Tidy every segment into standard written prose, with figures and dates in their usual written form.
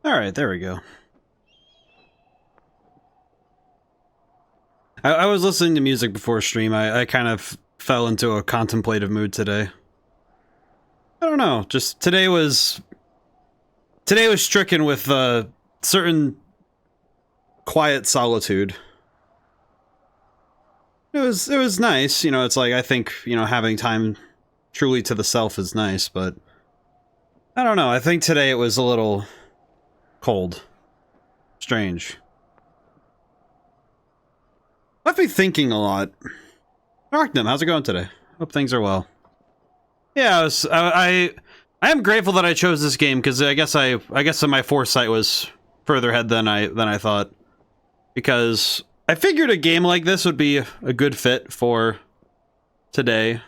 Alright, there we go. I was listening to music before stream. I kind of fell into a contemplative mood today. I don't know, just today was stricken with certain quiet solitude. It was nice, you know, it's like, I think, you know, having time truly to the self is nice, but I don't know, I think today it was a little cold. Strange. Left me thinking a lot. Archnum, how's it going today? Hope things are well. Yeah, I am grateful that I chose this game, because I guess my foresight was further ahead than I thought. Because I figured a game like this would be a good fit for today.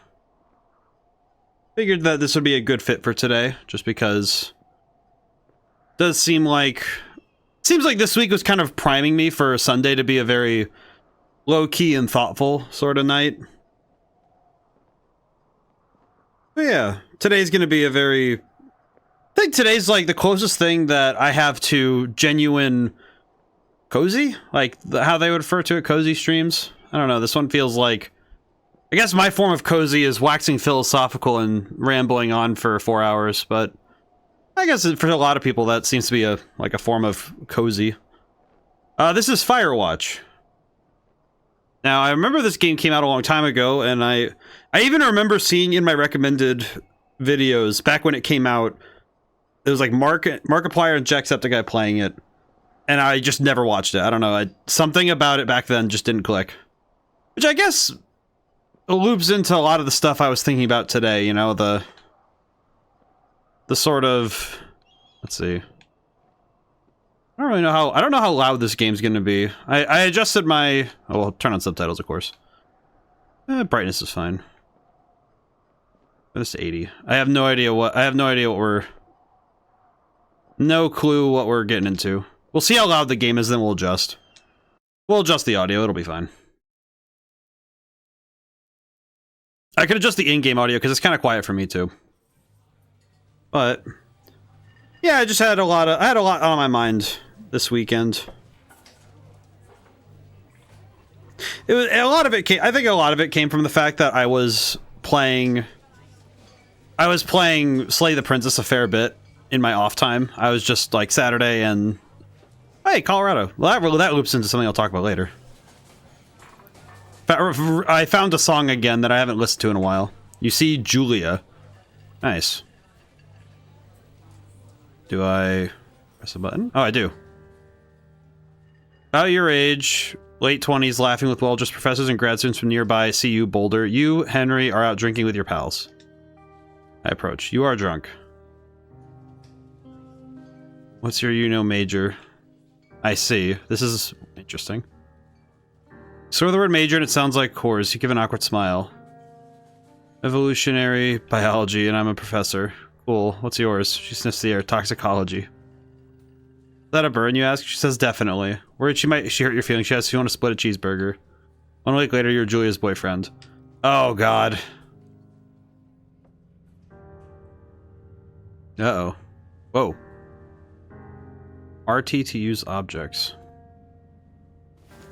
Figured that this would be a good fit for today, just because it does seems like this week was kind of priming me for Sunday to be a very low-key and thoughtful sort of night. But yeah, today's gonna be a very... I think today's like the closest thing that I have to genuine cozy? Like, how they would refer to it, cozy streams? I don't know, this one feels like... I guess my form of cozy is waxing philosophical and rambling on for 4 hours, but... I guess for a lot of people that seems to be a form of cozy. This is Firewatch. Now, I remember this game came out a long time ago, and I even remember seeing in my recommended videos, back when it came out, it was like Markiplier and Jacksepticeye playing it, and I just never watched it. I don't know, something about it back then just didn't click. Which I guess loops into a lot of the stuff I was thinking about today, you know, the sort of... Let's see. I don't know how loud this game's gonna be. I adjusted my... Oh, well, turn on subtitles, of course. Brightness is fine. This 80. I have no idea what we're... No clue what we're getting into. We'll see how loud the game is, then we'll adjust. We'll adjust the audio, it'll be fine. I could adjust the in-game audio, because it's kind of quiet for me, too. But... yeah, I just had a lot on my mind this weekend. A lot of it came from the fact that I was playing Slay the Princess a fair bit in my off time. I was just like Saturday and... Hey, Colorado. Well, that loops into something I'll talk about later. I found a song again that I haven't listened to in a while. You See Julia. Nice. Do I press a button? Oh, I do. About your age, late 20s, laughing with well-dressed professors and grad students from nearby CU Boulder. You, Henry, are out drinking with your pals. I approach. You are drunk. What's your major? I see. This is interesting. Sort of the word major and it sounds like course. You give an awkward smile. Evolutionary biology and I'm a professor. Cool. What's yours? She sniffs the air. Toxicology. Is that a burn, you ask? She says definitely. Worried she hurt your feelings. She asks if you want to split a cheeseburger. 1 week later, you're Julia's boyfriend. Oh, God. Uh-oh. Whoa. RT to use objects.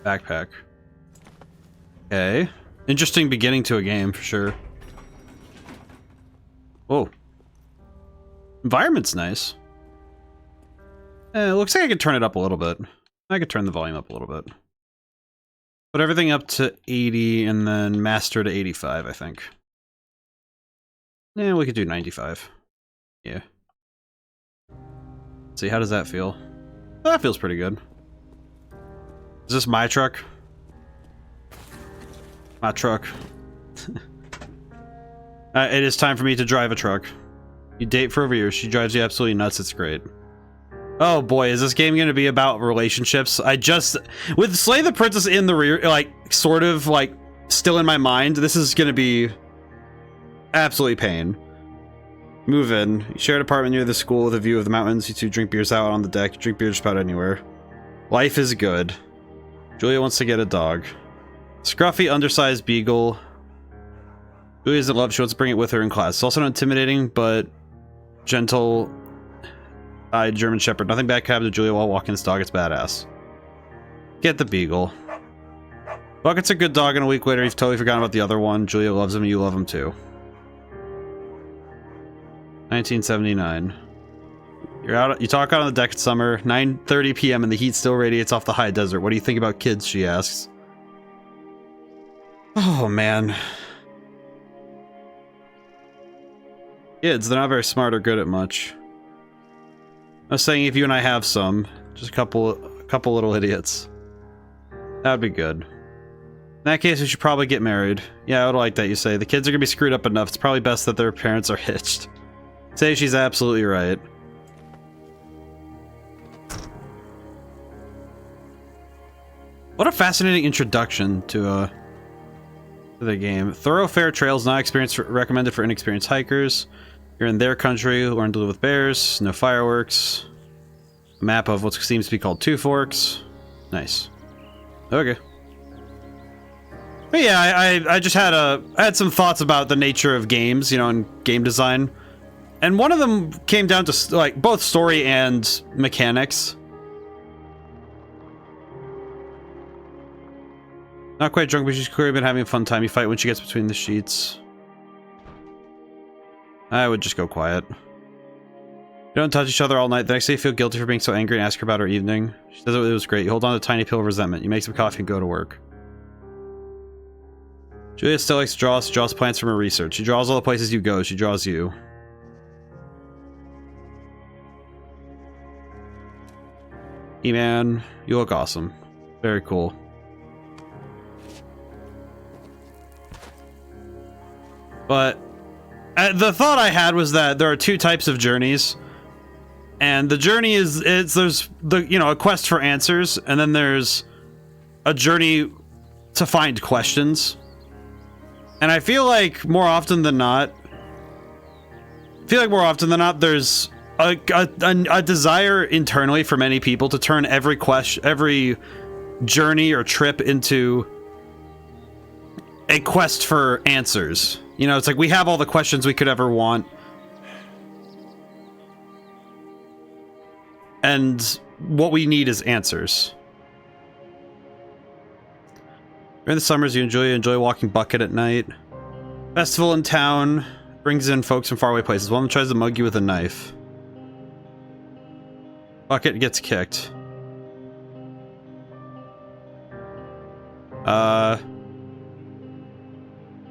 Backpack. Okay. Interesting beginning to a game, for sure. Whoa. Environment's nice. It looks like I could turn it up a little bit. I could turn the volume up a little bit. Put everything up to 80 and then master to 85, I think. Yeah, we could do 95. Yeah. Let's see, how does that feel? Oh, that feels pretty good. Is this my truck? My truck. It is time for me to drive a truck. You date for over years. She drives you absolutely nuts. It's great. Oh boy, is this game going to be about relationships? With Slay the Princess in the rear, like, sort of, like, still in my mind, this is going to be absolutely pain. Move in. You share an apartment near the school with a view of the mountains. You two drink beers out on the deck. You drink beer just about anywhere. Life is good. Julia wants to get a dog. Scruffy, undersized beagle. Julia doesn't love. She wants to bring it with her in class. It's also not intimidating, but gentle. German Shepherd. Nothing bad can happen to Julia while walking this dog. It's badass. Get the Beagle. Bucket's a good dog, and a week later, you've totally forgotten about the other one. Julia loves him, and you love him too. 1979. You're out. You talk out on the deck. It's summer. 9:30 p.m. and the heat still radiates off the high desert. What do you think about kids? She asks. Oh man. Kids, they're not very smart or good at much. I was saying if you and I have some, just a couple little idiots. That'd be good. In that case, we should probably get married. Yeah, I would like that, you say. The kids are gonna be screwed up enough. It's probably best that their parents are hitched. Say she's absolutely right. What a fascinating introduction to the game. Thoroughfare trails not recommended for inexperienced hikers. You're in their country, learn to live with bears, no fireworks. A map of what seems to be called Two Forks. Nice. Okay. But yeah, I just had some thoughts about the nature of games, you know, and game design. And one of them came down to like both story and mechanics. Not quite drunk, but she's clearly been having a fun time. You fight when she gets between the sheets. I would just go quiet. You don't touch each other all night. The next day you feel guilty for being so angry and ask her about her evening. She says it was great. You hold on to a tiny pill of resentment. You make some coffee and go to work. Julia still likes to draw. She draws plants from her research. She draws all the places you go. She draws you. E-Man, you look awesome. Very cool. But the thought I had was that there are two types of journeys, and the journey there's a quest for answers, and then there's a journey to find questions. And I feel like more often than not, there's a desire internally for many people to turn every journey or trip into a quest for answers. You know, it's like we have all the questions we could ever want. And what we need is answers. During the summers, you enjoy walking Bucket at night. Festival in town brings in folks from faraway places. One of them tries to mug you with a knife. Bucket gets kicked.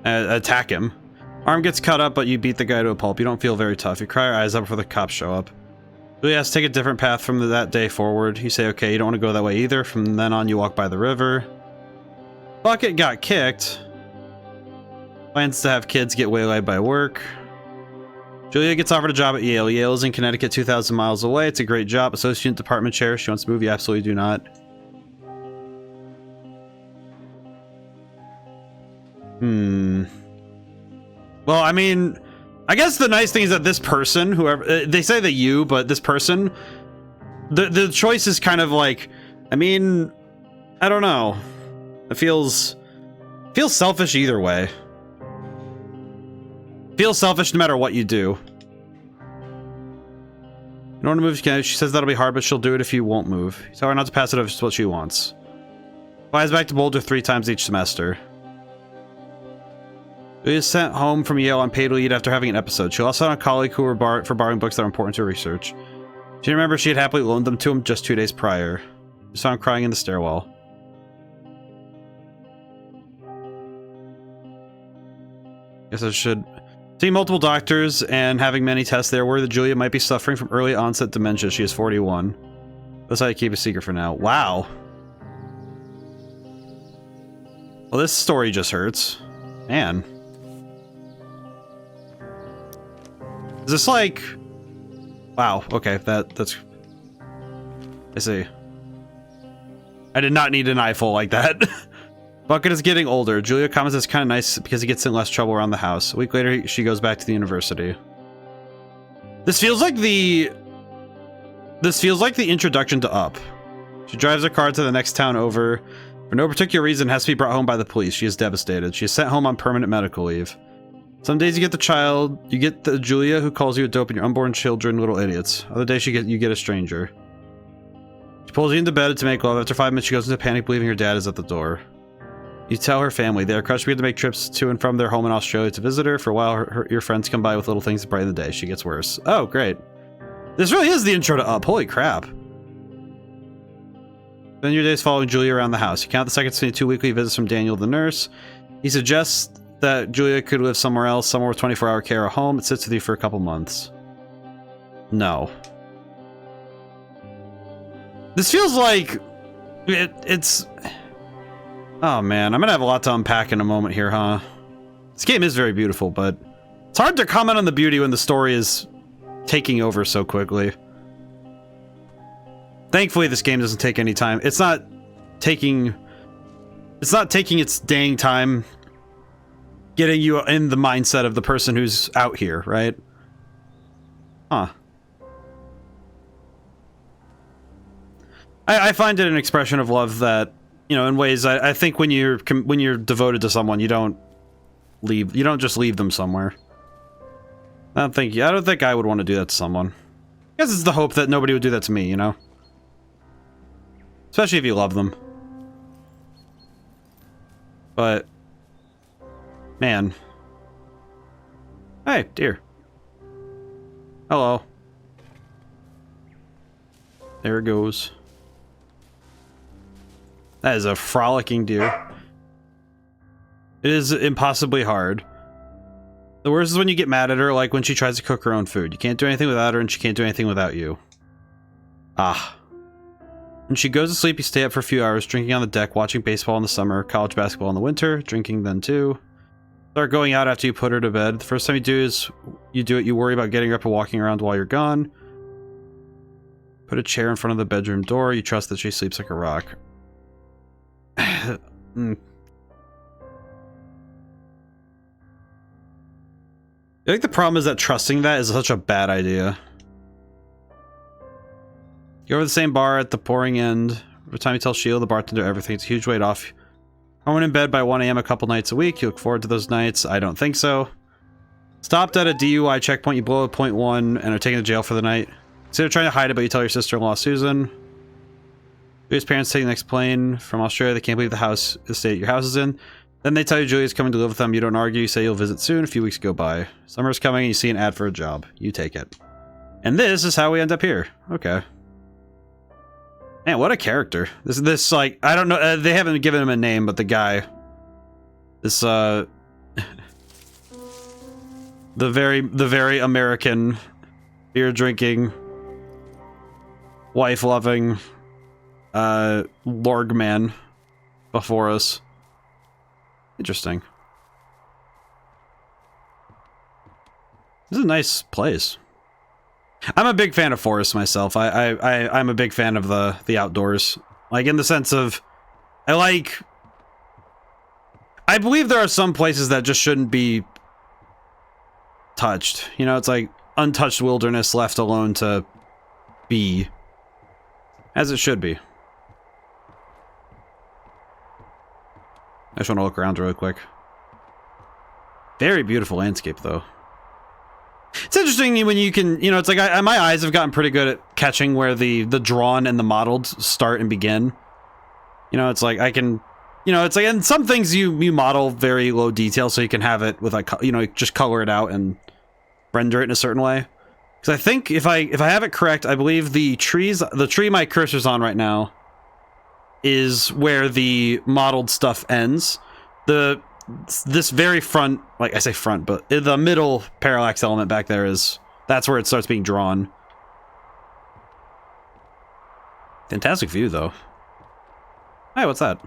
Attack him. Arm gets cut up, but you beat the guy to a pulp. You don't feel very tough. You cry your eyes up before the cops show up. Julia has to take a different path from that day forward. You say, okay, you don't want to go that way either. From then on, you walk by the river. Bucket got kicked. Plans to have kids get waylaid by work. Julia gets offered a job at Yale. Yale is in Connecticut, 2,000 miles away. It's a great job. Associate department chair. She wants to move. You absolutely do not. Well, I mean, I guess the nice thing is that this person, whoever, they say that you, but this person, the choice is kind of like, I mean, I don't know. It feels selfish either way. Feels selfish no matter what you do. You don't want to move, she says that'll be hard, but she'll do it if you won't move. You tell her not to pass it up, it's what she wants. Flies back to Boulder 3 times each semester. She was sent home from Yale on paid leave after having an episode. She lost out on a colleague who were for borrowing books that were important to her research. She remembered she had happily loaned them to him just 2 days prior. She saw him crying in the stairwell. Guess I should... Seeing multiple doctors and having many tests, they are worried that Julia might be suffering from early onset dementia. She is 41. That's how you keep a secret for now. Wow. Well, this story just hurts. Man. Is this like... Wow, okay, that's... I see. I did not need an eyeful like that. Bucket is getting older. Julia comments it's kind of nice because he gets in less trouble around the house. A week later, she goes back to the university. This feels like the introduction to Up. She drives her car to the next town over. For no particular reason, has to be brought home by the police. She is devastated. She is sent home on permanent medical leave. Some days you get the child, you get the Julia who calls you a dope and your unborn children little idiots. Other days you get a stranger. She pulls you into bed to make love. After 5 minutes she goes into panic believing her dad is at the door. You tell her family. They are crushed. We had to make trips to and from their home in Australia to visit her. For a while your friends come by with little things to brighten the day. She gets worse. Oh, great. This really is the intro to Up. Holy crap. Then your days following Julia around the house. You count the seconds between 2 weekly visits from Daniel the nurse. He suggests that Julia could live somewhere else, somewhere with 24-hour care or home. It sits with you for a couple months. No. This feels like it's... Oh man, I'm gonna have a lot to unpack in a moment here, huh? This game is very beautiful, but it's hard to comment on the beauty when the story is taking over so quickly. Thankfully, this game doesn't take any time. It's not taking its dang time getting you in the mindset of the person who's out here, right? Huh. I find it an expression of love that, you know, in ways I think when you're devoted to someone, you don't just leave them somewhere. I don't think I would want to do that to someone. I guess it's the hope that nobody would do that to me, you know? Especially if you love them. But man. Hey, dear. Hello. There it goes. That is a frolicking deer. It is impossibly hard. The worst is when you get mad at her, like when she tries to cook her own food. You can't do anything without her, and she can't do anything without you. Ah. When she goes to sleep, you stay up for a few hours, drinking on the deck, watching baseball in the summer, college basketball in the winter, drinking then too. Start going out after you put her to bed. The first time you do it, you worry about getting her up and walking around while you're gone. Put a chair in front of the bedroom door. You trust that she sleeps like a rock. I think the problem is that trusting that is such a bad idea. You go over the same bar at the pouring end. Every time you tell Sheila, the bartender, everything, it's a huge weight off. Home in bed by 1 a.m. a couple nights a week. You look forward to those nights. I don't think so. Stopped at a DUI checkpoint. You blow a .1 and are taken to jail for the night. Consider trying to hide it, but you tell your sister-in-law, Susan. Julia's parents take the next plane from Australia. They can't believe the state your house is in. Then they tell you Julia's coming to live with them. You don't argue. You say you'll visit soon. A few weeks go by. Summer's coming and you see an ad for a job. You take it. And this is how we end up here. Okay. Man, what a character. This like, I don't know, they haven't given him a name, but the guy. This, the very American, beer-drinking, wife-loving, Lorg man before us. Interesting. This is a nice place. I'm a big fan of forests myself. I'm a big fan of the outdoors. Like, in the sense of, I believe there are some places that just shouldn't be touched. You know, it's like untouched wilderness left alone to be as it should be. I just want to look around really quick. Very beautiful landscape, though. It's interesting when you can, you know, it's like my eyes have gotten pretty good at catching where the drawn and the modeled start and begin. You know, it's like I can, you know, it's like, and some things you model very low detail so you can have it with like, you know, just color it out and render it in a certain way. Because I think if I have it correct, I believe the tree my cursor's on right now is where the modeled stuff ends. This very front, like I say front, but the middle parallax element back there that's where it starts being drawn. Fantastic view, though. Hey, what's that?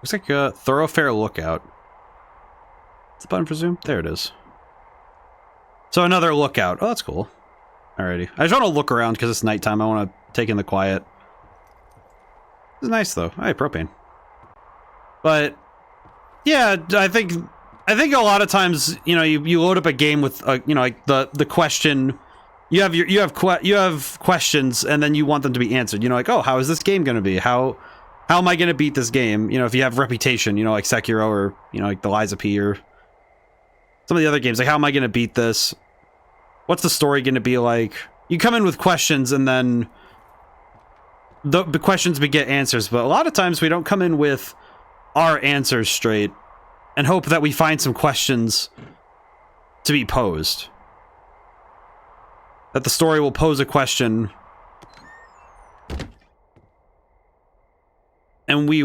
Looks like a thoroughfare lookout. What's the button for zoom? There it is. So another lookout. Oh, that's cool. Alrighty. I just want to look around because it's nighttime. I want to take in the quiet. This is nice, though. Hey, propane. But yeah, I think a lot of times, you know, you load up a game with you know, like the question, you have questions and then you want them to be answered. You know, like, oh, how is this game going to be? How am I going to beat this game? You know, if you have Reputation, you know, like Sekiro or, you know, like the Lies of P or some of the other games. Like, how am I going to beat this? What's the story going to be like? You come in with questions and then the questions beget answers. But a lot of times we don't come in with our answers straight and hope that we find some questions to be posed. That the story will pose a question and we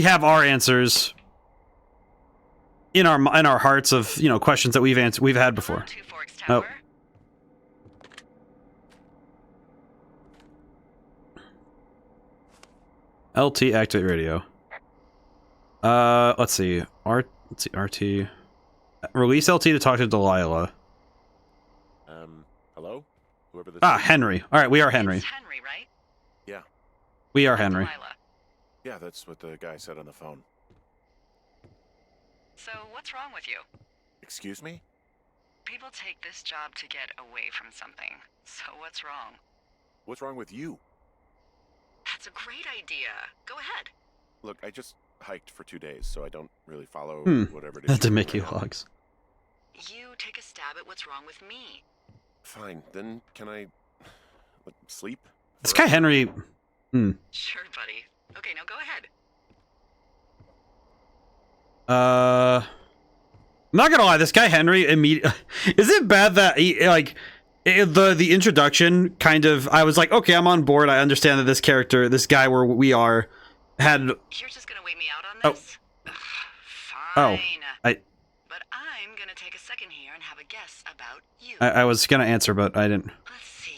have our answers in our hearts of, you know, questions that we've had before. Oh. LT activate radio. Let's see. RT. Release LT to talk to Delilah. Hello? Whoever this Ah, is. Henry. All right, we are Henry. It's Henry, right? Yeah. We are Henry. Delilah. Yeah, that's what the guy said on the phone. So, what's wrong with you? Excuse me? People take this job to get away from something. So, what's wrong? What's wrong with you? That's a great idea. Go ahead. Look, I just hiked for 2 days, so I don't really follow whatever it is. That's to you're make doing you right now. logs. You take a stab at what's wrong with me. Fine, then can I sleep? This guy Henry. Sure, buddy. Okay, now go ahead. I'm not gonna lie. This guy Henry Is it bad that he like the introduction kind of? I was like, okay, I'm on board. I understand that this character, this guy where we are, had. You're just gonna wait me out on this? Ugh, Oh, fine. But I'm gonna take a second here and have a guess about you. I was gonna answer, but I didn't. Let's see.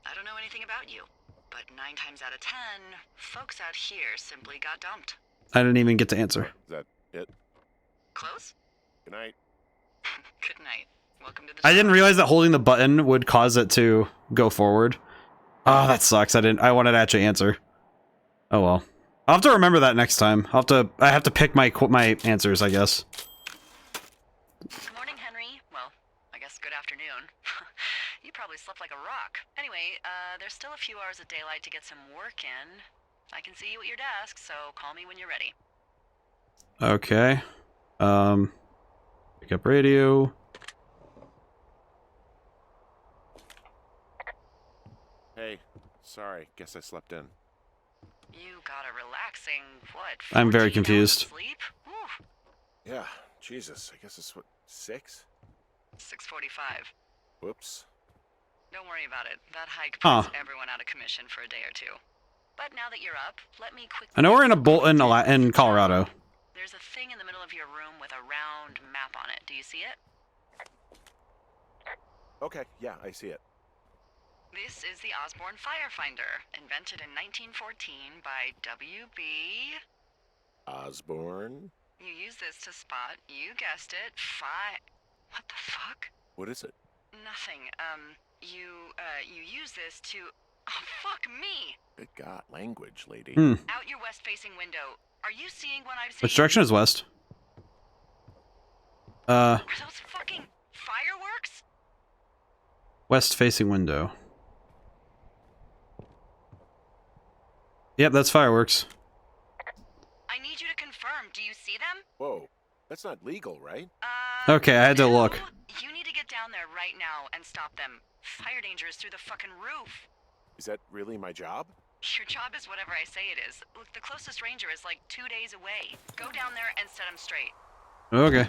I don't know anything about you, but 9 times out of 10, folks out here simply got dumped. I didn't even get to answer. Is that it? Close? Good night. Good night. Welcome to the I show. didn't realize that holding the button would cause it to go forward. Oh, that sucks. I wanted to actually answer. Oh well. I'll have to remember that next time. I have to pick my answers, I guess. Good morning, Henry. Well, I guess good afternoon. You probably slept like a rock. Anyway, there's still a few hours of daylight to get some work in. I can see you at your desk, so call me when you're ready. Okay. Pick up radio. Hey, sorry. Guess I slept in. You got a relaxing, what, I'm very 14 hours confused. sleep? Whew. Yeah, Jesus. I guess it's what, 6? 6:45. Whoops. Don't worry about it. That hike Huh. puts everyone out of commission for a day or two. But now that you're up, let me quickly... I know we're in a Bolton in Colorado. There's a thing in the middle of your room with a round map on it. Do you see it? Okay, yeah, I see it. This is the Osborne Firefinder, invented in 1914 by W.B. Osborne? You use this to spot, you guessed it, What the fuck? What is it? Nothing. You use this to... Oh, fuck me! Good God, language, lady. Out your west-facing window. Are you seeing what I'm seeing? Which direction is west? Are those fucking fireworks? West facing window. Yep, that's fireworks. I need you to confirm. Do you see them? Whoa, that's not legal, right? Okay, I had to no. look. You need to get down there right now and stop them. Fire danger is through the fucking roof. Is that really my job? Your job is whatever I say it is. Look, the closest ranger is like 2 days away. Go down there and set him straight. Okay.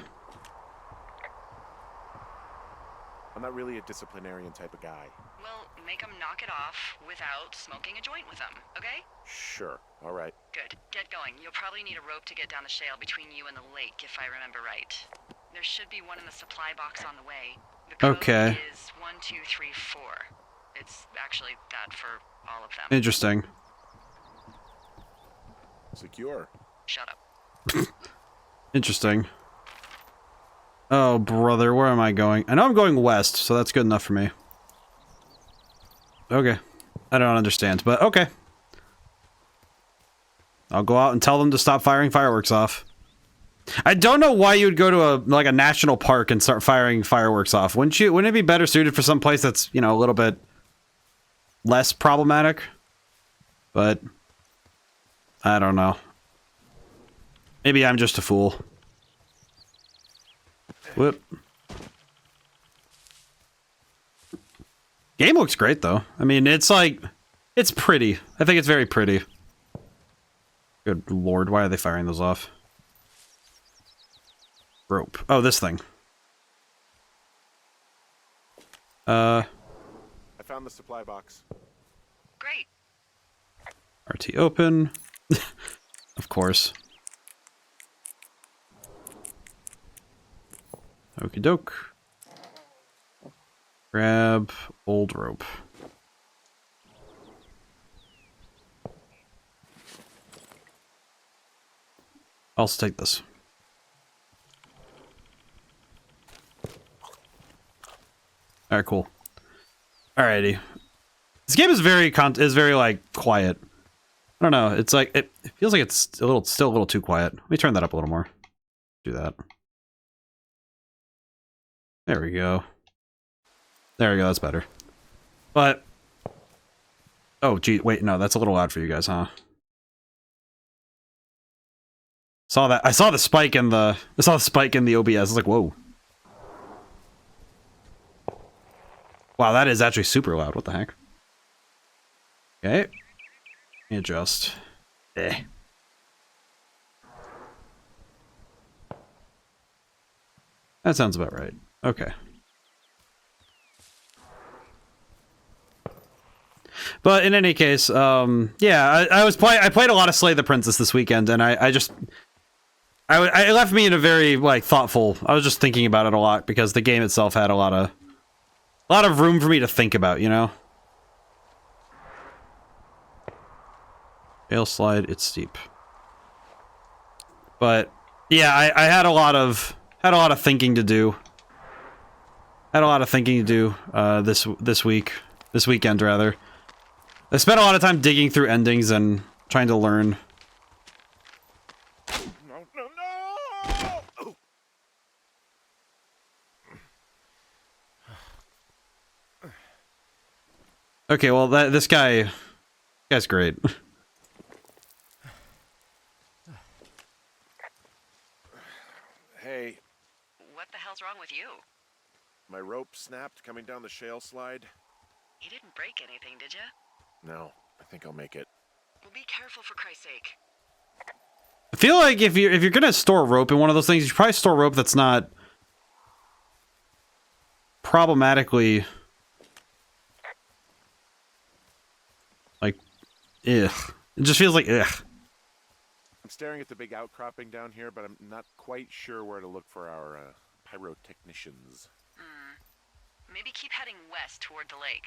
I'm not really a disciplinarian type of guy. Well, make him knock it off without smoking a joint with him, okay? Sure, all right. Good. Get going. You'll probably need a rope to get down the shale between you and the lake, if I remember right. There should be one in the supply box on the way. The code Okay. is 1234. It's actually that for all of them. Interesting. Secure. Shut up. Interesting. Oh, brother, where am I going? I know I'm going west, so that's good enough for me. Okay. I don't understand, but okay. I'll go out and tell them to stop firing fireworks off. I don't know why you would go to a national park and start firing fireworks off. Wouldn't it be better suited for some place that's, you know, a little bit less problematic? But I don't know. Maybe I'm just a fool. Whoop. Game looks great, though. I mean, it's like... It's pretty. I think it's very pretty. Good lord, why are they firing those off? Rope. Oh, this thing. I found the supply box. Great. RT open. Of course. Okie doke. Grab old rope. I'll also take this. Alright, cool. Alrighty. This game is very like quiet. I don't know. It's like it feels like it's still a little too quiet. Let me turn that up a little more. Do that. There we go. There we go. That's better. But oh, gee, wait, no, that's a little loud for you guys, huh? Saw that. I saw the spike in the OBS. I was like, whoa. Wow, that is actually super loud. What the heck? Okay. Let me adjust. Eh. That sounds about right. Okay. But in any case, yeah, I played a lot of Slay the Princess this weekend, and it left me in a very like thoughtful. I was just thinking about it a lot because the game itself had a lot of room for me to think about, you know. Fail slide, it's steep. But yeah, I had a lot of thinking to do. This weekend rather. I spent a lot of time digging through endings and trying to learn. No! Okay, well this guy's great. Hey, What the hell's wrong with you? my rope snapped coming down the shale slide. You didn't break anything, did you? No, I think I'll make it. Well, be careful for Christ's sake. I feel like if you're gonna store rope in one of those things, you should probably store rope that's not problematically like ugh. It just feels like ugh. I'm staring at the big outcropping down here, but I'm not quite sure where to look for our pyrotechnicians. Maybe keep heading west toward the lake.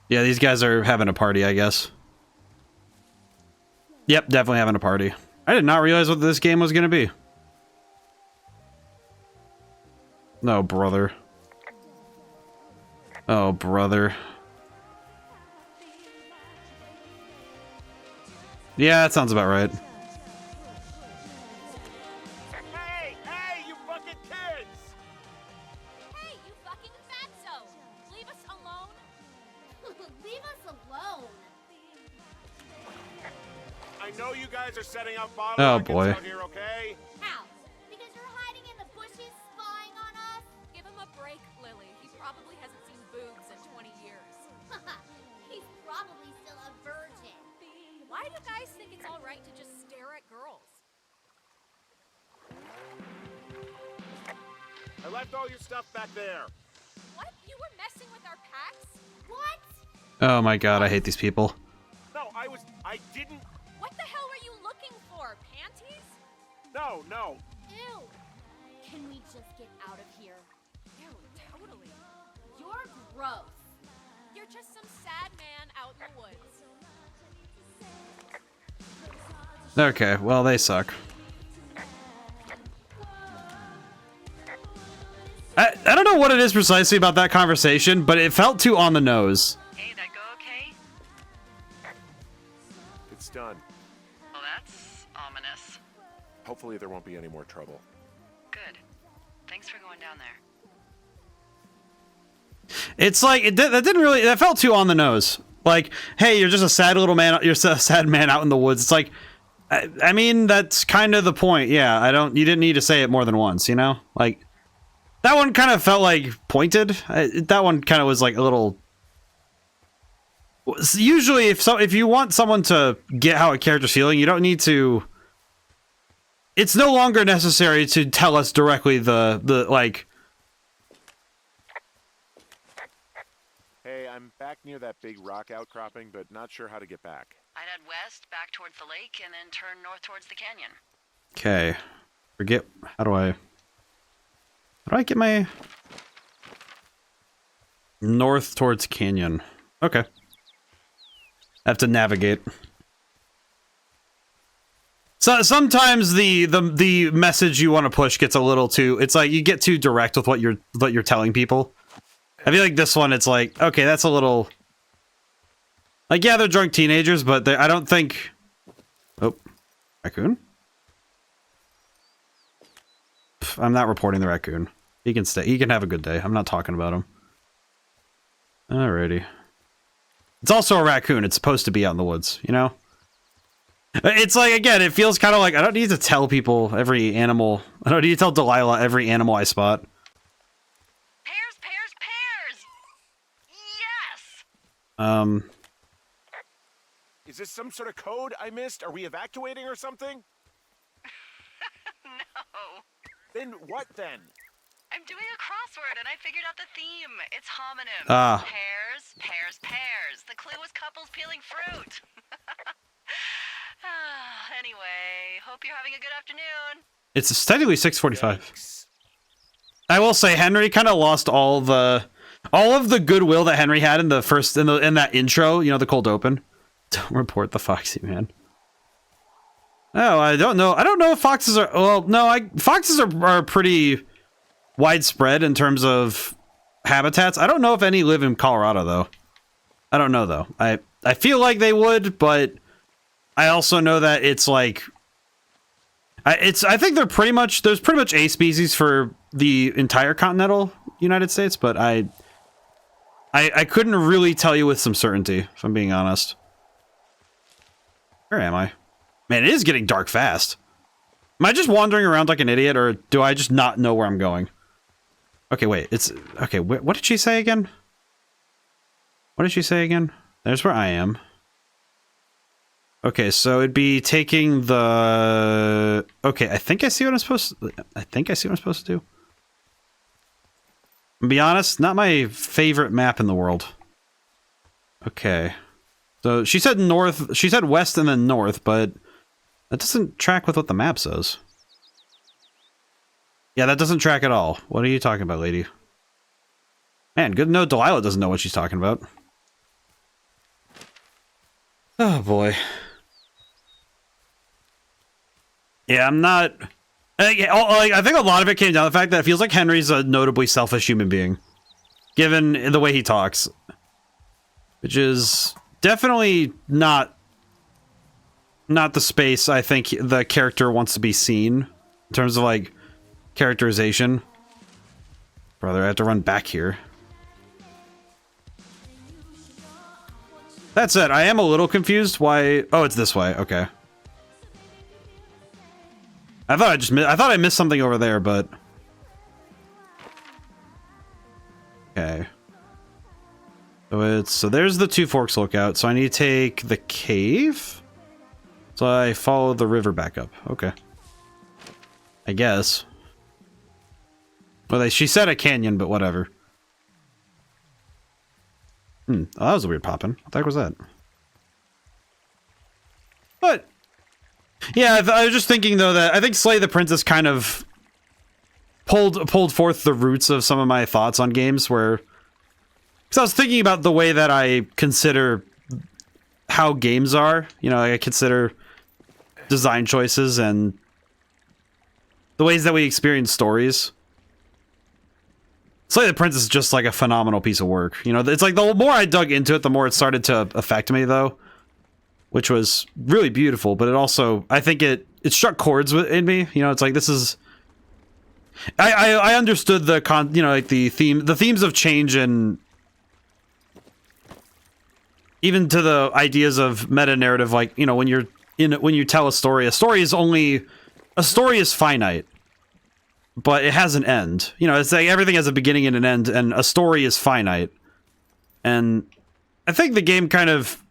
Yeah, these guys are having a party, I guess. Yep, definitely having a party. I did not realize what this game was gonna be. No, brother. Oh, brother. Yeah, that sounds about right. Hey, you fucking kids! Hey, you fucking fatso! Leave us alone! Leave us alone! I know you guys are setting up bottle Oh, rockets boy. out here, okay? How? Because you're hiding in the bushes spying on us? Give him a break, Lily. He probably hasn't seen boobs in 20 years. He's probably still a virgin. Why do guys think it's all right to just stare at girls? I left all your stuff back there. What? You were messing with our packs? What? Oh my god, I hate these people. No, I didn't. What the hell were you looking for? Panties? No. Ew. Can we just get out of here? Ew, totally. You're gross. You're just some sad man out in the woods. Okay, well, they suck. I don't know what it is precisely about that conversation, but it felt too on the nose. Hey, that go okay? It's done. Well, that's ominous. Hopefully there won't be any more trouble. Good. Thanks for going down there. It's like, that felt too on the nose. Like, hey, you're just a sad little man. You're a sad man out in the woods. It's like, I mean, that's kind of the point. Yeah, you didn't need to say it more than once, you know? Like, that one kind of felt like pointed. That one kind of was like a little. Usually, if you want someone to get how a character's feeling, you don't need to. It's no longer necessary to tell us directly the like. Hey, I'm back near that big rock outcropping, but not sure how to get back. I'd head west, back towards the lake, and then turn north towards the canyon. Okay. How do I get my north towards canyon? Okay. I have to navigate. So sometimes the message you want to push gets a little too. It's like you get too direct with what you're telling people. I feel like this one, it's like, okay, that's a little. Like, yeah, they're drunk teenagers, but I don't think. Oh, raccoon. I'm not reporting the raccoon. He can stay. He can have a good day. I'm not talking about him. Alrighty. It's also a raccoon. It's supposed to be out in the woods, you know? It's like, again, it feels kind of like I don't need to tell people every animal. I don't need to tell Delilah every animal I spot. Pears, pears, pears! Yes! Is this some sort of code I missed? Are we evacuating or something? No. Then what then? I'm doing a crossword and I figured out the theme. It's homonyms. Ah. Pears, pears, pears. The clue was couples peeling fruit. Anyway, hope you're having a good afternoon. It's technically 6:45. I will say Henry kind of lost all of the goodwill that Henry had in that intro, you know, the cold open. Don't report the Foxy Man. Oh, I don't know. I don't know if foxes are. Well, no, foxes are pretty widespread in terms of habitats. I don't know if any live in Colorado though. I don't know though. I feel like they would, but I also know that it's like. I think there's pretty much a species for the entire continental United States, but I couldn't really tell you with some certainty, if I'm being honest. Where am I? Man, it is getting dark fast. Am I just wandering around like an idiot, or do I just not know where I'm going? Okay, wait. Okay, what did she say again? What did she say again? There's where I am. Okay, so it'd be taking the... Okay, I think I see what I'm supposed to do. To be honest, not my favorite map in the world. Okay. So she said north, she said west and then north, but that doesn't track with what the map says. Yeah, that doesn't track at all. What are you talking about, lady? Man, good to know Delilah doesn't know what she's talking about. Oh, boy. Yeah, I'm not... I think a lot of it came down to the fact that it feels like Henry's a notably selfish human being. Given the way he talks. Which is definitely not the space I think the character wants to be seen. In terms of, like, characterization. Brother, I have to run back here. That said, I am a little confused why... Oh, it's this way. Okay. I thought I missed something over there, but... Okay. So there's the Two Forks lookout, so I need to take the cave? So I follow the river back up. Okay. I guess. Well, she said a canyon, but whatever. Oh, that was a weird poppin'. What the heck was that? But... Yeah, I was just thinking, though, that I think Slay the Princess kind of pulled forth the roots of some of my thoughts on games where... Because I was thinking about the way that I consider how games are. You know, I consider design choices and the ways that we experience stories. Slay the Princess is just like a phenomenal piece of work. You know, it's like the more I dug into it, the more it started to affect me, though. Which was really beautiful, but it also, I think it struck chords in me. You know, it's like, this is... I understood like the themes of change and... even to the ideas of meta narrative, like, you know, when you tell a story is finite, but it has an end. You know, it's like everything has a beginning and an end, and a story is finite. And I think the game kind of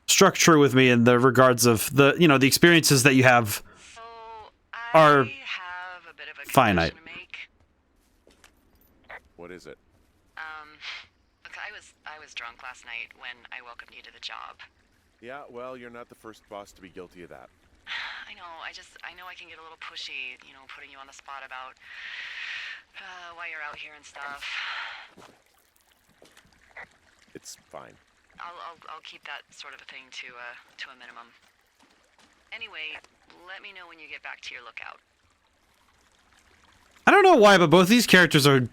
struck true with me in the regards of the, you know, the experiences that you have So are I have a bit of a finite. confession to make. What is it? Look, I was drunk last night when I welcomed you to the job. Yeah, well, you're not the first boss to be guilty of that. I know, I know I can get a little pushy, you know, putting you on the spot about why you're out here and stuff. It's fine. I'll keep that sort of a thing to a minimum. Anyway, let me know when you get back to your lookout. I don't know why, but both these characters are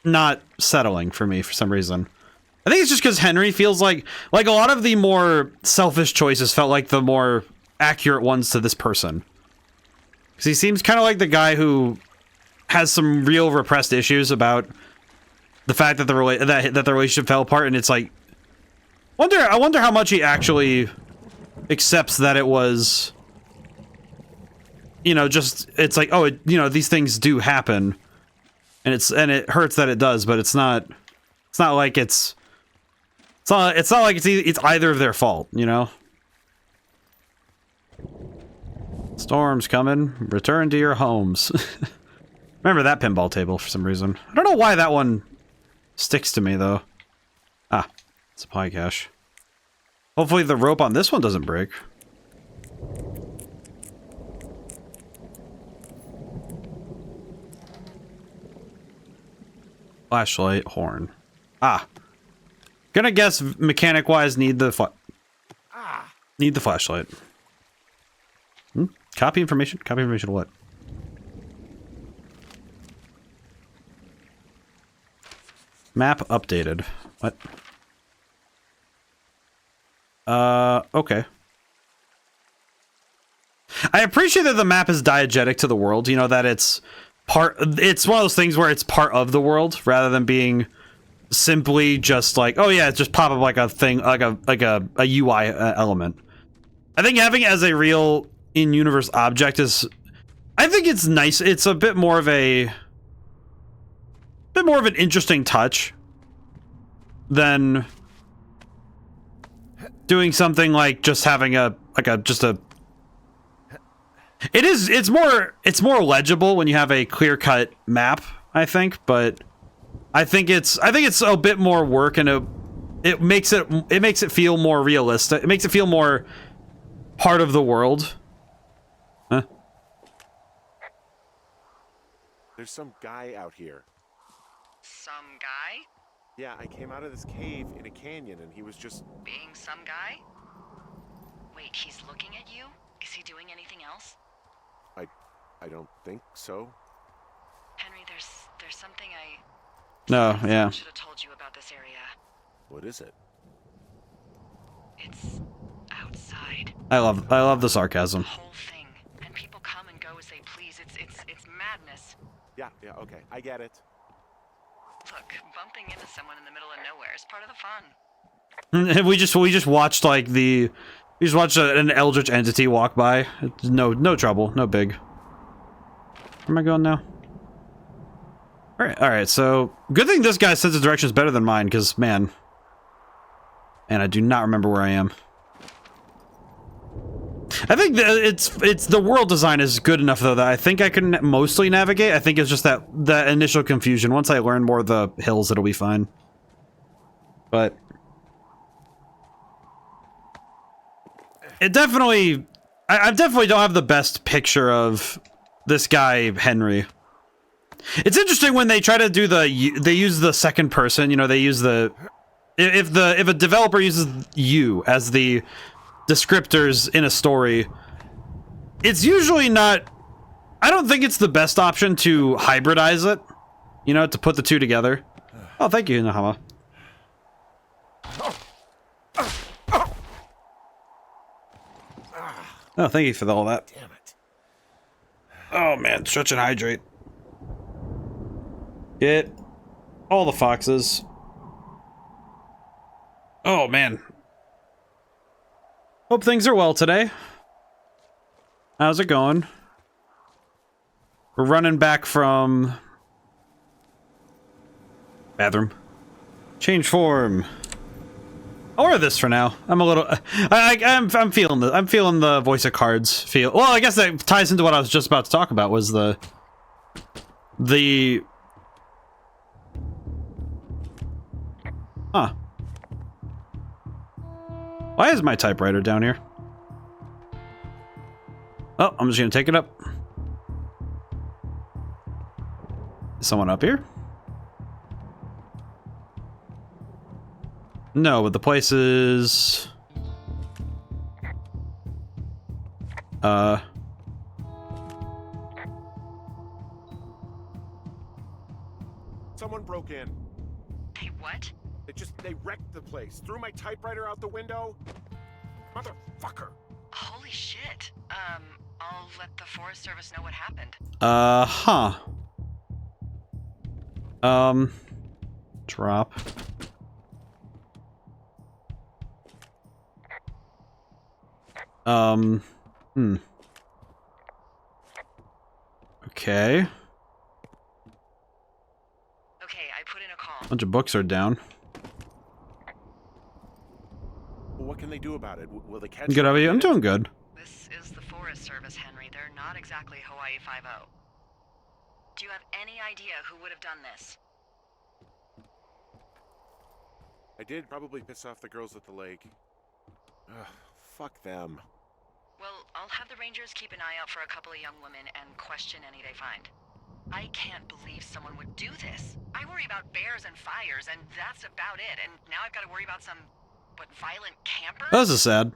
not settling for me for some reason. I think it's just because Henry feels like a lot of the more selfish choices felt like the more accurate ones to this person. Because he seems kind of like the guy who has some real repressed issues about the fact that the relationship fell apart, and it's like, I wonder how much he actually accepts that it was, you know, just, it's like, oh, you know, these things do happen, and it hurts that it does, but it's not like it's either of their fault, you know. Storm's coming. Return to your homes. Remember that pinball table for some reason. I don't know why that one sticks to me, though. Ah, supply cache. Hopefully the rope on this one doesn't break. Flashlight, horn. Ah. Gonna guess mechanic-wise need the flashlight. Copy information? Copy information to what? Map updated. What? Okay. I appreciate that the map is diegetic to the world, you know, that it's one of those things where it's part of the world rather than being simply just like, oh yeah, it's just pop up like a thing, like a UI element. I think having it as a real in-universe object is, I think it's nice. It's a bit more of an interesting touch than doing something like just having it's more legible when you have a clear-cut map, I think, but I think it's a bit more work, and it makes it feel more realistic. It makes it feel more part of the world. Huh? There's some guy out here. Some guy? Yeah, I came out of this cave in a canyon and he was just... Being some guy? Wait, he's looking at you? Is he doing anything else? I don't think so. Henry, there's something No, yeah. should have told you about this area. What is it? It's outside. I love the sarcasm. The whole thing. And people come and go as they please. It's madness. Yeah, okay, I get it. Look, bumping into someone in the middle of nowhere is part of the fun. We just watched an eldritch entity walk by. No trouble, no big. Where am I going now? All right. So good thing this guy's sense of direction is better than mine, because man, I do not remember where I am. I think it's the world design is good enough though that I think I can mostly navigate. I think it's just that initial confusion. Once I learn more of the hills, it'll be fine. But it definitely, I definitely don't have the best picture of this guy Henry. It's interesting when they try to do they use the second person. You know, they use if a developer uses you as the descriptors in a story, it's usually not, I don't think it's the best option to hybridize it, you know, to put the two together. Oh, thank you, Nahama. Oh, thank you for all that. Damn it. Oh man, stretch and hydrate. Get all the foxes. Oh, man. Hope things are well today. How's it going? We're running back from... bathroom. Change form. I'll wear this for now. I'm a little... I'm feeling the... I'm feeling the voice of cards feel... Well, I guess that ties into what I was just about to talk about, was the... Huh. Why is my typewriter down here? Oh, I'm just gonna take it up. Is someone up here? No, but the place is... Someone broke in. Hey, what? They wrecked the place. Threw my typewriter out the window. Motherfucker. Holy shit. I'll let the Forest Service know what happened. Huh. Drop. Okay. Okay, I put in a call. Bunch of books are down. Well, what can they do about it? Will they catch Good, how are you? I'm doing good. This is the Forest Service, Henry. They're not exactly Hawaii 5-0. Do you have any idea who would have done this? I did probably piss off the girls at the lake. Ugh, fuck them. Well, I'll have the Rangers keep an eye out for a couple of young women and question any they find. I can't believe someone would do this. I worry about bears and fires, and that's about it. And now I've got to worry about some, violent campers? This is sad.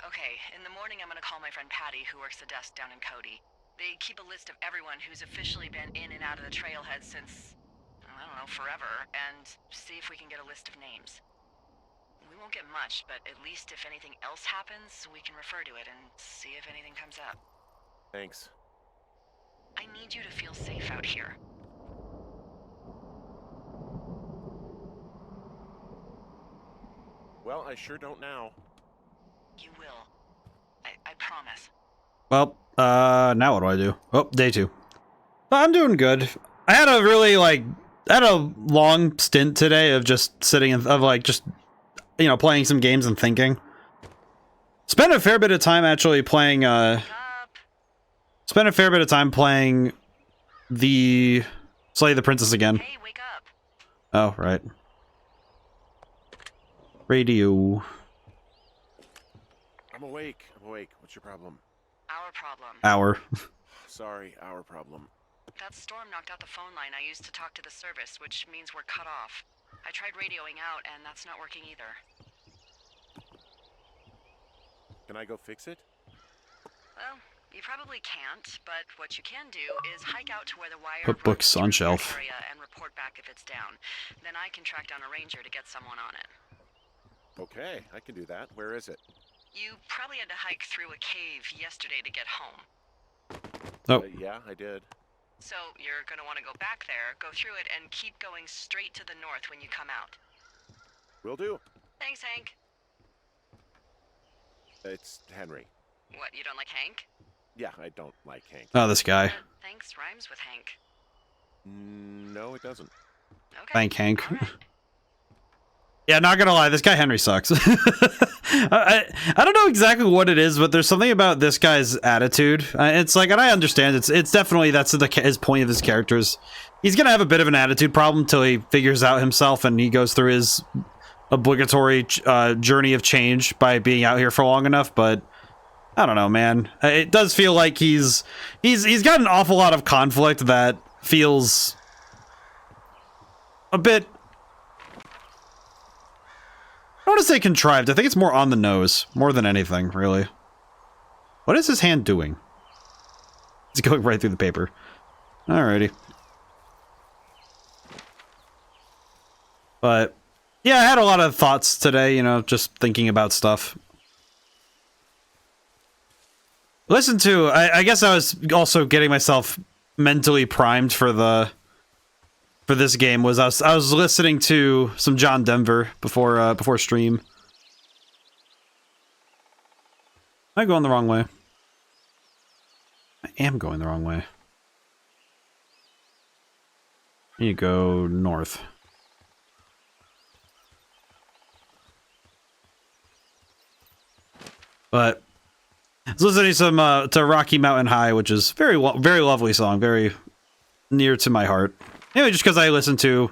Okay, in the morning I'm gonna call my friend Patty, who works the desk down in Cody. They keep a list of everyone who's officially been in and out of the trailhead since, I don't know, forever, and see if we can get a list of names. We won't get much, but at least if anything else happens, we can refer to it and see if anything comes up. Thanks. I need you to feel safe out here. Well, I sure don't now. You will. I promise. Well, now what do I do? Oh, day 2. I'm doing good. I had a really, I had a long stint today of just sitting and, playing some games and thinking. Spent a fair bit of time actually playing, spent a fair bit of time playing the Slay the Princess again. Hey, wake up. Oh, right. Radio. I'm awake. What's your problem? Our problem. Hour. Sorry, our problem. That storm knocked out the phone line I used to talk to the service, which means we're cut off. I tried radioing out, and that's not working either. Can I go fix it? Well, you probably can't, but what you can do is hike out to where the wire Put books runs on through shelf. that area and report back if it's down. Then I can track down a ranger to get someone on it. Okay, I can do that. Where is it? You probably had to hike through a cave yesterday to get home. Oh. Yeah, I did. So you're gonna want to go back there, go through it, and keep going straight to the north when you come out. Will do. Thanks, Hank. It's Henry. What, you don't like Hank? Yeah, I don't like Hank. Oh, this guy. Thanks rhymes with Hank. No, it doesn't. Okay. Thank Hank. All right. Yeah, not gonna lie, this guy Henry sucks. I don't know exactly what it is, but there's something about this guy's attitude. It's like, and I understand, it's definitely, that's his point of his characters. He's gonna have a bit of an attitude problem until he figures out himself and he goes through his obligatory journey of change by being out here for long enough, but I don't know, man. It does feel like he's got an awful lot of conflict that feels a bit, I want to say contrived. I think it's more on the nose, more than anything, really. What is his hand doing? It's going right through the paper. Alrighty. But, yeah, I had a lot of thoughts today, you know, just thinking about stuff. I guess I was also getting myself mentally primed for for this game was I was listening to some John Denver before stream. Am I going the wrong way? I am going the wrong way. I need to go north. But I was listening to some to Rocky Mountain High, which is very lovely song, very near to my heart. Anyway, just because I listened to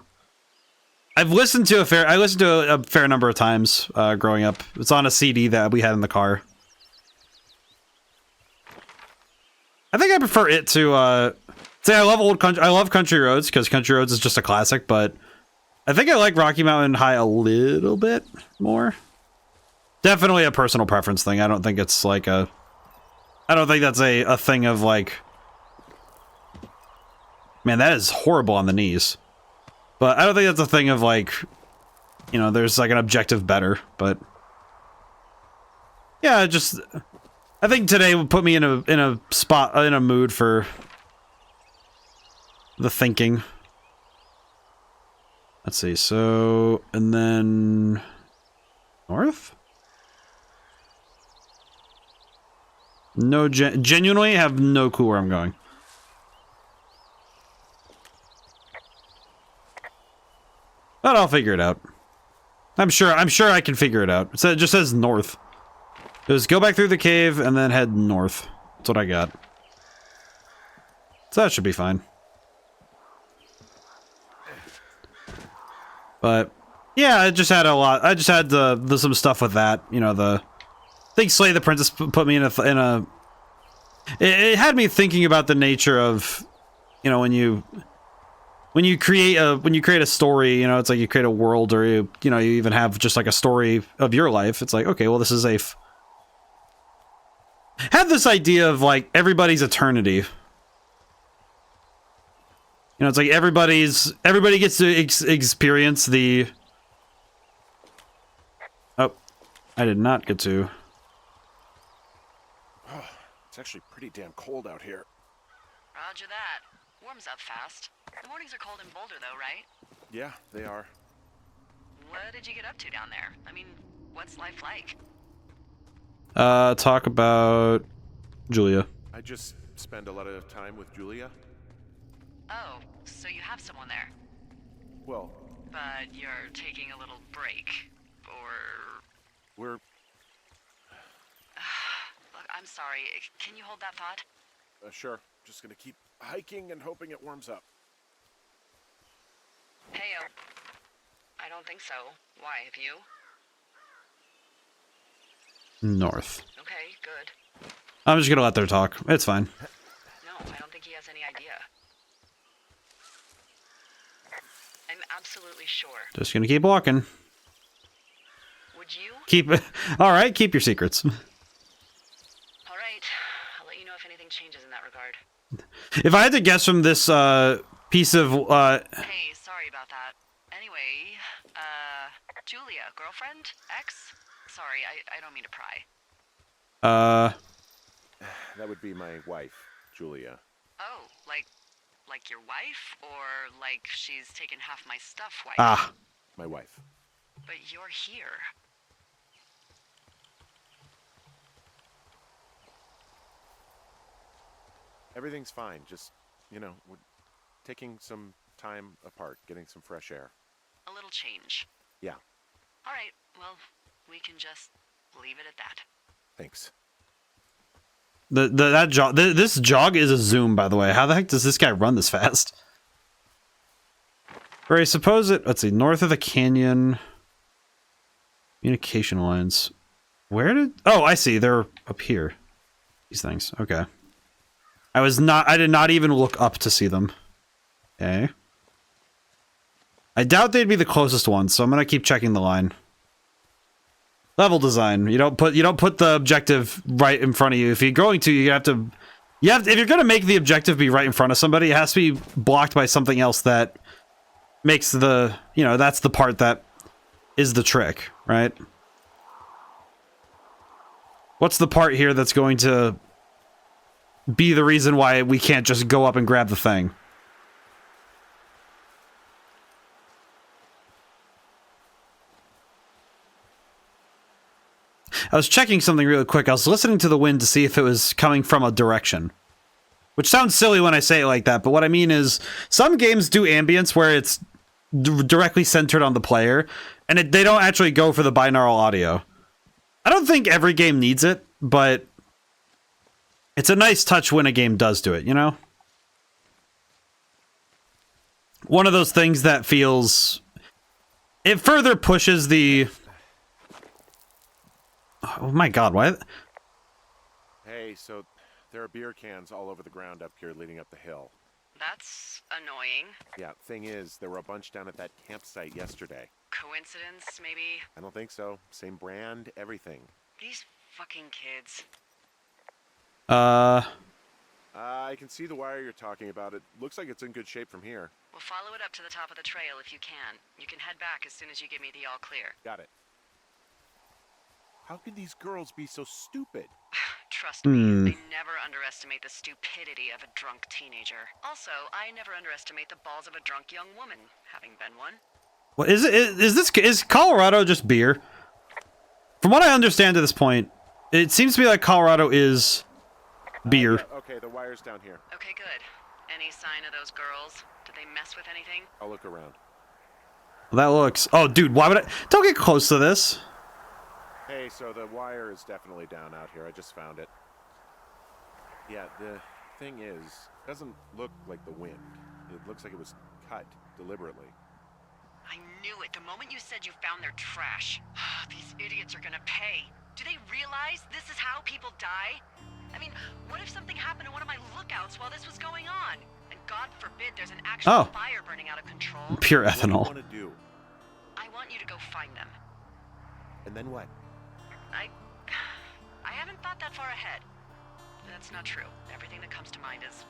a fair number of times growing up. It's on a CD that we had in the car. I think I prefer it to say I love Country Roads because Country Roads is just a classic, but I think I like Rocky Mountain High a little bit more. Definitely a personal preference thing. I don't think it's like I don't think that's a thing of like, man, that is horrible on the knees. But I don't think that's a thing of like, you know, there's like an objective better, but yeah, just I think today would put me in a mood for the thinking. Let's see. So, and then north? No, genuinely have no clue where I'm going. But I'll figure it out. I'm sure I can figure it out. So it just says north. Just go back through the cave and then head north. That's what I got. So that should be fine. But yeah, I just had a lot. I just had some stuff with that. You know, I think Slay the Princess put me in a. It had me thinking about the nature of, you know, when you create a story, you know, it's like you create a world, or you even have just like a story of your life. It's like, okay, well, this is have this idea of like everybody's eternity. You know, it's like everybody gets to experience the. Oh, I did not get to. It's actually pretty damn cold out here. Roger that. Warms up fast. The mornings are cold in Boulder, though, right? Yeah, they are. What did you get up to down there? I mean, what's life like? Talk about Julia. I just spend a lot of time with Julia. Oh, so you have someone there. Well, But you're taking a little break. Or... we're... Look, I'm sorry. Can you hold that thought? Sure. Just gonna keep hiking and hoping it warms up. Heyo. I don't think so. Why, have you? North. Okay, good. I'm just gonna let her talk. It's fine. No, I don't think he has any idea. I'm absolutely sure. Just gonna keep walking. Would you? Keep. All right, keep your secrets. All right. I'll let you know if anything changes in that regard. If I had to guess from this piece of Hey, sorry about that. Anyway, Julia, girlfriend? Ex? Sorry, I don't mean to pry. That would be my wife, Julia. Oh, like your wife? Or like she's taken half my stuff wife? Ah. My wife. But you're here. Everything's fine. Just, you know, we're taking some time apart, getting some fresh air. A little change. Yeah. All right, well, we can just leave it at that. Thanks. That jog. This jog is a zoom, by the way. How the heck does this guy run this fast? Or I suppose it. Let's see. North of the canyon. Communication lines. Where did? Oh, I see. They're up here. These things. Okay. I did not even look up to see them. Okay. I doubt they'd be the closest ones, so I'm gonna keep checking the line. Level design. You don't put the objective right in front of you. If you're going to, you have to if you're gonna make the objective be right in front of somebody, it has to be blocked by something else that makes the, you know, that's the part that is the trick, right? What's the part here that's going to be the reason why we can't just go up and grab the thing? was checking something really quick. I was listening to the wind to see if it was coming from a direction. Which sounds silly when I say it like that, but what I mean is some games do ambience where it's directly centered on the player, and they don't actually go for the binaural audio. I don't think every game needs it, but it's a nice touch when a game does do it, you know? One of those things that feels... It further pushes the... Oh my god, why... Hey, so there are beer cans all over the ground up here leading up the hill. That's annoying. Yeah, thing is, there were a bunch down at that campsite yesterday. Coincidence, maybe? I don't think so. Same brand, everything. These fucking kids. I can see the wire you're talking about. It looks like it's in good shape from here. We'll follow it up to the top of the trail if you can. You can head back as soon as you give me the all clear. Got it. How could these girls be so stupid? Trust me, they never underestimate the stupidity of a drunk teenager. Also, I never underestimate the balls of a drunk young woman, having been one. What is Colorado just beer? From what I understand to this point, it seems to be like Colorado is beer. Yeah, okay, the wire's down here. Okay, good. Any sign of those girls? Did they mess with anything? I'll look around. That looks... Oh, dude, why would I... Don't get close to this. Hey, so the wire is definitely down out here. I just found it. Yeah, the thing is, it doesn't look like the wind. It looks like it was cut deliberately. I knew it the moment you said you found their trash. These idiots are gonna pay. Do they realize this is how people die? I mean, what if something happened to one of my lookouts while this was going on? And God forbid there's an actual fire burning out of control. Pure What do you ethanol. want to do? I want you to go find them. And then what? I haven't thought that far ahead. That's not true. Everything that comes to mind is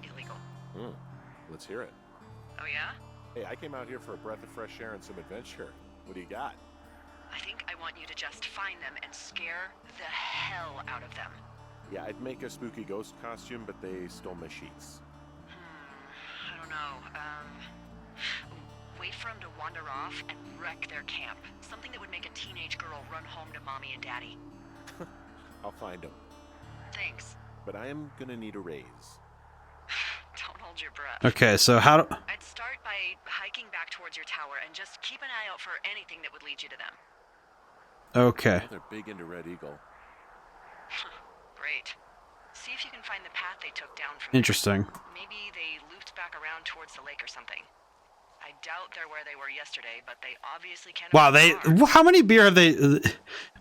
illegal. Let's hear it. Oh yeah? Hey, I came out here for a breath of fresh air and some adventure. What do you got? I think I want you to just find them and scare the hell out of them. Yeah, I'd make a spooky ghost costume, but they stole my sheets. I don't know. Wait for them to wander off and wreck their camp. Something that would make a teenage girl run home to mommy and daddy. I'll find them. Thanks. But I am gonna need a raise. Don't hold your breath. Okay, so how do... I'd start by hiking back towards your tower and just keep an eye out for anything that would lead you to them. Okay. They're big into Red Eagle. Great. See if you can find the path they took down from Interesting. there. Maybe they looped back around towards the lake or something. I doubt they're where they were yesterday, but they obviously can't. Wow, how many beer have they...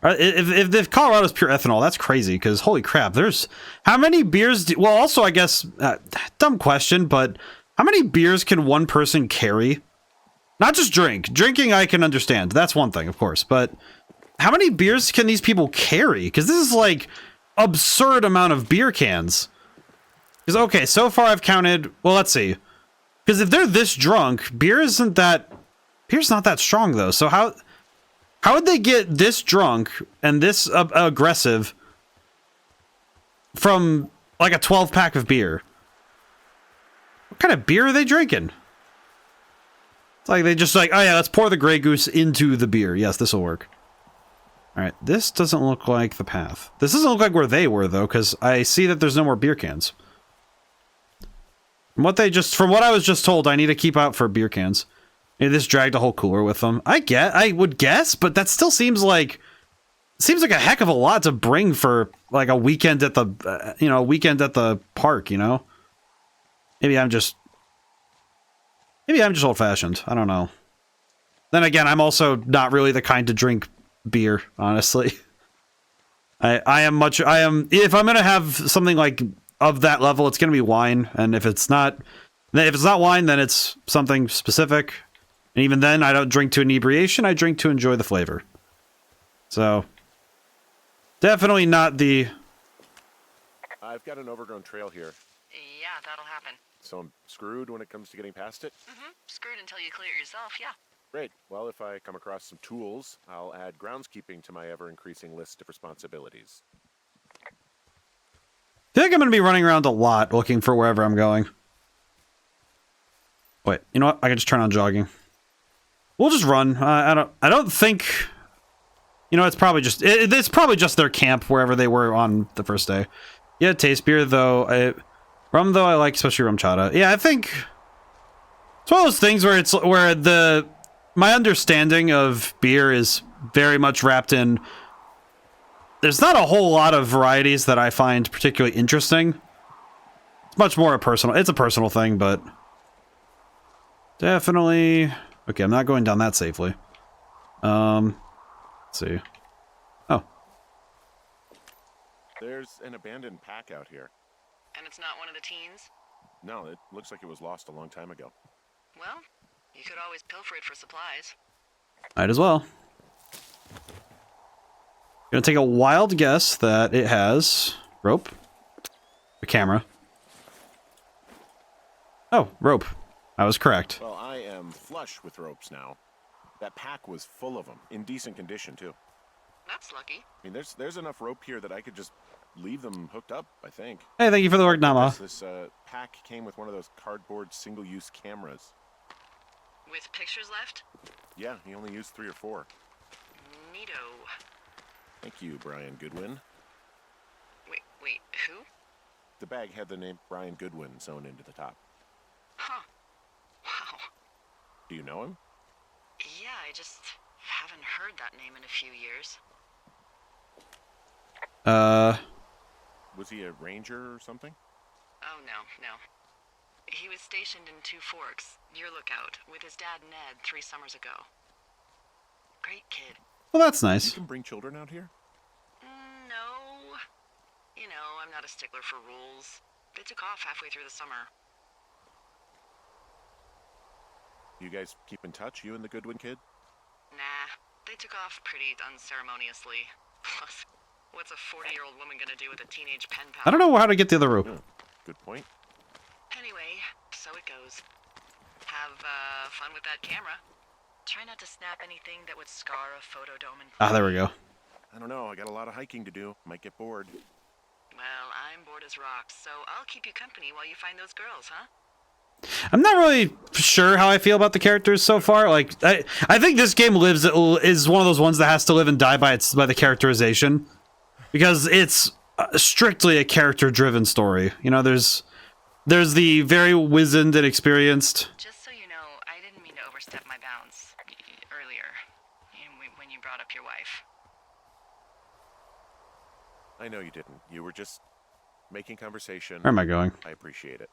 If Colorado's pure ethanol, that's crazy, because holy crap, there's... How many beers... Well, also, I guess, dumb question, but how many beers can one person carry? Not just drink. Drinking, I can understand. That's one thing, of course, but how many beers can these people carry? Because this is, like, absurd amount of beer cans. Because, okay, so far I've counted... Well, let's see. Because if they're this drunk, beer's not that strong though. So how would they get this drunk and this aggressive from like a 12-pack of beer? What kind of beer are they drinking? It's like they just like, oh yeah, let's pour the Grey Goose into the beer. Yes, this will work. All right, this doesn't look like the path. This doesn't look like where they were though, because I see that there's no more beer cans. From what I was just told, I need to keep out for beer cans. Maybe this dragged a whole cooler with them. I would guess, but that still seems like a heck of a lot to bring for like a weekend at the park, you know? Maybe I'm just old-fashioned. I don't know. Then again, I'm also not really the kind to drink beer, honestly. I am if I'm going to have something like of that level, it's going to be wine, and if it's not wine, then it's something specific. And even then, I don't drink to inebriation, I drink to enjoy the flavor. So, definitely not the... I've got an overgrown trail here, Yeah, that'll happen. so I'm screwed when it comes to getting past it. Screwed until you clear it yourself, yeah. Great. Well, if I come across some tools, I'll add groundskeeping to my ever-increasing list of responsibilities. I feel like I'm going to be running around a lot looking for wherever I'm going. Wait, you know what? I can just turn on jogging. We'll just run. I don't think... You know, it's probably just it's probably just their camp wherever they were on the first day. Yeah, taste beer though. Rum though I like, especially rum chata. Yeah, I think it's one of those things where my understanding of beer is very much wrapped in. There's not a whole lot of varieties that I find particularly interesting. It's much more it's a personal thing, but definitely. Okay, I'm not going down that safely. Let's see. Oh. There's an abandoned pack out here. And it's not one of the teens? No, it looks like it was lost a long time ago. Well, you could always pilfer it for supplies. Might as well. Gonna take a wild guess that it has rope, a camera. Oh, rope. I was correct. Well, I am flush with ropes now. That pack was full of them, in decent condition too. That's lucky. I mean, there's enough rope here that I could just leave them hooked up, I think. Hey, thank you for the work, Nama. This pack came with one of those cardboard single-use cameras. With pictures left? Yeah, he only used 3 or 4. Neato. Thank you, Brian Goodwin. Wait, who? The bag had the name Brian Goodwin sewn into the top. Huh. Wow. Do you know him? Yeah, I just haven't heard that name in a few years. Was he a ranger or something? Oh, no. He was stationed in Two Forks, your lookout, with his dad Ned 3 summers ago. Great kid. Well, that's You nice. can bring children out here? No. You know, I'm not a stickler for rules. They took off halfway through the summer. You guys keep in touch, you and the Goodwin kid? Nah, they took off pretty unceremoniously. Plus, what's a 40-year-old woman gonna do with a teenage pen pal? I don't know how to get the other rope. Good point. Anyway, so it goes. Have fun with that camera. Try not to snap anything that would scar a photo dome. Ah, there we go. I don't know, I got a lot of hiking to do. Might get bored. Well, I'm bored as rocks, so I'll keep you company while you find those girls, huh? I'm not really sure how I feel about the characters so far. Like, I think this game is one of those ones that has to live and die by the characterization, because it's strictly a character-driven story. You know, there's the very wizened and experienced. Just so you know, I didn't mean to overstep my bounds earlier when you brought up your wife. I know you didn't. You were just making conversation. Where am I going? I appreciate it.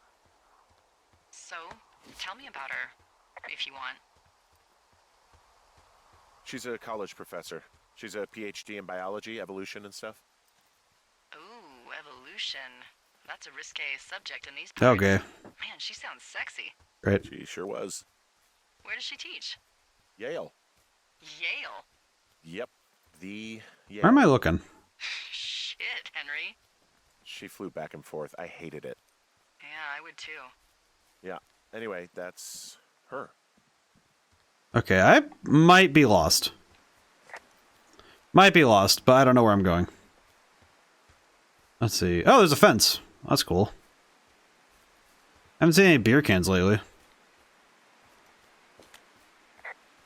So, tell me about her, if you want. She's a college professor. She's a PhD in biology, evolution, and stuff. Ooh, evolution. That's a risque subject in these parts. Okay. Man, she sounds sexy. Great. She sure was. Where does she teach? Yale. Yale. Yep. The Yale. Where am I looking? Shit, Henry. She flew back and forth. I hated it. Yeah, I would too. Yeah. Anyway, that's her. Okay, I might be lost. Might be lost, but I don't know where I'm going. Let's see. Oh, there's a fence. That's cool. Haven't seen any beer cans lately.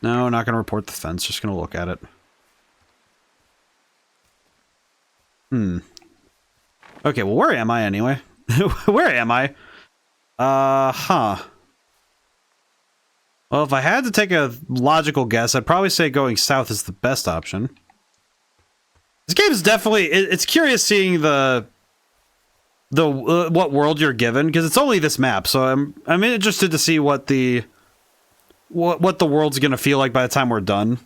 No, not gonna report the fence. Just gonna look at it. Okay, well, where am I anyway? Where am I? Huh. Well, if I had to take a logical guess, I'd probably say going south is the best option. This game is definitely... It's curious seeing what world you're given, because it's only this map, so I'm interested to see what the world's gonna feel like by the time we're done.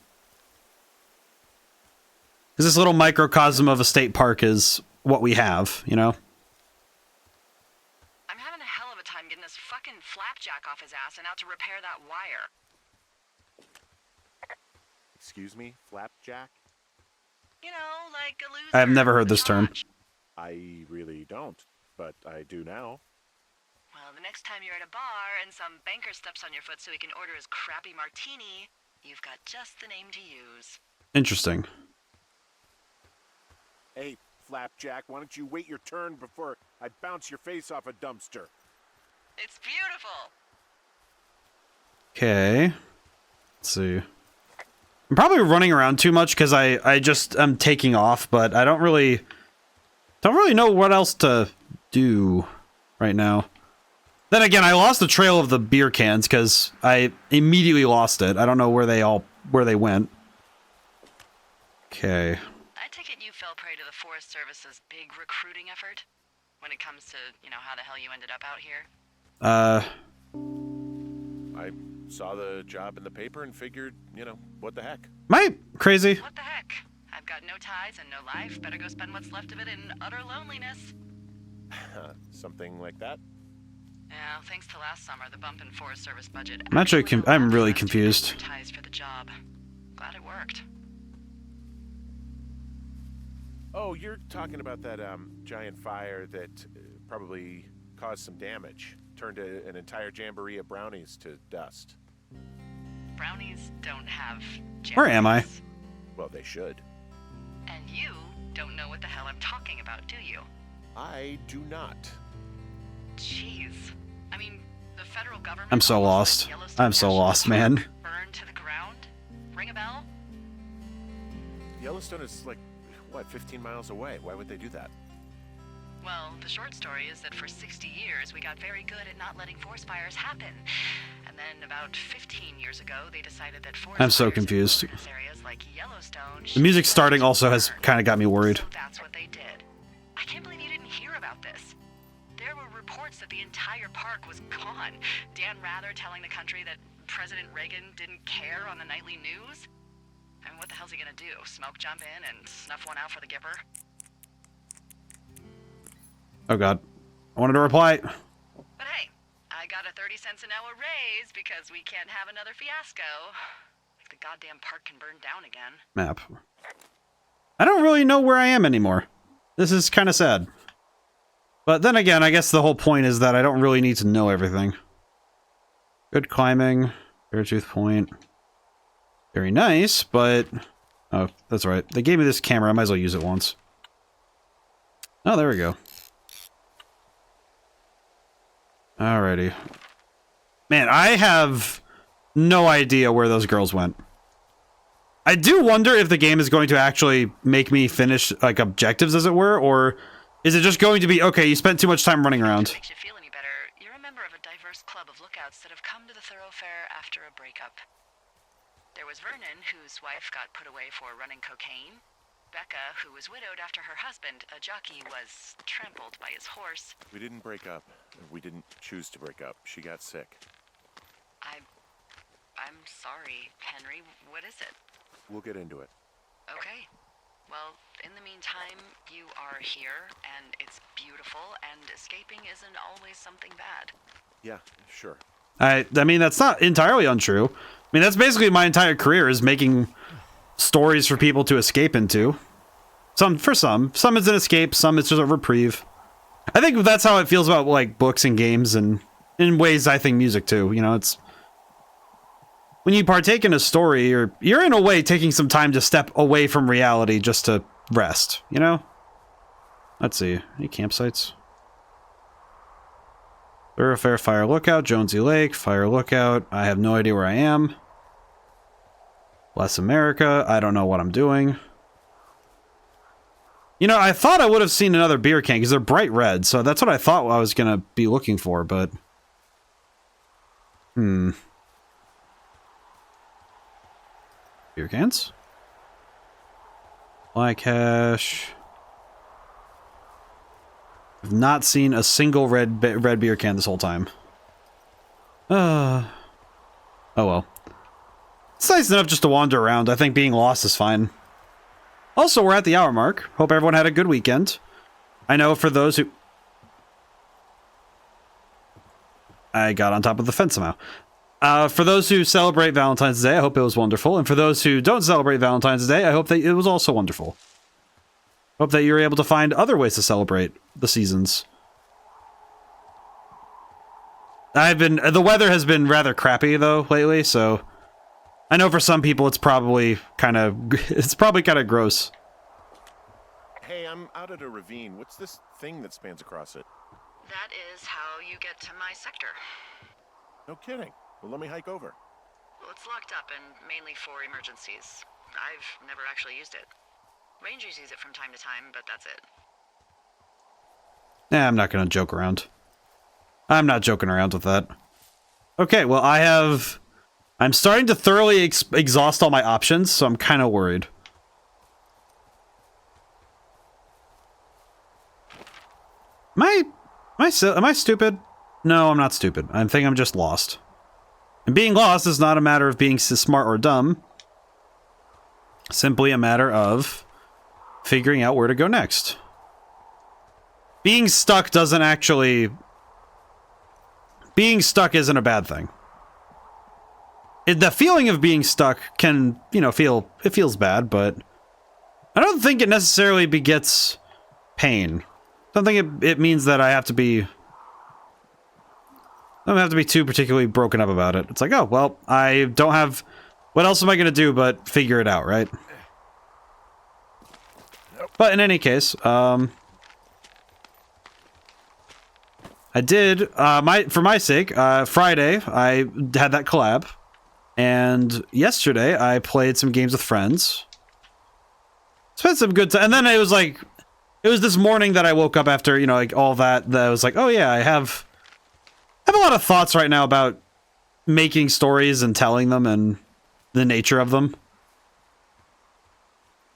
Because this little microcosm of a state park is what we have, you know? I'm having a hell of a time getting this fucking flapjack off his ass and out to repair that wire. Excuse me? Flapjack? You know, like a loser. I have never heard this with term. Josh. I really don't, but I do now. Well, the next time you're at a bar and some banker steps on your foot so he can order his crappy martini, you've got just the name to use. Interesting. Hey, Flapjack, why don't you wait your turn before I bounce your face off a dumpster? It's beautiful. Okay. Let's see. I'm probably running around too much because I just am taking off, but I don't really know what else to do right now. Then again, I lost the trail of the beer cans because I immediately lost it. I don't know where they went. Okay. I take it you fell prey to the Forest Service's big recruiting effort when it comes to, you know, how the hell you ended up out here. I saw the job in the paper and figured, you know, what the heck. Am I crazy? What the heck? I've got no ties and no life. Better go spend what's left of it in utter loneliness. Something like that? Yeah, thanks to last summer, the bump in Forest Service budget. I'm actually I'm really allowed us to confused. advertise for the job. Glad it worked. Oh, you're talking about that giant fire that probably caused some damage. Turned an entire jamboree of brownies to dust. Brownies don't have Where am I? jamborees. Well, they should. And you don't know what the hell I'm talking about, do you? I do not. Jeez. I mean, the federal government... I'm so almost lost. let Yellowstone I'm so National lost, Park man. Burn to the ground? Ring a bell? Yellowstone is like, what, 15 miles away? Why would they do that? Well, the short story is that for 60 years, we got very good at not letting forest fires happen. And then about 15 years ago, they decided that forest I'm so fires in confused. wilderness areas like Yellowstone The music should starting not also has burn. kind of got me worried. So that's what they did. I can't believe you didn't hear about this. There were reports that the entire park was gone. Dan Rather telling the country that President Reagan didn't care on the nightly news. I mean, what the hell's he gonna do? Smoke jump in and snuff one out for the Gipper? Oh god. I wanted to reply. But hey, I got a 30 cents an hour raise because we can't have another fiasco. Like the goddamn park can burn down again. Map. I don't really know where I am anymore. This is kind of sad. But then again, I guess the whole point is that I don't really need to know everything. Good climbing. Beartooth Point. Very nice, but... Oh, that's right. They gave me this camera. I might as well use it once. Oh, there we go. Alrighty. Man, I have no idea where those girls went. I do wonder if the game is going to actually make me finish, like, objectives, as it were, or is it just going to be, okay, you spent too much time running If around. it makes you feel any better, you're a member of a diverse club of lookouts that have come to the thoroughfare after a breakup. There was Vernon, whose wife got put away for running cocaine. Becca, who was widowed after her husband, a jockey, was trampled by his horse. We didn't break up. We didn't choose to break up. She got sick. I'm sorry, Henry. What is it? We'll get into it. Okay. Well, in the meantime, you are here, and it's beautiful, and escaping isn't always something bad. Yeah, sure. I mean, that's not entirely untrue. I mean, that's basically my entire career, is making stories for people to escape into. Some it's an escape, some it's just a reprieve. I think that's how it feels about, like, books and games, and in ways I think music too. You know, it's when you partake in a story, you're in a way taking some time to step away from reality just to rest, you know? Let's see. Any campsites? Thoroughfare, Fire Lookout, Jonesy Lake, Fire Lookout. I have no idea where I am. Bless America. I don't know what I'm doing. You know, I thought I would have seen another beer can because they're bright red, so that's what I thought I was going to be looking for, but... Beer cans? Black hash. I've not seen a single red beer can this whole time. Oh well. It's nice enough just to wander around. I think being lost is fine. Also, we're at the hour mark. Hope everyone had a good weekend. I know for those who... I got on top of the fence somehow. For those who celebrate Valentine's Day, I hope it was wonderful. And for those who don't celebrate Valentine's Day, I hope that it was also wonderful. Hope that you're able to find other ways to celebrate the seasons. The weather has been rather crappy though lately, so I know for some people it's probably kind of gross. Hey, I'm out at a ravine. What's this thing that spans across it? That is how you get to my sector. No kidding. Well, let me hike over. Well, it's locked up and mainly for emergencies. I've never actually used it. Rangers use it from time to time, but that's it. I'm not gonna joke around. I'm not joking around with that. Okay, well, I'm starting to thoroughly exhaust all my options, so I'm kind of worried. Am I stupid? No, I'm not stupid. I think I'm just lost. And being lost is not a matter of being smart or dumb. Simply a matter of figuring out where to go next. Being stuck doesn't actually... Being stuck isn't a bad thing. The feeling of being stuck can, you know, it feels bad, but I don't think it necessarily begets pain. I don't think it means that I don't have to be too particularly broken up about it. It's like, oh, well, I don't have... What else am I going to do but figure it out, right? But in any case, I did, for my sake, Friday, I had that collab. And yesterday, I played some games with friends. Spent some good time. And then it was like... It was this morning that I woke up after, you know, like, all that I was like, oh yeah, I have a lot of thoughts right now about making stories and telling them and the nature of them.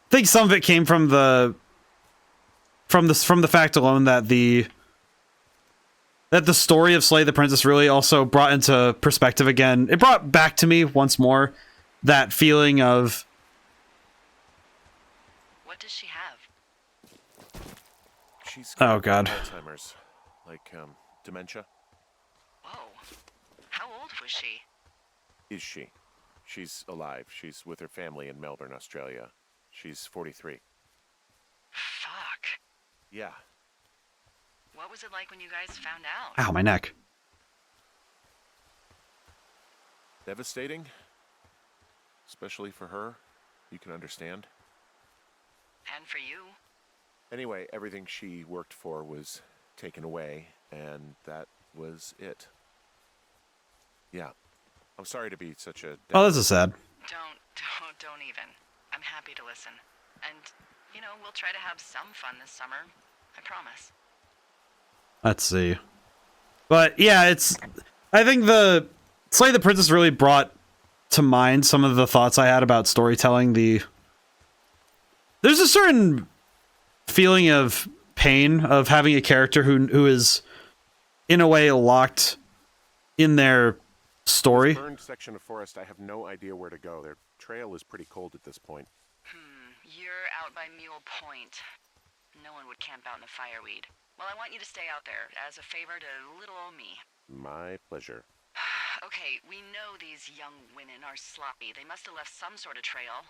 I think some of it came from the fact alone that the story of Slay the Princess really also brought into perspective again. It brought back to me once more that feeling of... What does she have? She's Oh, God. Alzheimer's, like dementia. Whoa. How old was she? Is she? She's alive. She's with her family in Melbourne, Australia. She's 43. Fuck. Yeah. What was it like when you guys found out? Ow, my neck. Devastating. Especially for her. You can understand. And for you? Anyway, everything she worked for was taken away, and that was it. Yeah. I'm sorry to be such a... Oh, this is sad. Don't even. I'm happy to listen. And, you know, we'll try to have some fun this summer. I promise. Let's see. But, yeah, it's... I think the... Slay the Princess really brought to mind some of the thoughts I had about storytelling. There's a certain feeling of pain of having a character who is, in a way, locked in their story. This burned section of forest, I have no idea where to go. Their trail is pretty cold at this point. You're out by Mule Point. No one would camp out in the fireweed. Well, I want you to stay out there as a favor to little old me. My pleasure. Okay, we know these young women are sloppy. They must have left some sort of trail.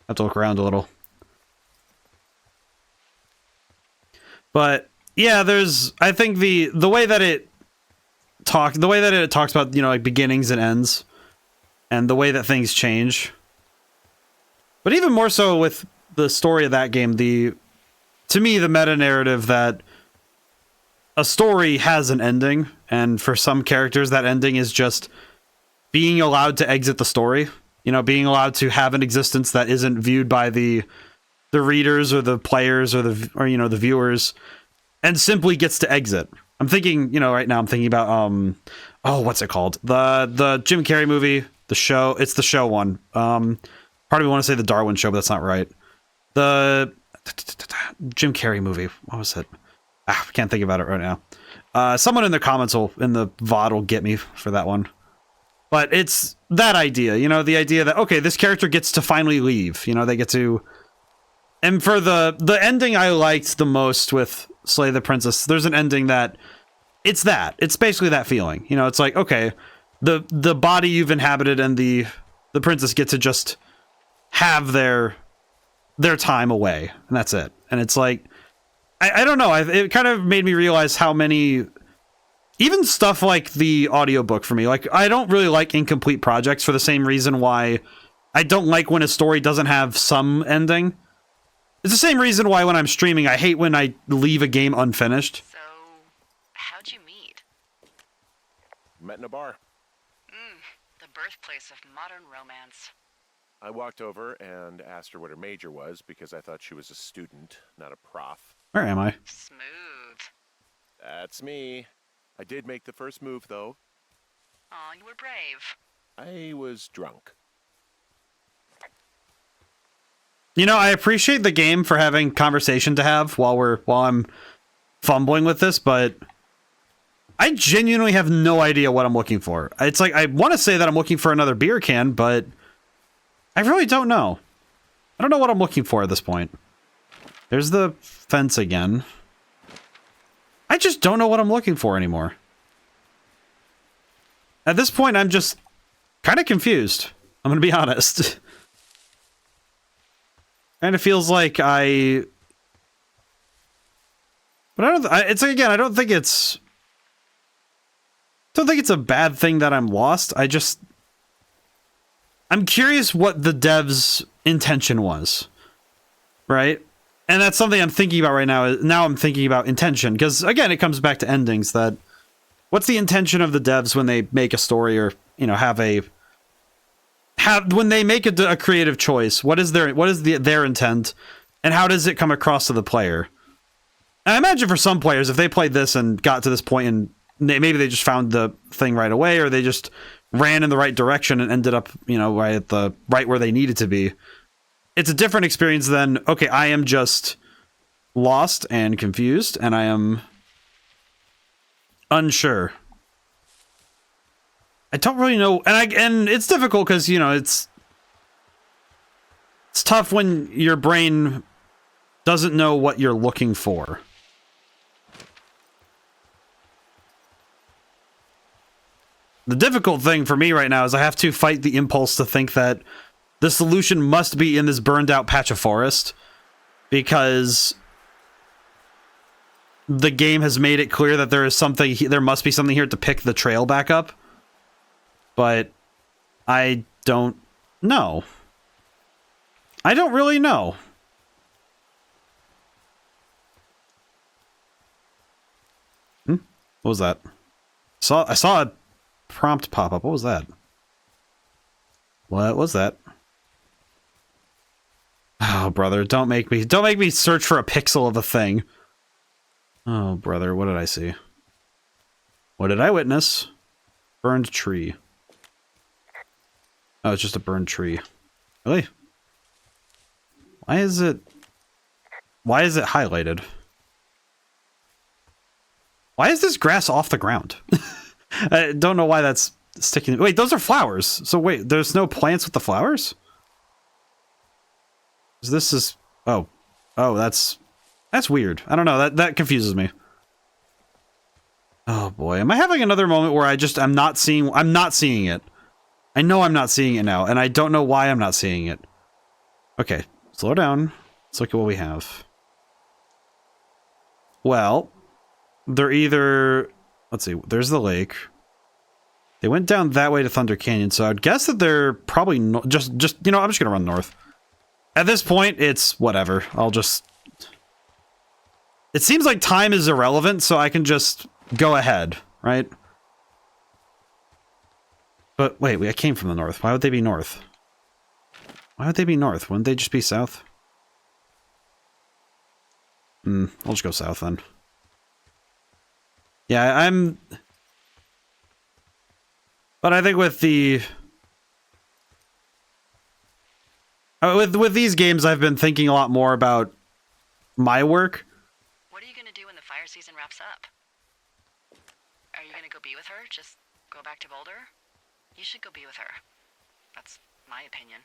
Have to look around a little. But yeah, I think the way that it talks about, you know, like beginnings and ends, and the way that things change. But even more so with the story of that game, to me, the meta narrative that a story has an ending, and for some characters, that ending is just being allowed to exit the story. You know, being allowed to have an existence that isn't viewed by the readers or the players or you know, the viewers, and simply gets to exit. I'm thinking, you know, right now I'm thinking about what's it called? The Jim Carrey movie, the show. It's the show one. Part of me want to say the Darwin Show, but that's not right. The Jim Carrey movie. What was it? I can't think about it right now. Someone in the comments in the VOD will get me for that one. But it's that idea, you know, the idea that, okay, this character gets to finally leave. You know, they get to... And for the ending I liked the most with Slay the Princess, there's an ending that... It's basically that feeling. You know, it's like, okay, the body you've inhabited and the princess get to just have their time away. And that's it. And it's like... I don't know, it kind of made me realize how many... Even stuff like the audiobook for me, like, I don't really like incomplete projects for the same reason why I don't like when a story doesn't have some ending. It's the same reason why when I'm streaming, I hate when I leave a game unfinished. So, how'd you meet? Met in a bar. The birthplace of modern romance. I walked over and asked her what her major was because I thought she was a student, not a prof. Where am I? Smooth. That's me. I did make the first move, though. Aw, you were brave. I was drunk. You know, I appreciate the game for having conversation to have while I'm fumbling with this, but I genuinely have no idea what I'm looking for. It's like, I want to say that I'm looking for another beer can, but I really don't know. I don't know what I'm looking for at this point. There's the fence again. I just don't know what I'm looking for anymore. At this point, I'm just kind of confused. I'm going to be honest. Kind of feels like but I don't, it's like, again, I don't think it's a bad thing that I'm lost. I'm curious what the devs' intention was, right? And that's something I'm thinking about right now. Now I'm thinking about intention, because again, it comes back to endings. That what's the intention of the devs when they make a story, or you know, when they make a creative choice? What is their intent, and how does it come across to the player? And I imagine for some players, if they played this and got to this point and maybe they just found the thing right away, or they just ran in the right direction and ended up, you know, right where they needed to be. It's a different experience than, okay, I am just lost and confused, and I am unsure. I don't really know, and it's difficult because, you know, it's tough when your brain doesn't know what you're looking for. The difficult thing for me right now is I have to fight the impulse to think that the solution must be in this burned out patch of forest, because the game has made it clear that there must be something here to pick the trail back up. But I don't know. I don't really know. What was that? I saw a prompt pop up. What was that? What was that? Oh, brother, don't make me search for a pixel of a thing. Oh, brother, what did I see? What did I witness? Burned tree. Oh, it's just a burned tree. Really? Why is it highlighted? Why is this grass off the ground? I don't know why that's sticking. Wait, those are flowers. So wait, there's no plants with the flowers? This is... Oh, that's weird. I don't know. That confuses me. Oh boy, am I having another moment where I'm not seeing it. I know I'm not seeing it now, and I don't know why I'm not seeing it. Okay, slow down. Let's look at what we have. Well, they're either... Let's see, there's the lake. They went down that way to Thunder Canyon, so I'd guess that they're probably just you know, I'm just gonna run north. At this point, it's whatever. It seems like time is irrelevant, so I can just go ahead, right? But wait, I came from the north. Why would they be north? Why would they be north? Wouldn't they just be south? I'll just go south then. Yeah, but I think with with these games, I've been thinking a lot more about my work. What are you gonna do when the fire season wraps up? Are you gonna go be with her? Just go back to Boulder? You should go be with her. That's my opinion.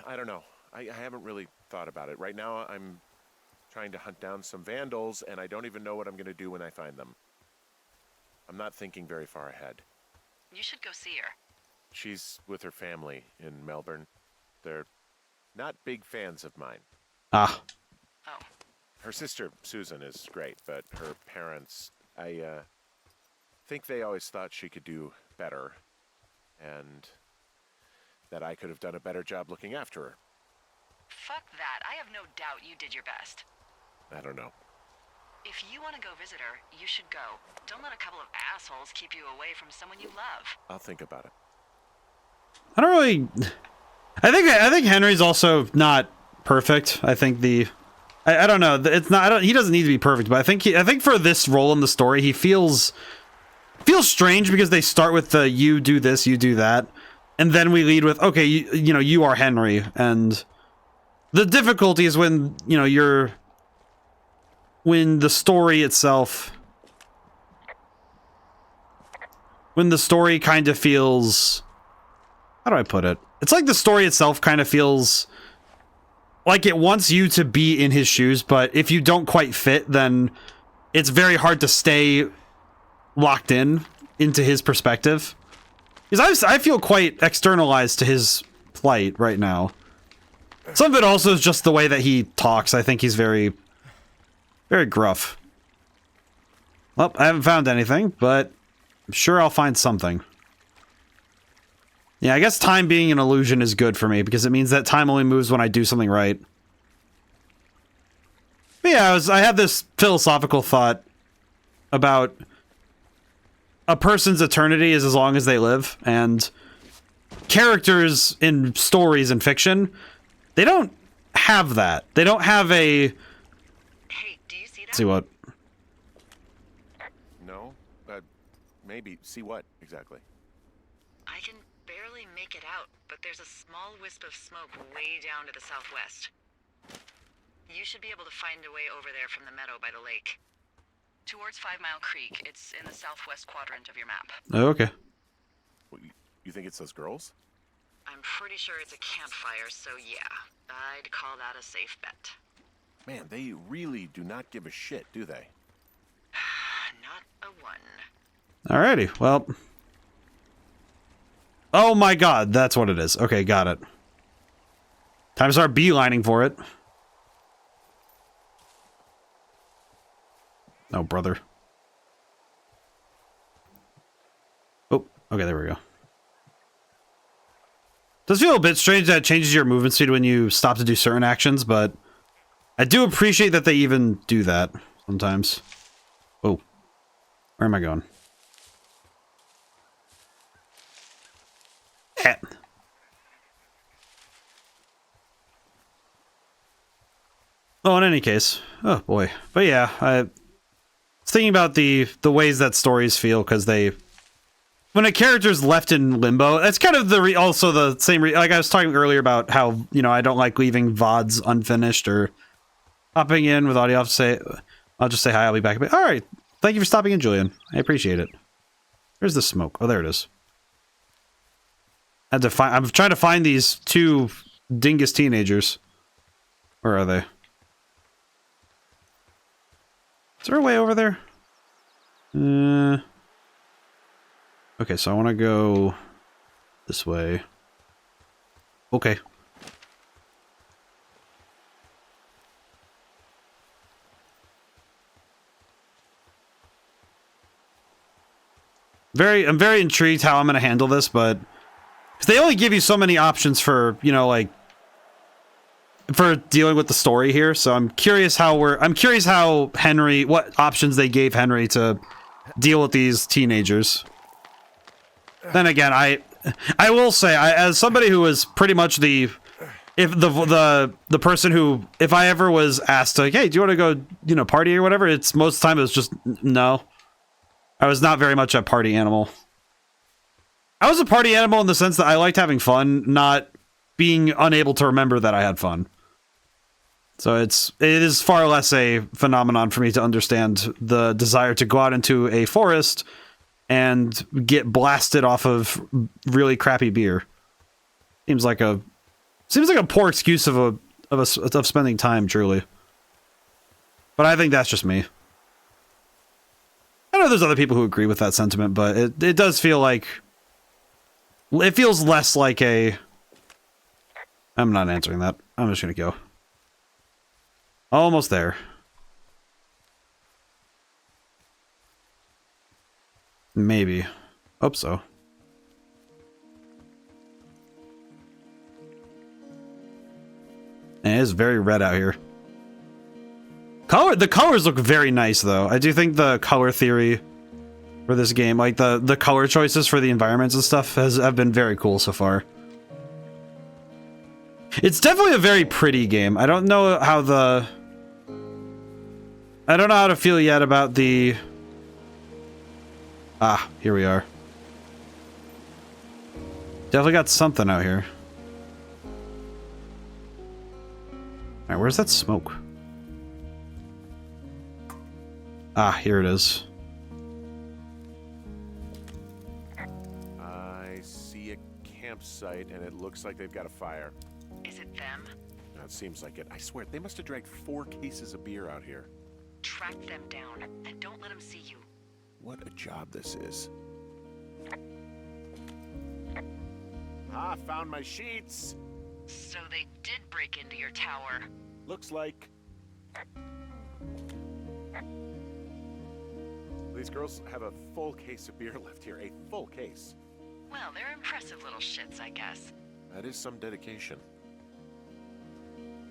I don't know. I haven't really thought about it. Right now, I'm trying to hunt down some vandals, and I don't even know what I'm gonna do when I find them. I'm not thinking very far ahead. You should go see her. She's with her family in Melbourne. They're not big fans of mine. Ah. Oh. Her sister, Susan, is great, but her parents, I think they always thought she could do better, and that I could have done a better job looking after her. Fuck that. I have no doubt you did your best. I don't know. If you want to go visit her, you should go. Don't let a couple of assholes keep you away from someone you love. I'll think about it. I don't really... I think Henry's also not perfect. I think I don't know. It's not. He doesn't need to be perfect, but I think for this role in the story, he feels strange because they start with the you do this, you do that, and then we lead with okay, you know, you are Henry, and the difficulty is when when the story itself, when the story kind of feels, how do I put it? It's like the story itself kind of feels like it wants you to be in his shoes, but if you don't quite fit, then it's very hard to stay locked into his perspective. Because I feel quite externalized to his plight right now. Some of it also is just the way that he talks. I think he's very, very gruff. Well, I haven't found anything, but I'm sure I'll find something. Yeah, I guess time being an illusion is good for me, because it means that time only moves when I do something right. But yeah, I had this philosophical thought about a person's eternity is as long as they live, and characters in stories and fiction, they don't have that. They don't have a... Hey, do you see that? See what? No? Maybe. See what, exactly? I can barely make it out, but there's a small wisp of smoke way down to the southwest. You should be able to find a way over there from the meadow by the lake. Towards 5 Mile Creek. It's in the southwest quadrant of your map. Oh, okay. What, you think it's those girls? I'm pretty sure it's a campfire, so yeah. I'd call that a safe bet. Man, they really do not give a shit, do they? Not a one. Alrighty, well... Oh my god, that's what it is. Okay, got it. Time to start beelining for it. Oh, brother. Oh, okay, there we go. Does feel a bit strange that it changes your movement speed when you stop to do certain actions, but I do appreciate that they even do that sometimes. Oh, where am I going? Oh, in any case. Oh, boy. But yeah, I was thinking about the ways that stories feel, because they... When a character's left in limbo, that's kind of also the same... like I was talking earlier about how, you know, I don't like leaving VODs unfinished or hopping in with audio. I'll just say hi, I'll be back. Alright, thank you for stopping in, Julian. I appreciate it. Where's the smoke? Oh, there it is. I'm trying to find these two dingus teenagers. Where are they? Is there a way over there? Okay, so I want to go this way. Okay. I'm very intrigued how I'm going to handle this, but 'cause they only give you so many options for, you know, like, for dealing with the story here. So I'm curious how Henry, what options they gave Henry to deal with these teenagers. Then again, I will say, as somebody who was pretty much the person who, if I ever was asked to, like, hey, do you want to go, you know, party or whatever? It's most of the time it was just no. I was not very much a party animal. I was a party animal in the sense that I liked having fun, not being unable to remember that I had fun. So it is far less a phenomenon for me to understand the desire to go out into a forest and get blasted off of really crappy beer. Seems like a poor excuse of spending time, truly. But I think that's just me. I know there's other people who agree with that sentiment, but it does feel like... It feels less like a... I'm not answering that. I'm just gonna go. Almost there. Maybe. Hope so. And it is very red out here. The colors look very nice, though. I do think the color theory for this game. Like the color choices for the environments and stuff have been very cool so far. It's definitely a very pretty game. I don't know how to feel yet about the... Ah, here we are. Definitely got something out here. Alright, where's that smoke? Ah, here it is. I see a campsite, and it looks like they've got a fire. Is it them? No, it seems like it. I swear, they must have dragged 4 cases of beer out here. Track them down, and don't let them see you. What a job this is. Ah, found my sheets! So they did break into your tower. Looks like... These girls have a full case of beer left here. A full case. Well, they're impressive little shits, I guess. That is some dedication.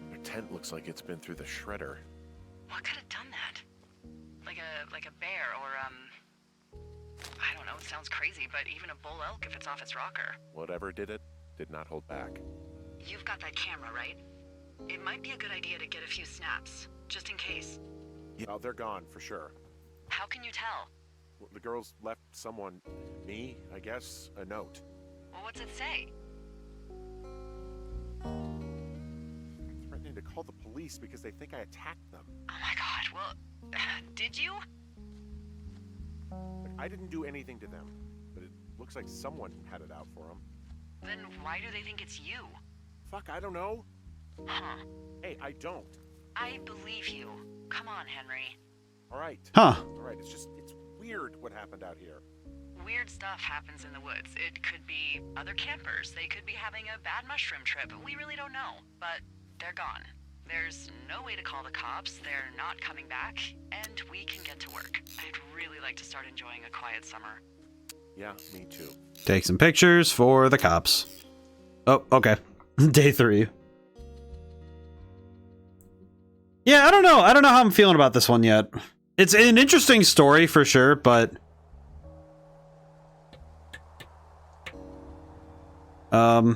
Their tent looks like it's been through the shredder. What could have done that? Like a bear or, I don't know, it sounds crazy, but even a bull elk if it's off its rocker. Whatever did it, did not hold back. You've got that camera, right? It might be a good idea to get a few snaps, just in case. Yeah, well, they're gone, for sure. How can you tell? Well, the girls left someone, me, I guess, a note. Well, what's it say? Threatening to call the police because they think I attacked them. Oh my god, well, did you? Like, I didn't do anything to them, but it looks like someone had it out for them. Then why do they think it's you? Fuck, I don't know. Huh. Hey, I don't. I believe you. Come on, Henry. All right. Huh. All right, it's weird what happened out here. Weird stuff happens in the woods. It could be other campers. They could be having a bad mushroom trip. We really don't know. But they're gone. There's no way to call the cops. They're not coming back. And we can get to work. I'd really like to start enjoying a quiet summer. Yeah, me too. Take some pictures for the cops. Oh, okay. Day 3. Yeah, I don't know. I don't know how I'm feeling about this one yet. It's an interesting story for sure, but... I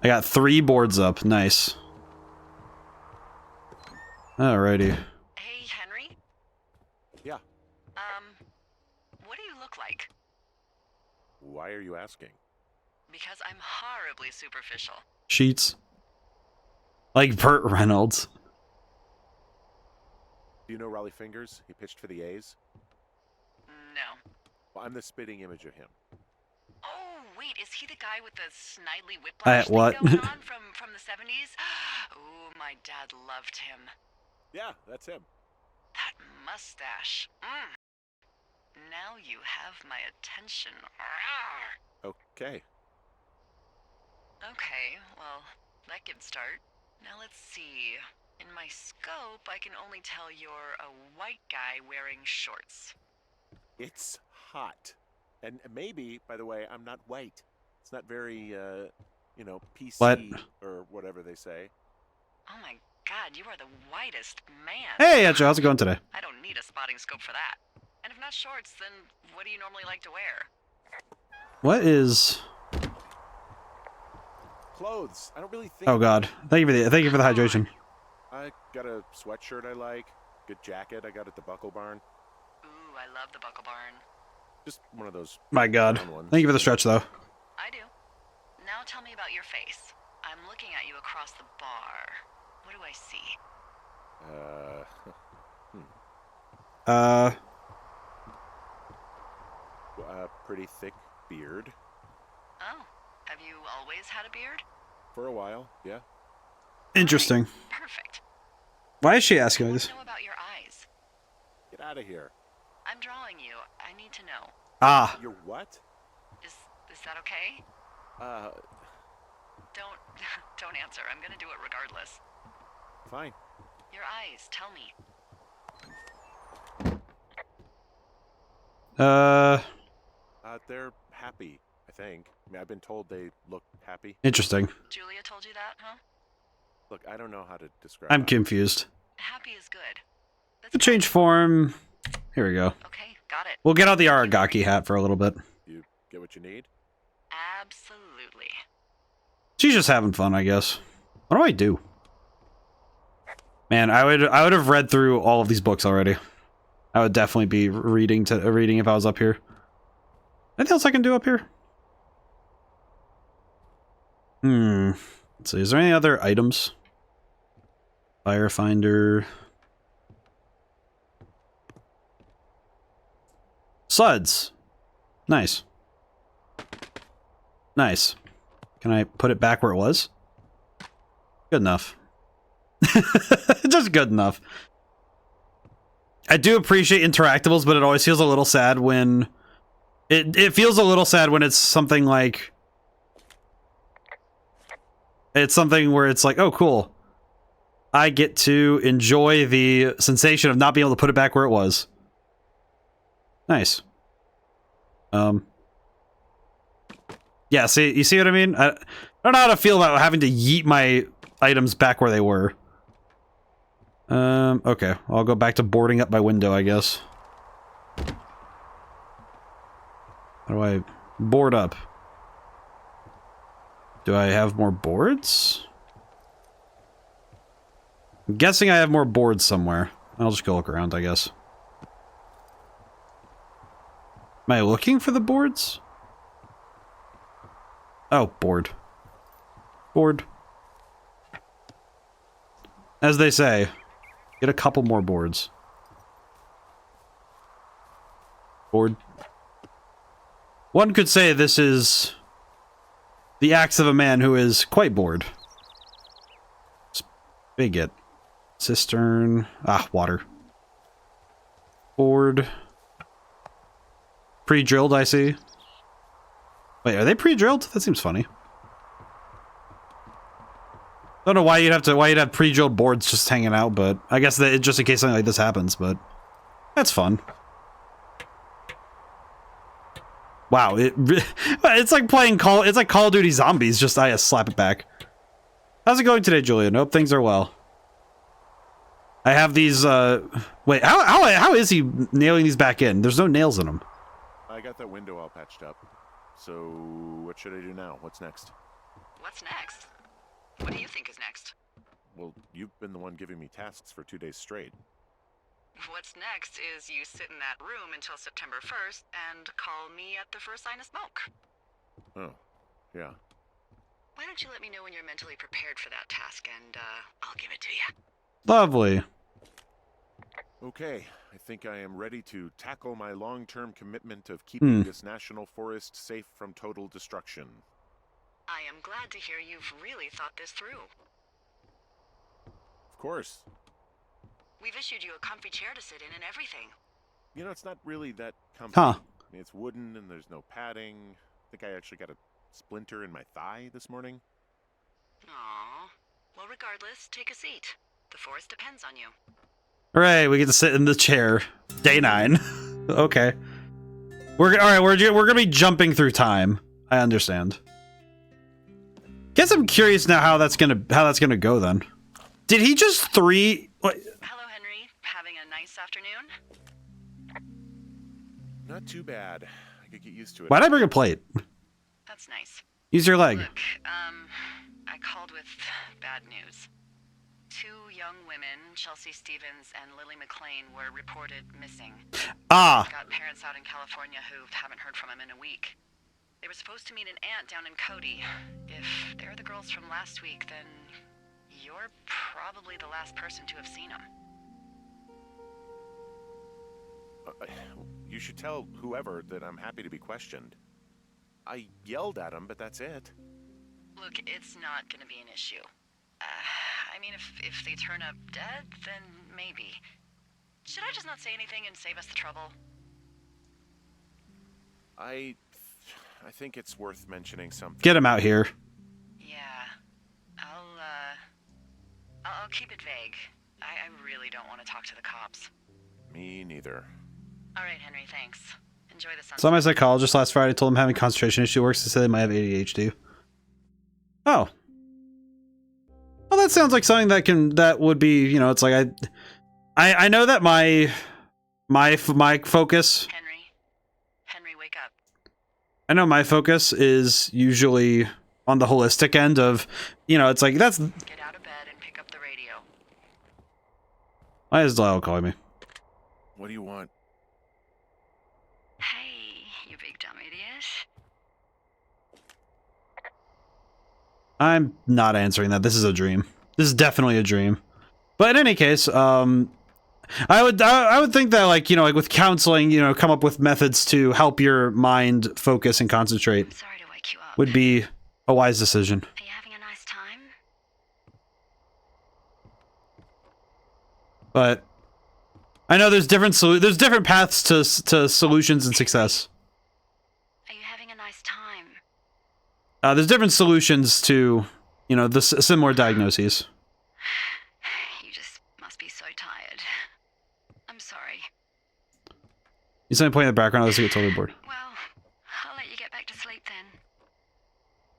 got 3 boards up. Nice. Alrighty. Hey, Henry? Yeah. What do you look like? Why are you asking? Because I'm horribly superficial. Sheets. Like Burt Reynolds. Do you know Raleigh Fingers? He pitched for the A's. No. Well, I'm the spitting image of him. Oh, wait, is he the guy with the snidely whiplash what? thing going on from the 70s? Ooh, my dad loved him. Yeah, that's him. That mustache. Now you have my attention. Rawr. Okay. Okay, well, that could start. Now let's see. In my scope, I can only tell you're a white guy wearing shorts. It's hot. And maybe, by the way, I'm not white. It's not very, PC What? or whatever they say. Oh my god, you are the whitest man. Hey, Etcher, how's it going today? I don't need a spotting scope for that. And if not shorts, then what do you normally like to wear? What is... Clothes. I don't really think... Oh god. Thank you for the hydration. I got a sweatshirt I like. Good jacket I got at the Buckle Barn. Ooh, I love the Buckle Barn. Just one of those... My god. brown ones. Thank you for the stretch, though. I do. Now tell me about your face. I'm looking at you across the bar. What do I see? Pretty thick beard. Oh, have you always had a beard? For a while, yeah. Interesting. Perfect. Why is she I asking me want this? to know about your eyes. Get out of here. I'm drawing you. I need to know. Ah. You're what? Is that okay? Don't answer. I'm gonna do it regardless. Fine. Your eyes, tell me. They're happy, I think. I mean, I've been told they look happy. Interesting. Julia told you that, huh? Look, I don't know how to describe I'm it. confused. Happy is good. That's The change form. Here we go. Okay, Got it. We'll get out the Aragaki hat for a little bit. You get what you need? Absolutely. She's just having fun, I guess. What do I do? Man, I would have read through all of these books already. I would definitely be reading if I was up here. Anything else I can do up here? Let's see. Is there any other items? Firefinder. Suds. Nice. Nice. Can I put it back where it was? Good enough. Just good enough. I do appreciate interactables, but it always feels a little sad when... It feels a little sad when it's something like... It's something where it's like, oh, cool. I get to enjoy the sensation of not being able to put it back where it was. Nice. Yeah, see, you see what I mean? I don't know how to feel about having to yeet my items back where they were. Okay. I'll go back to boarding up my window, I guess. How do I board up? Do I have more boards? I'm guessing I have more boards somewhere. I'll just go look around, I guess. Am I looking for the boards? Oh, board. Board. As they say, get a couple more boards. Board. One could say this is the acts of a man who is quite bored. Spigot. Cistern. Ah, water. Board. Pre-drilled, I see. Wait, are they pre-drilled? That seems funny. Don't know why you'd have pre-drilled boards just hanging out, but I guess that just in case something like this happens, but that's fun. Wow, it's like playing Call of Duty Zombies, just I slap it back. How's it going today, Julia? Nope, things are well. I have these wait, how is he nailing these back in? There's no nails in them. I got that window all patched up. So, what should I do now? What's next? What's next? What do you think is next? Well, you've been the one giving me tasks for 2 days straight. What's next is you sit in that room until September 1st and call me at the first sign of smoke. Oh, yeah. Why don't you let me know when you're mentally prepared for that task and I'll give it to you. Lovely. Okay, I think I am ready to tackle my long-term commitment of keeping this national forest safe from total destruction. I am glad to hear you've really thought this through. Of course. We've issued you a comfy chair to sit in and everything. You know, it's not really that comfy. Huh. I mean, it's wooden and there's no padding. I think I actually got a splinter in my thigh this morning. Aww. Well, regardless, take a seat. The forest depends on you. Hooray, we get to sit in the chair. Day 9. Okay. We're gonna be jumping through time. I understand. Guess I'm curious now how that's gonna go then. Did he just what? Hello, Henry. Having a nice afternoon? Not too bad. I could get used to it. Why'd I bring a plate? That's nice. Use your leg. Look, I called with bad news. 2 young women, Chelsea Stevens and Lily McLean, were reported missing. Ah. Got parents out in California who haven't heard from them in a week. They were supposed to meet an aunt down in Cody. If they're the girls from last week, then you're probably the last person to have seen them. You should tell whoever that I'm happy to be questioned. I yelled at him, but that's it. Look, it's not gonna be an issue. I mean, if they turn up dead, then maybe. Should I just not say anything and save us the trouble? I think it's worth mentioning something. Get him out here. Yeah. I'll keep it vague. I really don't want to talk to the cops. Me neither. All right, Henry, thanks. Enjoy the sunset. Saw my psychologist last Friday, told him having concentration issue works to say they might have ADHD. Oh. Well, that sounds like something that would be, you know, it's like I know that my focus. Henry, Henry, wake up. I know my focus is usually on the holistic end of, you know, it's like, that's... Get out of bed and pick up the radio. Why is Lyle calling me? What do you want? Hey, you big dumb idiot. I'm not answering that. This is a dream. This is definitely a dream. But in any case, I would think that, like, you know, like with counseling, you know, come up with methods to help your mind focus and concentrate I'm sorry to wake you up. would be a wise decision. Are you having a nice time? But I know there's different paths to solutions and success. Are you having a nice time? There's different solutions to, you know, the similar diagnoses. You just must be so tired. I'm sorry. You said point in the background, let's get totally bored. Well, I'll let you get back to sleep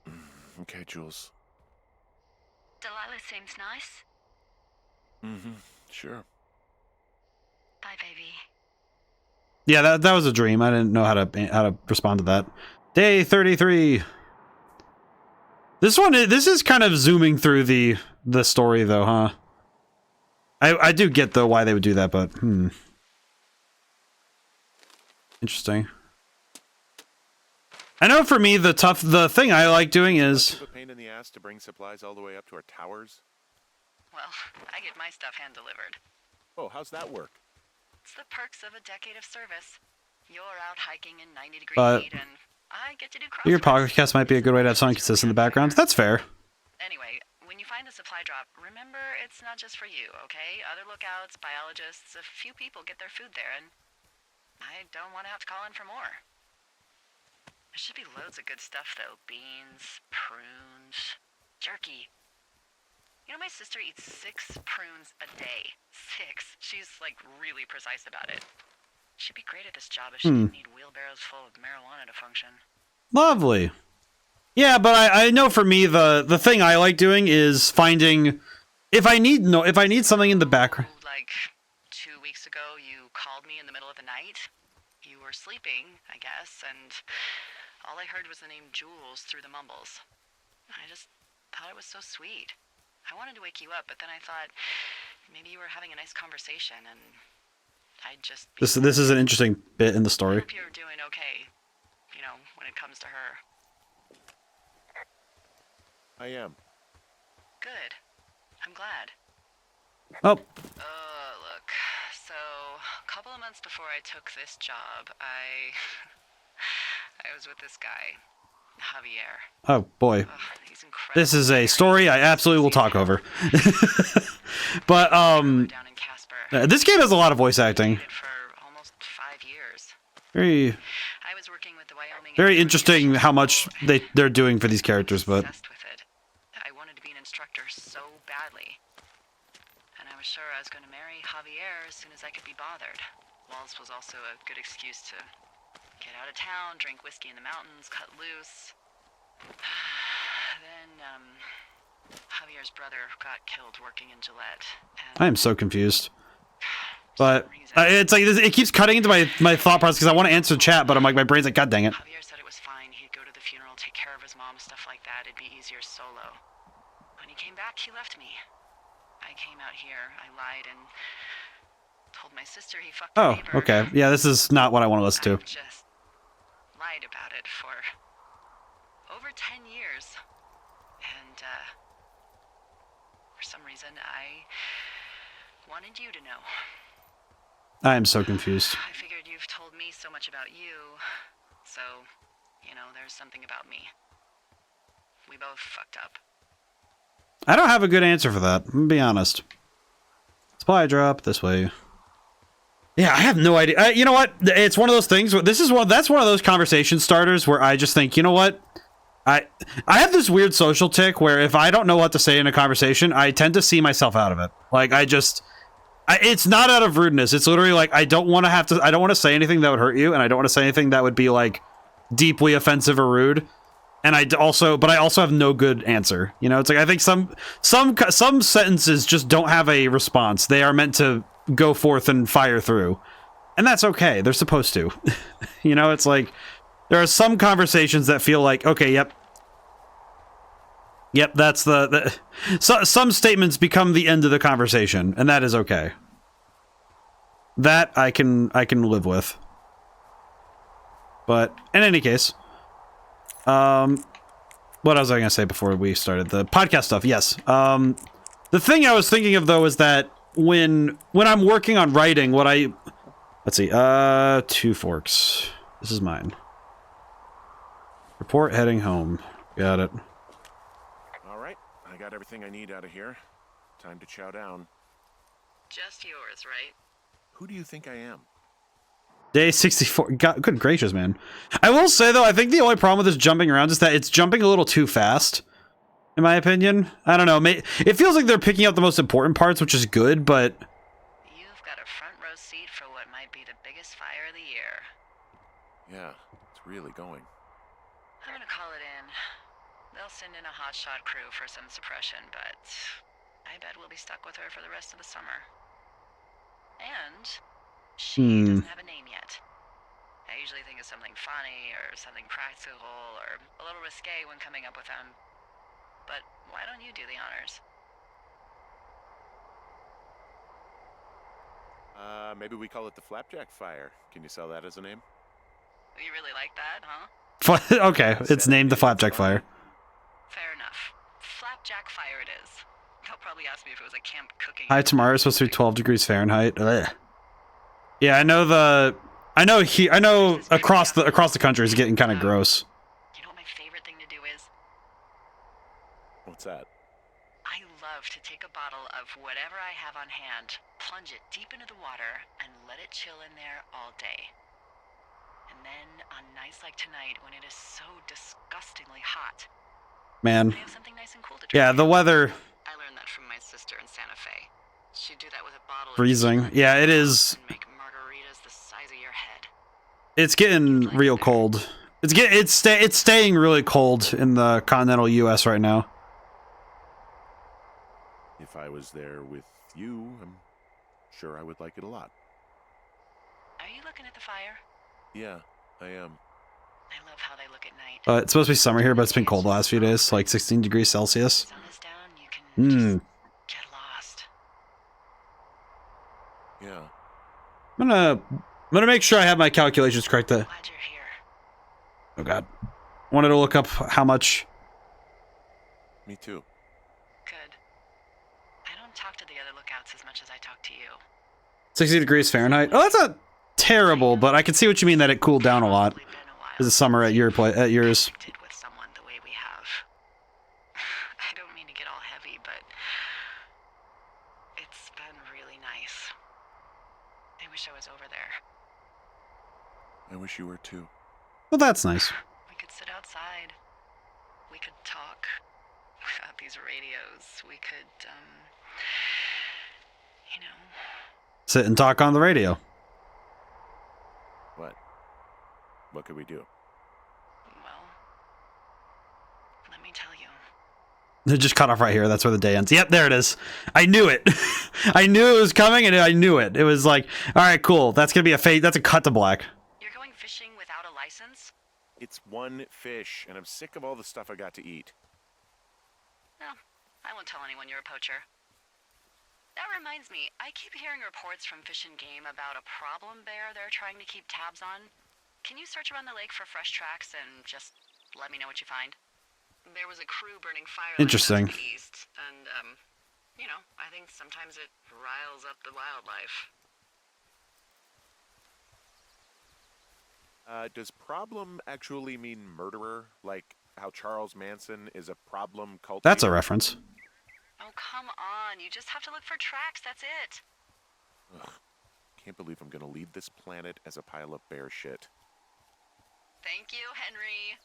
then. Okay, Jules. Delilah seems nice. Mm-hmm. Sure. Bye, baby. Yeah, that was a dream. I didn't know how to respond to that. Day 33. This is kind of zooming through the story though, huh? I do get though why they would do that, but interesting. I know for me the thing I like doing is a pain in the ass to bring supplies all the way up to our towers. Well, I get my stuff hand delivered. Oh, how's that work? It's the perks of a decade of service. You're out hiking in 90-degree heat, and I get to do crosswords. your podcast might be a good way to have something consistent in the background. That's fair. Anyway, when you find a supply drop, remember it's not just for you, okay? Other lookouts, biologists, a few people get their food there, and I don't want to have to call in for more. There should be loads of good stuff, though. Beans, prunes, jerky. You know, my sister eats 6 prunes a day. 6. She's, like, really precise about it. She'd be great at this job if she didn't need wheelbarrows full of marijuana to function. Lovely. Yeah, but I know for me the thing I like doing is finding if I need something in the background. Like 2 weeks ago, you called me in the middle of the night. You were sleeping, I guess, and all I heard was the name Jules through the mumbles. I just thought it was so sweet. I wanted to wake you up, but then I thought maybe you were having a nice conversation, and I'd just be... This is an interesting bit in the I story. hope you're doing okay, you know, when it comes to her. I am. Good. I'm glad. Oh, Look, so a couple of months before I took this job, I was with this guy, Javier. oh boy. Ugh, he's incredible. This is a story I absolutely will talk over. But Down in Casper. this game has a lot of voice acting. Did it for almost 5 years. Very I was working with the Wyoming. very interesting how much they're doing for these characters, but Obsessed with it. I wanted to be an instructor so badly. And I was sure I was going to marry Javier as soon as I could be bothered. Walls was also a good excuse to get out of town, drink whiskey in the mountains, cut loose. Then, Javier's brother got killed working in Gillette. And I am so confused. But it's like it keeps cutting into my thought process because I want to answer chat, but I'm like my brain's like, God dang it. Javier said it was fine. He'd go to the funeral, take care of his mom, stuff like that. It'd be easier solo. When he came back, he left me. I came out here. I lied and told my sister he fucked Oh, a neighbor. okay. Yeah, this is not what I want to listen to. I've just lied about it for over 10 years. And, for some reason, I wanted you to know. I am so confused. I figured you've told me so much about you, so, you know, there's something about me. We both fucked up. I don't have a good answer for that. I'm gonna be honest. Supply drop this way. Yeah, I have no idea. You know what? It's one of those things where that's one of those conversation starters where I just think, you know what? I have this weird social tick where if I don't know what to say in a conversation, I tend to see myself out of it. Like it's not out of rudeness. It's literally like I don't want to say anything that would hurt you, and I don't want to say anything that would be like deeply offensive or rude. And I also have no good answer. You know, it's like I think some sentences just don't have a response. They are meant to go forth and fire through. And that's okay. They're supposed to. You know, it's like, there are some conversations that feel like, okay, yep. Yep, that's so, some statements become the end of the conversation, and that is okay. That I can live with. But in any case, what was I going to say before we started the podcast stuff? Yes. The thing I was thinking of though is that when I'm working on writing, let's see, 2 forks. This is mine. Report heading home. Got it. All right, I got everything I need out of here. Time to chow down. Just yours, right? Who do you think I am? Day 64. God, good gracious, man. I will say, though, I think the only problem with this jumping around is that it's jumping a little too fast, in my opinion. I don't know. It feels like they're picking up the most important parts, which is good, but... You've got a front row seat for what might be the biggest fire of the year. Yeah, it's really going. I'm gonna call it in. They'll send in a hotshot crew for some suppression, but I bet we'll be stuck with her for the rest of the summer. And she doesn't have a name yet. I usually think of something funny or something practical or a little risque when coming up with them. But why don't you do the honors? Maybe we call it the Flapjack Fire. Can you sell that as a name? You really like that, huh? Okay, it's named the Flapjack Fire. Fair enough. Flapjack Fire it is. They'll probably ask me if it was a camp cooking. High tomorrow is supposed to be 12 degrees Fahrenheit. Ugh. Yeah, I know across the country is getting kind of gross. You know what my favorite thing to do is? What's that? I love to take a bottle of whatever I have on hand, plunge it deep into the water, and let it chill in there all day. And then, on nights like tonight, when it is so disgustingly hot, Man. I have something nice and cool to drink. Yeah, the weather... I learned that from my sister in Santa Fe. She'd do that with a bottle freezing. Yeah, it is. And make margaritas the size of your head. It's getting real cold. It's staying really cold in the continental U.S. right now. If I was there with you, I'm sure I would like it a lot. Are you looking at the fire? Yeah, I am. I love how they look at night. It's supposed to be summer here, but it's been cold the last few days, like 16 degrees Celsius. Sun is down, you can just get lost. Yeah. I'm gonna make sure I have my calculations correct. Glad you're here. Oh god. Wanted to look up how much. Me too. Good. I don't talk to the other lookouts as much as I talk to you. 60 degrees Fahrenheit. Oh, that's not terrible, but I can see what you mean that it cooled down a lot. Is it summer at yours? With someone the way we have. I don't mean to get all heavy, but it's been really nice. I wish I was over there. I wish you were too. Well, that's nice. We could sit outside. We could talk without these radios. We could, you know. Sit and talk on the radio. What could we do? Well, let me tell you. It just cut off right here. That's where the day ends. Yep, there it is. I knew it. I knew it was coming, and I knew it. It was like, all right, cool. That's gonna be a fade. That's a cut to black. You're going fishing without a license? It's one fish, and I'm sick of all the stuff I got to eat. No, I won't tell anyone you're a poacher. That reminds me, I keep hearing reports from Fish and Game about a problem bear they're trying to keep tabs on. Can you search around the lake for fresh tracks and just let me know what you find? There was a crew burning fire Interesting. to the east, and, you know, I think sometimes it riles up the wildlife. Does problem actually mean murderer? Like how Charles Manson is a problem cult? That's a reference. Oh, come on. You just have to look for tracks. That's it. Ugh, can't believe I'm gonna leave this planet as a pile of bear shit. Thank you, Henry.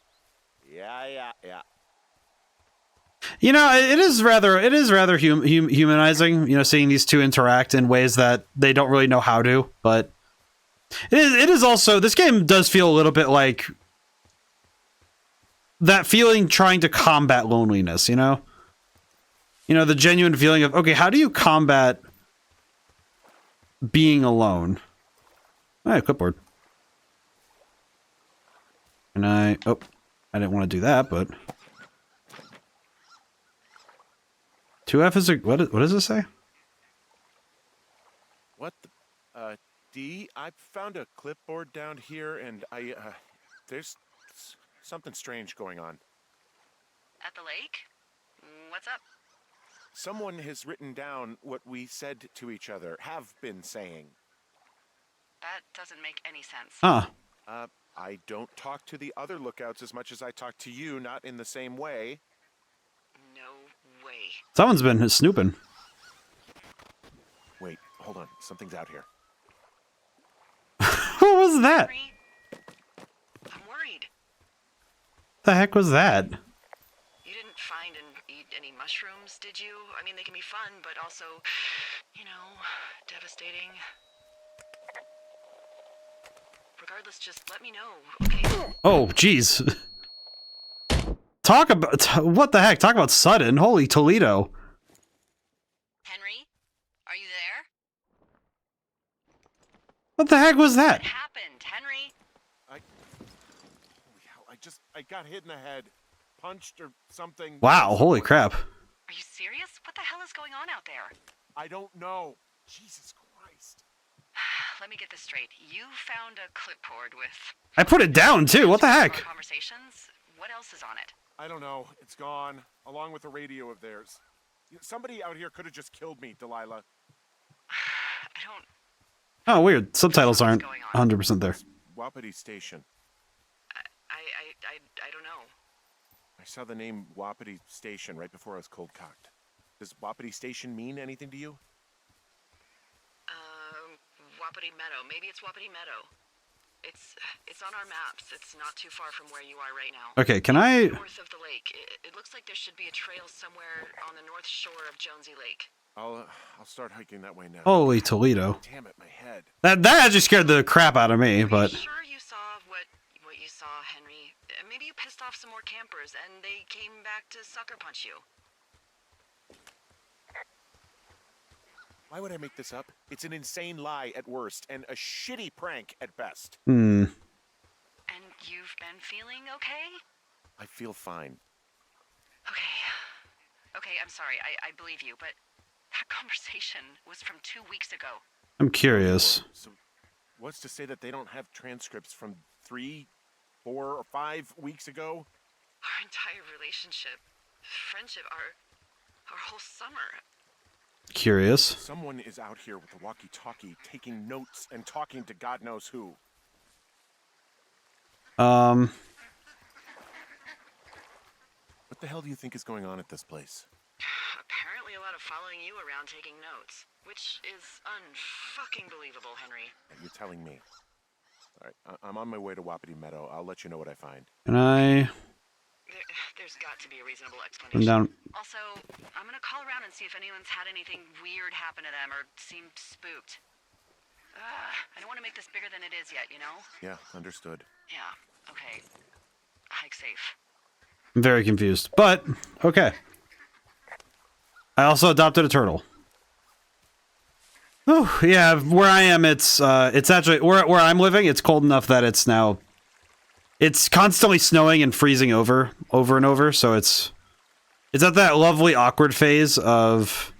Yeah. You know, it is rather humanizing, you know, seeing these two interact in ways that they don't really know how to, but it is also, this game does feel a little bit like that feeling trying to combat loneliness, you know? You know, the genuine feeling of, okay, how do you combat being alone? Alright, clipboard. And oh, I didn't want to do that, but 2F is a what does it say? What the, D, I found a clipboard down here, and there's something strange going on. At the lake? What's up? Someone has written down what we said to each other, have been saying. That doesn't make any sense. Huh. I don't talk to the other lookouts as much as I talk to you, not in the same way. No way. Someone's been snooping. Wait, hold on. Something's out here. What was that? Henry, I'm worried. The heck was that? You didn't find and eat any mushrooms, did you? I mean, they can be fun, but also, you know, devastating. Regardless, just let me know, okay? Oh, jeez. Talk about what the heck? Talk about sudden. Holy Toledo. Henry, are you there? What the heck was that? What happened, Henry? Holy hell, I got hit in the head. Punched or something. Wow, holy crap. Are you serious? What the hell is going on out there? I don't know. Jesus Christ. Let me get this straight. You found a clipboard with... I put it down too. What the heck? Conversations? What else is on it? I don't know. It's gone, along with a radio of theirs. Somebody out here could have just killed me, Delilah. I don't... Oh, weird. Subtitles aren't 100% there. Wapiti Station. I don't know. I saw the name Wapiti Station right before I was cold-cocked. Does Wapiti Station mean anything to you? Wapiti Meadow. Maybe it's Wapiti Meadow. It's on our maps. It's not too far from where you are right now. Okay, can I... North of the lake. It looks like there should be a trail somewhere on the north shore of Jonesy Lake. I'll start hiking that way now. Holy Toledo. Damn it, my head. That actually scared the crap out of me, but... Are you sure you saw what you saw, Henry? Maybe you pissed off some more campers and they came back to sucker punch you. Why would I make this up? It's an insane lie at worst, and a shitty prank at best. Hmm. And you've been feeling okay? I feel fine. Okay, I'm sorry. I believe you, but that conversation was from 2 weeks ago. I'm curious. So, what's to say that they don't have transcripts from 3, 4, or 5 weeks ago? Our entire relationship, friendship, our whole summer. Curious. Someone is out here with a walkie-talkie, taking notes and talking to God knows who. What the hell do you think is going on at this place? Apparently a lot of following you around taking notes, which is unfucking believable, Henry. You're telling me. All right, I'm on my way to Wapiti Meadow. I'll let you know what I find. Can I... There's got to be a reasonable I'm explanation. down. Also, I'm gonna call around and see if anyone's had anything weird happen to them or seemed spooked. I don't want to make this bigger than it is yet, you know? Yeah, understood. Yeah, okay. Hike safe. I'm very confused, but okay. I also adopted a turtle. Oh, yeah, where I am, it's actually, where I'm living, it's cold enough that it's now... It's constantly snowing and freezing over and over, so it's at that lovely awkward phase of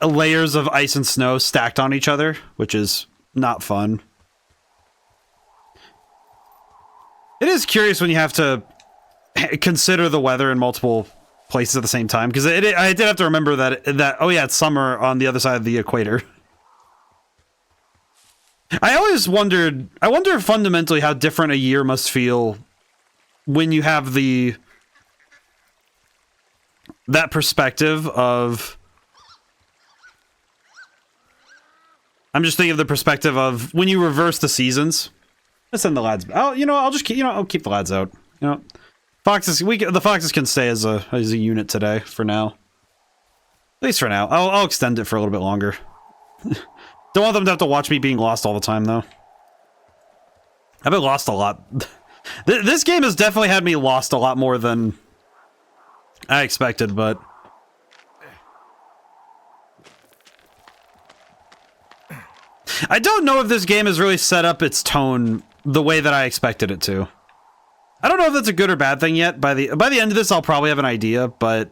layers of ice and snow stacked on each other, which is not fun. It is curious when you have to consider the weather in multiple places at the same time, because I did have to remember that oh yeah, it's summer on the other side of the equator. I always wondered, I wonder fundamentally how different a year must feel when you have that perspective of, I'm just thinking of the perspective of when you reverse the seasons. Let's send the lads. I'll keep the lads out. You know, the foxes can stay as a unit today for now. At least for now. I'll extend it for a little bit longer. Don't want them to have to watch me being lost all the time, though. I've been lost a lot. This game has definitely had me lost a lot more than I expected, but... I don't know if this game has really set up its tone the way that I expected it to. I don't know if that's a good or bad thing yet. By the end of this, I'll probably have an idea, but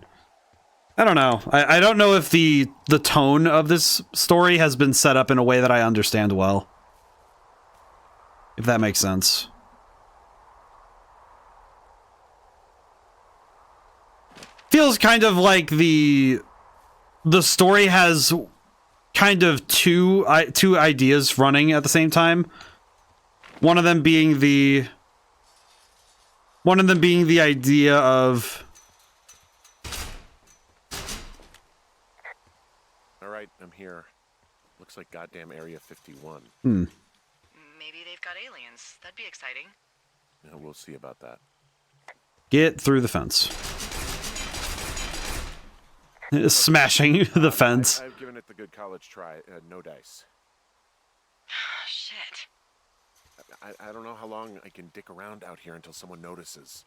I don't know. I don't know if the tone of this story has been set up in a way that I understand well. If that makes sense. Feels kind of like the story has kind of two ideas running at the same time. One of them being the idea of... All right, I'm here. Looks like goddamn Area 51. Maybe they've got aliens. That'd be exciting. Yeah, we'll see about that. Get through the fence. Smashing the fence. I've given it the good college try. No dice. Shit. I don't know how long I can dick around out here until someone notices.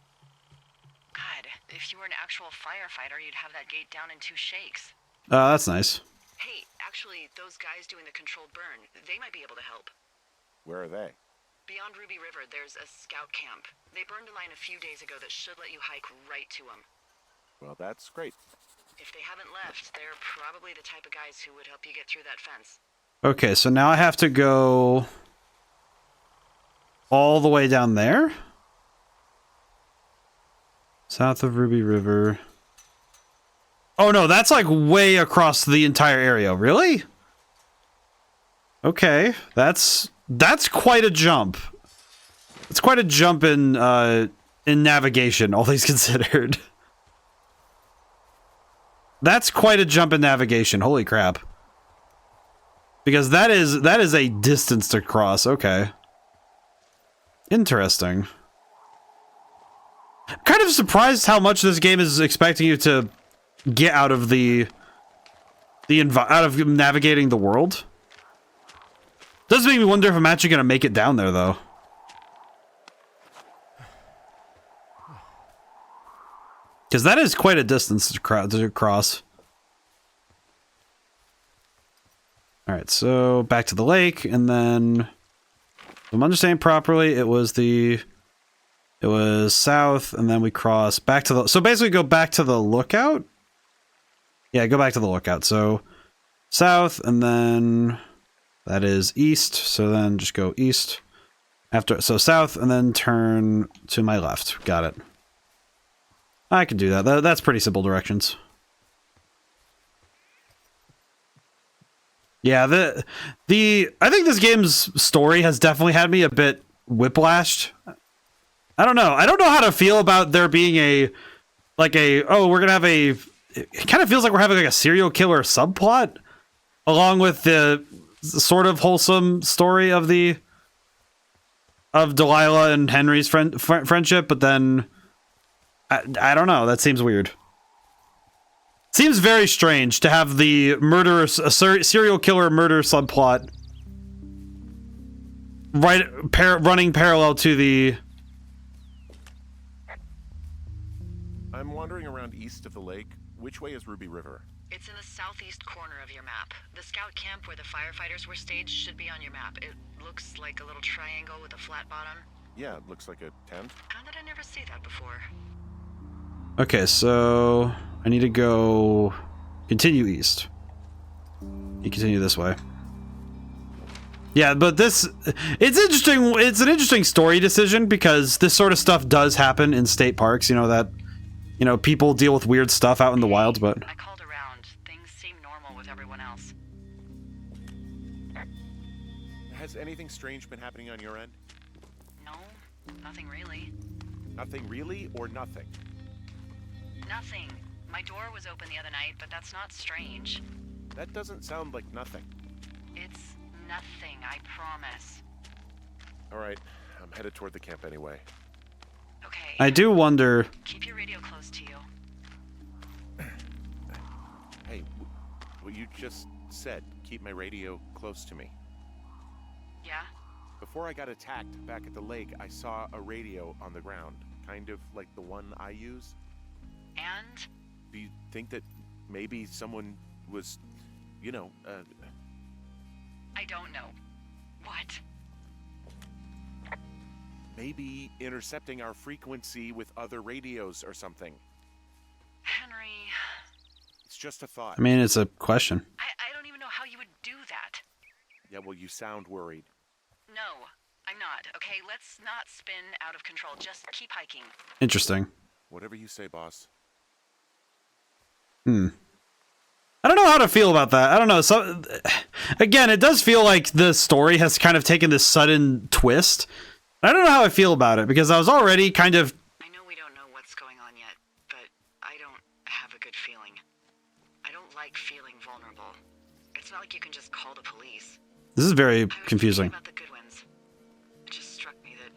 God, if you were an actual firefighter, you'd have that gate down in 2 shakes. That's nice. Hey, actually, those guys doing the controlled burn, they might be able to help. Where are they? Beyond Ruby River, there's a scout camp. They burned a line a few days ago that should let you hike right to them. Well, that's great. If they haven't left, they're probably the type of guys who would help you get through that fence. Okay, so now I have to go all the way down there? South of Ruby River. Oh no, that's like way across the entire area. Really? Okay, that's quite a jump. It's quite a jump in navigation, all things considered. That's quite a jump in navigation. Holy crap. Because that is a distance to cross. Okay. Interesting. I'm kind of surprised how much this game is expecting you to get out of out of navigating the world. Does make me wonder if I'm actually going to make it down there, though. Because that is quite a distance to cross. Alright, so back to the lake, and then... If I'm understanding properly, it was south, and then we cross back to the... So basically go back to the lookout? Yeah, go back to the lookout. So south, and then that is east, so then just go east. So south, and then turn to my left. Got it. I can do that. That's pretty simple directions. Yeah, I think this game's story has definitely had me a bit whiplashed. I don't know. I don't know how to feel about there being we're gonna have it kind of feels like we're having like a serial killer subplot along with the sort of wholesome story of Delilah and Henry's friendship, but then I don't know. That seems weird. Seems very strange to have the serial killer murder subplot running parallel to the... I'm wandering around east of the lake. Which way is Ruby River? It's in the southeast corner of your map. The scout camp where the firefighters were staged should be on your map. It looks like a little triangle with a flat bottom. Yeah, it looks like a tent. How did I never see that before? Okay, so I need to go continue east. You continue this way. Yeah, but it's interesting. It's an interesting story decision because this sort of stuff does happen in state parks. You know that, people deal with weird stuff out in the wild, but I called around. Things seem normal with everyone else. Has anything strange been happening on your end? No, nothing really. Nothing really, or nothing? Nothing. My door was open the other night, but that's not strange. That doesn't sound like nothing. It's nothing, I promise. All right, I'm headed toward the camp anyway. Okay. I do wonder... Keep your radio close to you. Hey, what you just said, keep my radio close to me. Yeah? Before I got attacked back at the lake, I saw a radio on the ground, kind of like the one I use. And? Do you think that maybe someone was, I don't know. What? Maybe intercepting our frequency with other radios or something. Henry, It's just a thought. I mean, it's a question. I don't even know how you would do that. Yeah, well, you sound worried. No, I'm not. Okay, let's not spin out of control. Just keep hiking. Interesting. Whatever you say, boss. I don't know how to feel about that. I don't know. So, again, it does feel like the story has kind of taken this sudden twist. I don't know how I feel about it, because I was already kind of... I know we don't know what's going on yet, but I don't have a good feeling. I don't like feeling vulnerable. It's not like you can just call the police. This is very I was confusing. thinking about the Goodwins. It just struck me that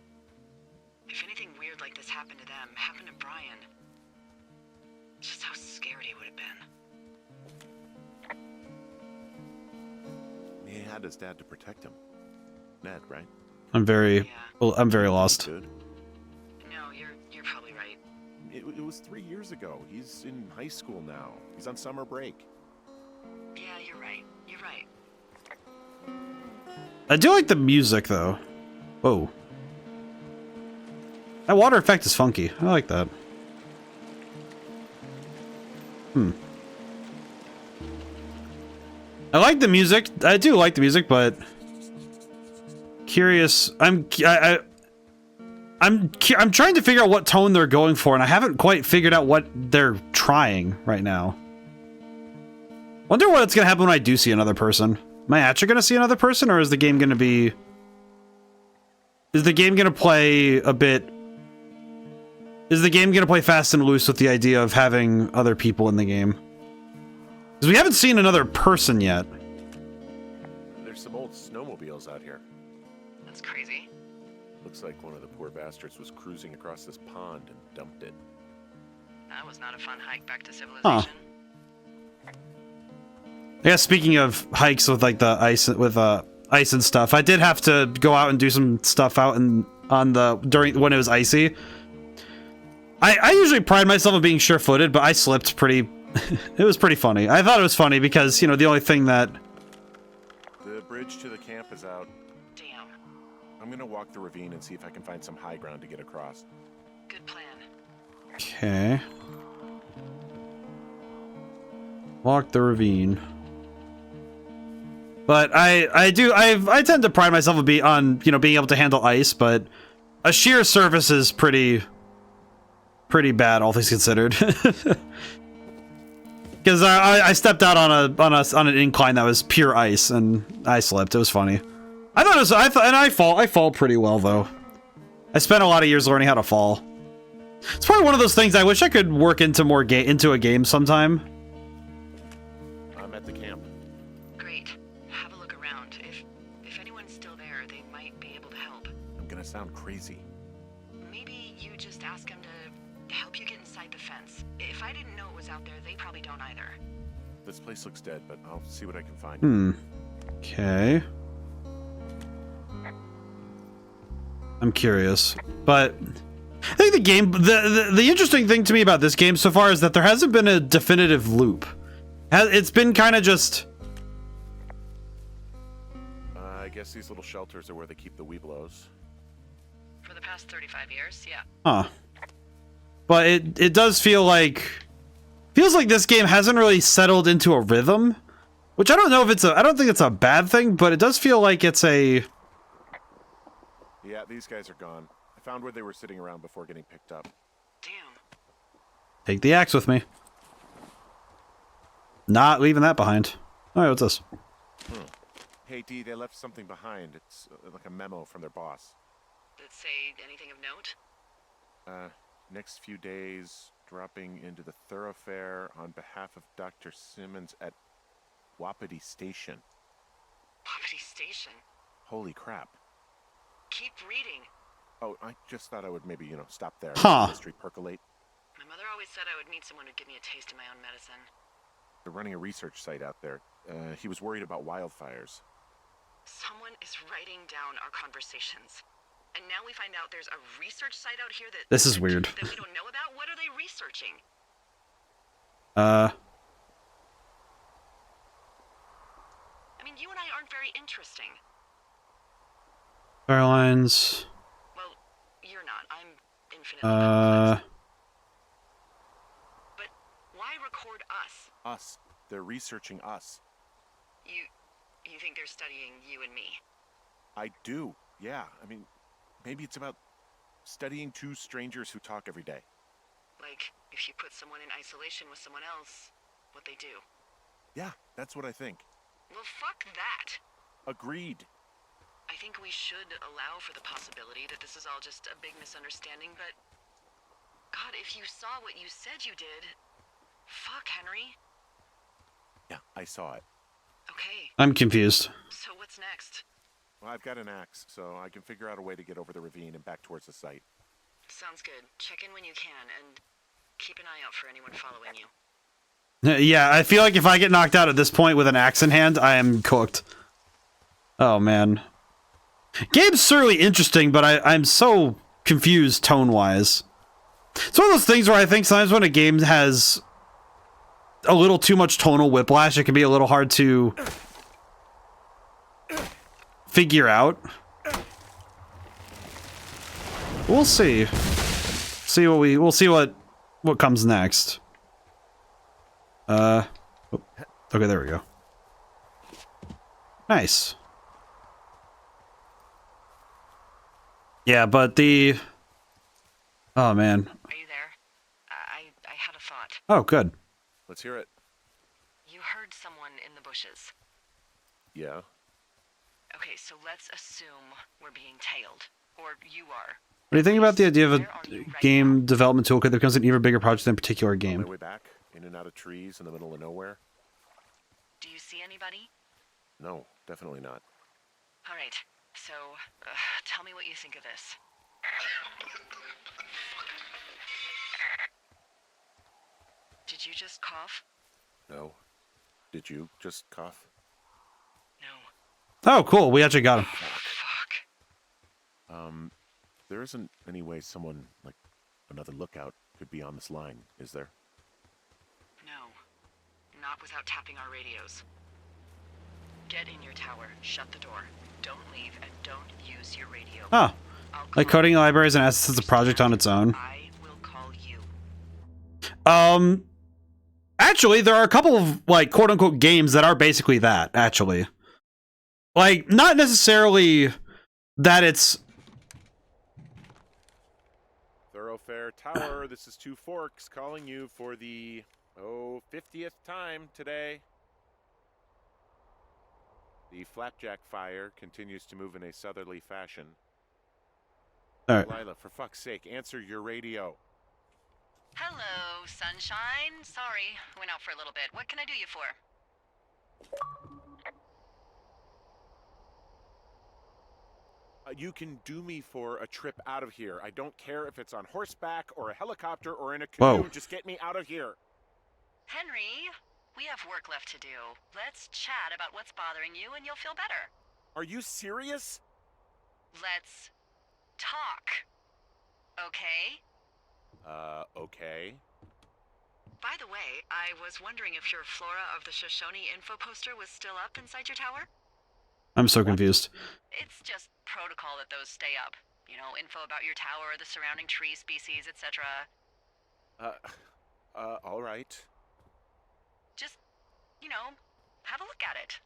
if anything weird like this happened to them, happened to Brian, just how scared he would have been. He had his dad to protect him. Ned, right? I'm very lost. Good. No, you're probably right. It was 3 years ago. He's in high school now. He's on summer break. Yeah, you're right. You're right. I do like the music, though. Whoa. That water effect is funky. I like that. I like the music. I do like the music, but curious. I'm trying to figure out what tone they're going for, and I haven't quite figured out what they're trying right now. Wonder what's gonna happen when I do see another person. Am I actually gonna see another person, or is the game gonna be... Is the game gonna play a bit... Is the game gonna play fast and loose with the idea of having other people in the game? Because we haven't seen another person yet. There's some old snowmobiles out here. That's crazy. Looks like one of the poor bastards was cruising across this pond and dumped it. That was not a fun hike back to civilization. I guess speaking of hikes with like the ice ice and stuff, I did have to go out and do some stuff out during when it was icy. I usually pride myself on being sure-footed, but I slipped pretty. It was pretty funny. I thought it was funny because, you know, the only thing that... The bridge to the camp is out. Damn. I'm gonna walk the ravine and see if I can find some high ground to get across. Good plan. Okay. Walk the ravine. But I tend to pride myself on being able to handle ice, but a sheer surface is pretty bad, all things considered. Because I stepped out on an incline that was pure ice and I slipped. It was funny. I fall pretty well though. I spent a lot of years learning how to fall. It's probably one of those things I wish I could work into into a game sometime. I'm at the camp. Great. Have a look around. If anyone's still there, they might be able to help. I'm gonna sound crazy. Maybe you just ask them to help you get inside the fence. If I didn't know it was out there, they probably don't either. This place looks dead, but I'll see what I can find. Okay. I'm curious, but I think the game, the interesting thing to me about this game so far is that there hasn't been a definitive loop. It's been kind of just... I guess these little shelters are where they keep the Weeblos. For the past 35 years, yeah. Huh. But it does feel like... Feels like this game hasn't really settled into a rhythm. Which I don't know if it's I don't think it's a bad thing, but it does feel like it's a... Yeah, these guys are gone. I found where they were sitting around before getting picked up. Damn. Take the axe with me. Not leaving that behind. Alright, what's this? Hey, D, they left something behind. It's like a memo from their boss. Did it say anything of note? Next few days, dropping into the thoroughfare on behalf of Dr. Simmons at Wapiti Station. Wapiti Station? Holy crap. Keep reading. Oh, I just thought I would maybe, stop there. Huh. Let the mystery percolate. My mother always said I would meet someone who'd give me a taste of my own medicine. They're running a research site out there. He was worried about wildfires. Someone is writing down our conversations. And now we find out there's a research site out here that... This is weird. ...that we don't know about? What are they researching? I mean, you and I aren't very interesting. Firelines. Well, you're not. I'm infinitely complex. But why record us? Us. They're researching us. You think they're studying you and me? I do. Yeah. I mean, maybe it's about studying two strangers who talk every day. Like, if you put someone in isolation with someone else, what they do. Yeah, that's what I think. Well, fuck that. Agreed. I think we should allow for the possibility that this is all just a big misunderstanding, but... God, if you saw what you said you did... Fuck, Henry. Yeah, I saw it. Okay, I'm confused. so what's next? Well, I've got an axe, so I can figure out a way to get over the ravine and back towards the site. Sounds good. Check in when you can, and keep an eye out for anyone following you. Yeah, I feel like if I get knocked out at this point with an axe in hand, I am cooked. Oh, man. Game's certainly interesting, but I'm so confused tone-wise. It's one of those things where I think sometimes when a game has a little too much tonal whiplash, it can be a little hard to figure out. We'll see. We'll see what comes next. Oh, okay, there we go. Nice. Yeah, but oh man. Are you there? I had a thought. Oh, good. Let's hear it. You heard someone in the bushes. Yeah. Okay, so let's assume we're being tailed. Or you are. What do you think about the idea of Where a are you right game now? development toolkit that becomes an even bigger project than a particular On game? my way back, in and out of trees in the middle of nowhere? Do you see anybody? No, definitely not. All right, so tell me what you think of this. Did you just cough? No. Did you just cough? No. Oh, cool. We actually got him. Fuck. There isn't any way someone, like, another lookout could be on this line, is there? No. Not without tapping our radios. Get in your tower, shut the door, don't leave, and don't use your radio. Oh, I'll like call coding you. libraries and assets is a project on its own. I will call you. Actually, there are a couple of, like, quote-unquote games that are basically that, actually. Like, not necessarily that it's... Thoroughfare Tower, this is Two Forks calling you for the, 50th time today. The flapjack fire continues to move in a southerly fashion. All right. Lila, for fuck's sake, answer your radio. Hello, sunshine. Sorry, went out for a little bit. What can I do you for? You can do me for a trip out of here. I don't care if it's on horseback or a helicopter or in a canoe. Whoa. Just get me out of here. Henry, we have work left to do. Let's chat about what's bothering you and you'll feel better. Are you serious? Let's talk. Okay? Okay. By the way, I was wondering if your Flora of the Shoshone info poster was still up inside your tower? I'm so confused. It's just protocol that those stay up. You know, info about your tower, the surrounding tree species, etc. All right. Just, you know, have a look at it.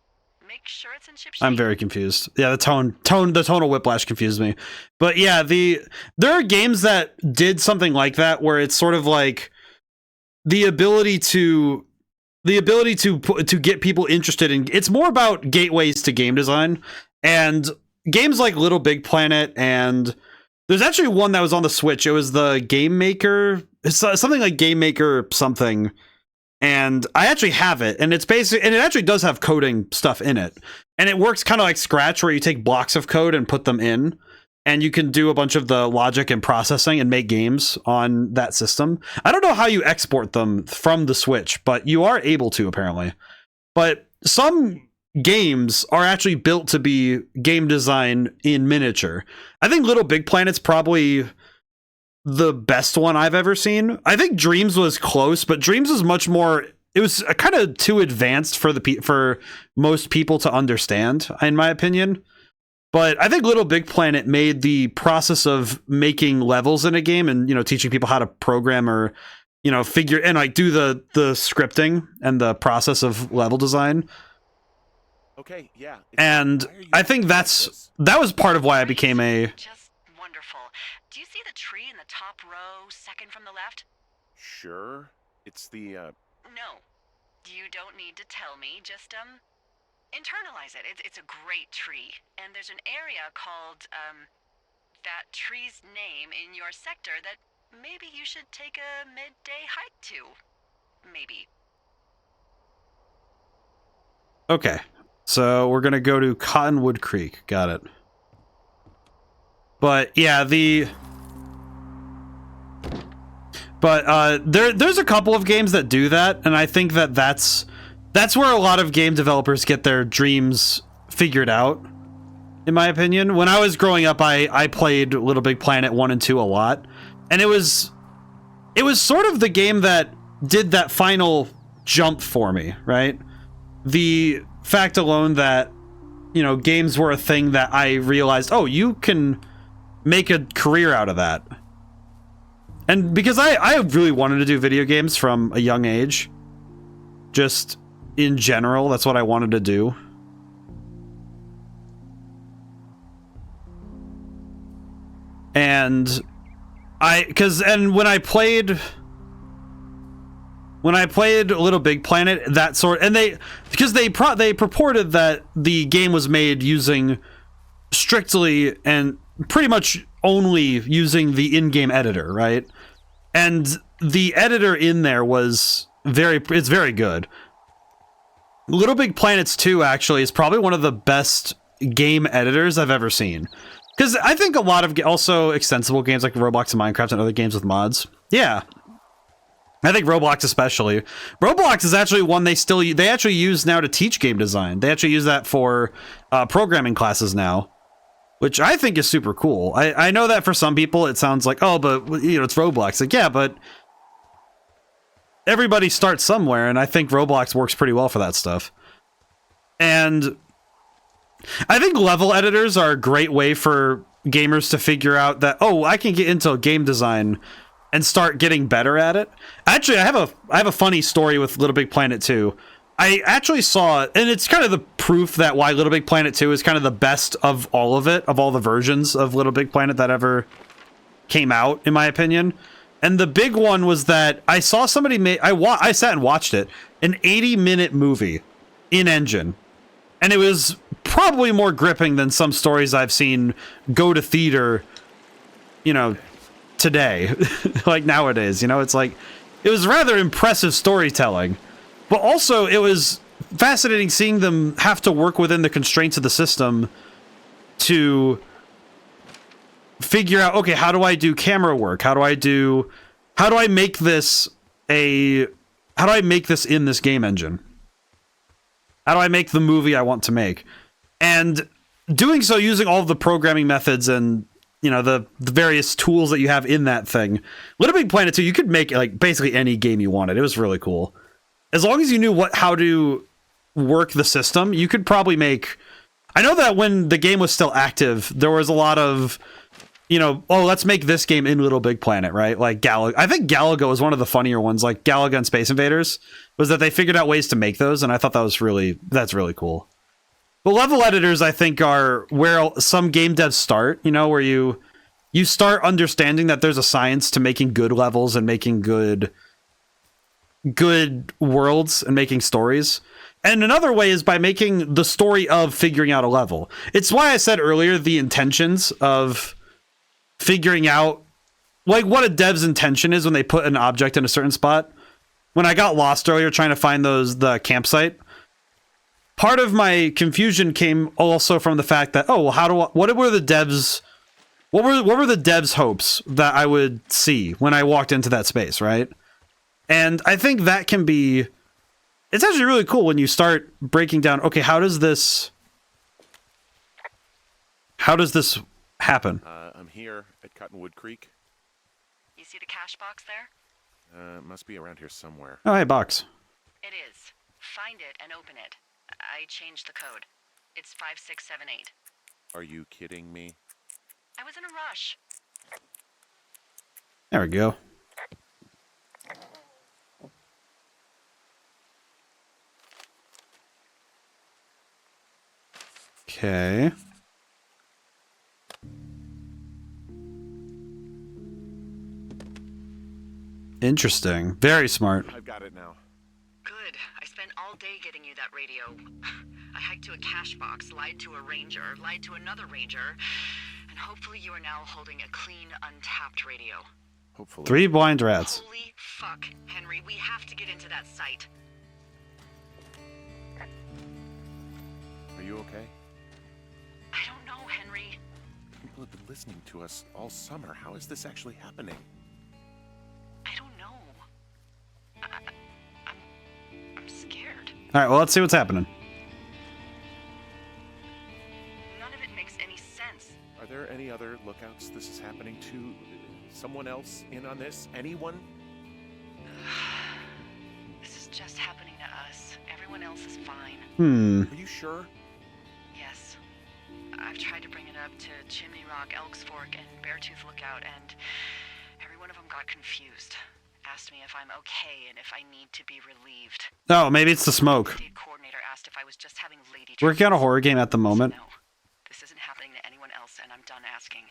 Make sure it's in ship shape. I'm very confused. Yeah, the tonal whiplash confused me. But yeah, there are games that did something like that where it's sort of like the ability to get people interested in. It's more about gateways to game design, and games like Little Big Planet, and there's actually one that was on the Switch. It was the Game Maker, it's something like Game Maker something. And I actually have it, and it's basically, and it actually does have coding stuff in it. And it works kind of like Scratch, where you take blocks of code and put them in, and you can do a bunch of the logic and processing and make games on that system. I don't know how you export them from the Switch, but you are able to, apparently. But some games are actually built to be game design in miniature. I think Little Big Planet's probably the best one I've ever seen. I think Dreams was close, but Dreams was much more, it was kind of too advanced for most people to understand, in my opinion. But I think Little Big Planet made the process of making levels in a game and, you know, teaching people how to program or, you know, figure and like do the scripting and the process of level design. Okay, yeah. And I think that was part of why I became a... Just wonderful. Do you see the tree in the top row, second from the left? Sure. It's the, No. You don't need to tell me. Just, internalize it. It's a great tree. And there's an area called, that tree's name in your sector that maybe you should take a midday hike to. Maybe. Okay. So we're going to go to Cottonwood Creek. Got it. But yeah, there's a couple of games that do that, and I think that's where a lot of game developers get their dreams figured out, in my opinion. When I was growing up, I played Little Big Planet 1 and 2 a lot, and it was sort of the game that did that final jump for me, right? The fact alone that, you know, games were a thing that I realized, oh, you can make a career out of that. And because I really wanted to do video games from a young age, just in general, that's what I wanted to do. And when I played Little Big Planet, that sort, and they purported that the game was made using strictly and pretty much only using the in-game editor, right? And the editor in there it's very good. Little Big Planets 2 actually is probably one of the best game editors I've ever seen. Because I think a lot of also extensible games like Roblox and Minecraft and other games with mods. Yeah. I think Roblox especially. Roblox is actually one they actually use now to teach game design. They actually use that for programming classes now, which I think is super cool. I know that for some people it sounds like, oh, but you know, it's Roblox. Like, yeah, but everybody starts somewhere, and I think Roblox works pretty well for that stuff. And I think level editors are a great way for gamers to figure out that, oh, I can get into game design and start getting better at it. Actually, I have a funny story with Little Big Planet 2. I actually saw, and it's kind of the proof that why Little Big Planet 2 is kind of the best of all of it, of all the versions of Little Big Planet that ever came out, in my opinion. And the big one was that I saw somebody I sat and watched it, an 80-minute movie in engine. And it was probably more gripping than some stories I've seen go to theater, you know, today, like nowadays, you know, it's like, it was rather impressive storytelling, but also it was fascinating seeing them have to work within the constraints of the system to figure out, okay, how do I do camera work? How do I make this in this game engine? How do I make the movie I want to make? And doing so using all of the programming methods and, you know, the various tools that you have in that thing. Little Big Planet 2, you could make like basically any game you wanted. It was really cool. As long as you knew how to work the system, you could probably make... I know that when the game was still active, there was a lot of, you know, oh, let's make this game in Little Big Planet, right? Like Galaga. I think Galaga was one of the funnier ones, like Galaga and Space Invaders, was that they figured out ways to make those, and I thought that's really cool. But level editors, I think, are where some game devs start, you know, where you start understanding that there's a science to making good levels and making good worlds and making stories. And another way is by making the story of figuring out a level. It's why I said earlier the intentions of figuring out, like, what a dev's intention is when they put an object in a certain spot. When I got lost earlier trying to find the campsite, part of my confusion came also from the fact that, oh, well, what were the devs' hopes that I would see when I walked into that space, right? And I think that can be, it's actually really cool when you start breaking down, okay, how does this happen? I'm here at Cottonwood Creek. You see the cash box there? It must be around here somewhere. Oh, hey, box. It is. Find it and open it. I changed the code. It's 5678. Are you kidding me? I was in a rush. There we go. Okay. Interesting. Very smart. I've got it now. Good. I spent all day getting you that radio. I hiked to a cash box, lied to a ranger, lied to another ranger, and hopefully you are now holding a clean, untapped radio. Hopefully. 3 blind rats. Holy fuck, Henry, we have to get into that site. Are you okay? I don't know, Henry. People have been listening to us all summer. How is this actually happening? I don't know. I'm scared. All right, well, let's see what's happening. None of it makes any sense. Are there any other lookouts this is happening to? Someone else in on this? Anyone? This is just happening to us. Everyone else is fine. Are you sure? Yes. I've tried to bring it up to Chimney Rock, Elks Fork, and Beartooth Lookout, and every one of them got confused. Asked me if I'm okay and if I need to be relieved. Oh, maybe it's the smoke. The state coordinator asked if I was just having lady Working on a troubles. horror game at the moment. No, this isn't happening to anyone else, and I'm done asking.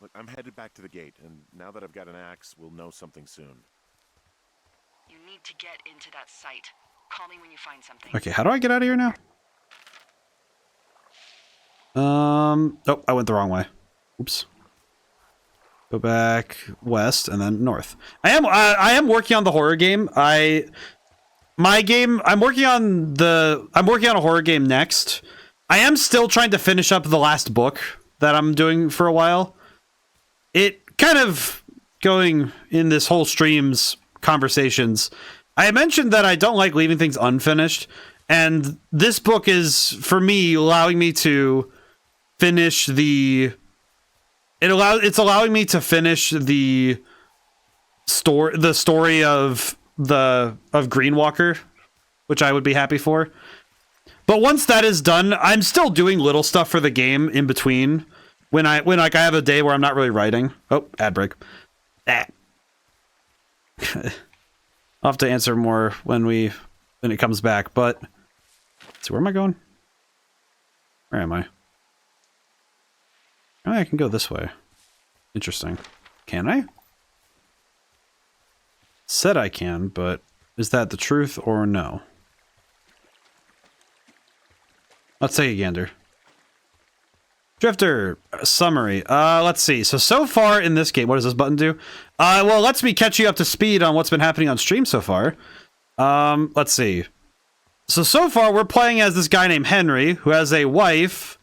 Look, I'm headed back to the gate, and now that I've got an axe, we'll know something soon. You need to get into that site. Call me when you find something. Okay, how do I get out of here now? Oh, I went the wrong way. Oops. Go back west and then north. I am working on the horror game. I'm working on a horror game next. I am still trying to finish up the last book that I'm doing for a while. It kind of going in this whole stream's conversations. I mentioned that I don't like leaving things unfinished, and this book is, for me, allowing me to finish it's allowing me to finish the story of Greenwalker, which I would be happy for. But once that is done, I'm still doing little stuff for the game in between. When I have a day where I'm not really writing. Oh, ad break. I'll have to answer more when it comes back, but let's see, where am I going? Where am I? Oh, I can go this way. Interesting. Can I? Said I can, but is that the truth or no? Let's take a gander. Drifter, summary. Let's see. So far in this game, what does this button do? Well, it lets me catch you up to speed on what's been happening on stream so far. Let's see. So far, we're playing as this guy named Henry, who has a wife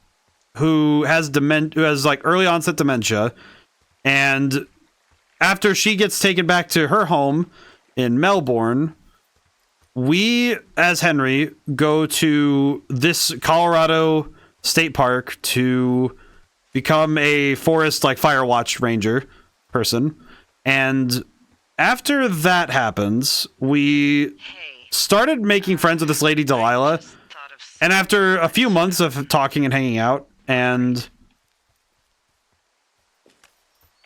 who has like early onset dementia, and after she gets taken back to her home in Melbourne, we, as Henry, go to this Colorado state park to become a forest, like, Firewatch ranger person. And after that happens, we started making friends with this lady Delilah. And after a few months of talking and hanging out, and...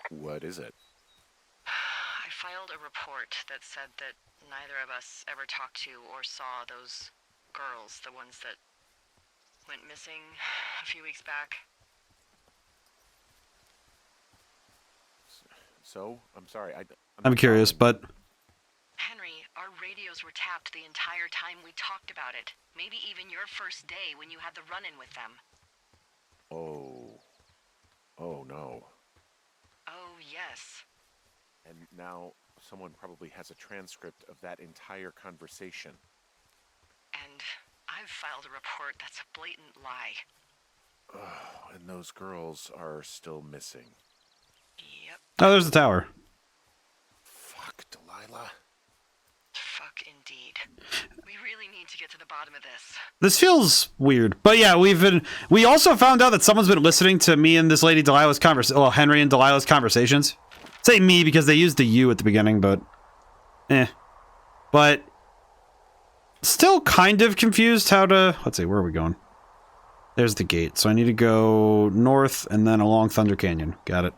What is it? I filed a report that said that neither of us ever talked to or saw those girls, the ones that went missing a few weeks back. So? I'm sorry, I'm curious, but... Henry, our radios were tapped the entire time we talked about it. Maybe even your first day when you had the run-in with them. Oh. Oh, no. Oh, yes. And now someone probably has a transcript of that entire conversation. And I've filed a report that's a blatant lie. Oh, and those girls are still missing. Yep. Oh, there's the tower. Fuck, Delilah. Fuck indeed. We really need to get to the bottom of this. This feels weird. But yeah, we also found out that someone's been listening to me and this lady Delilah's Henry and Delilah's conversations. Say me because they used the you at the beginning, but But still kind of confused how to... Let's see, where are we going? There's the gate. So I need to go north and then along Thunder Canyon. Got it.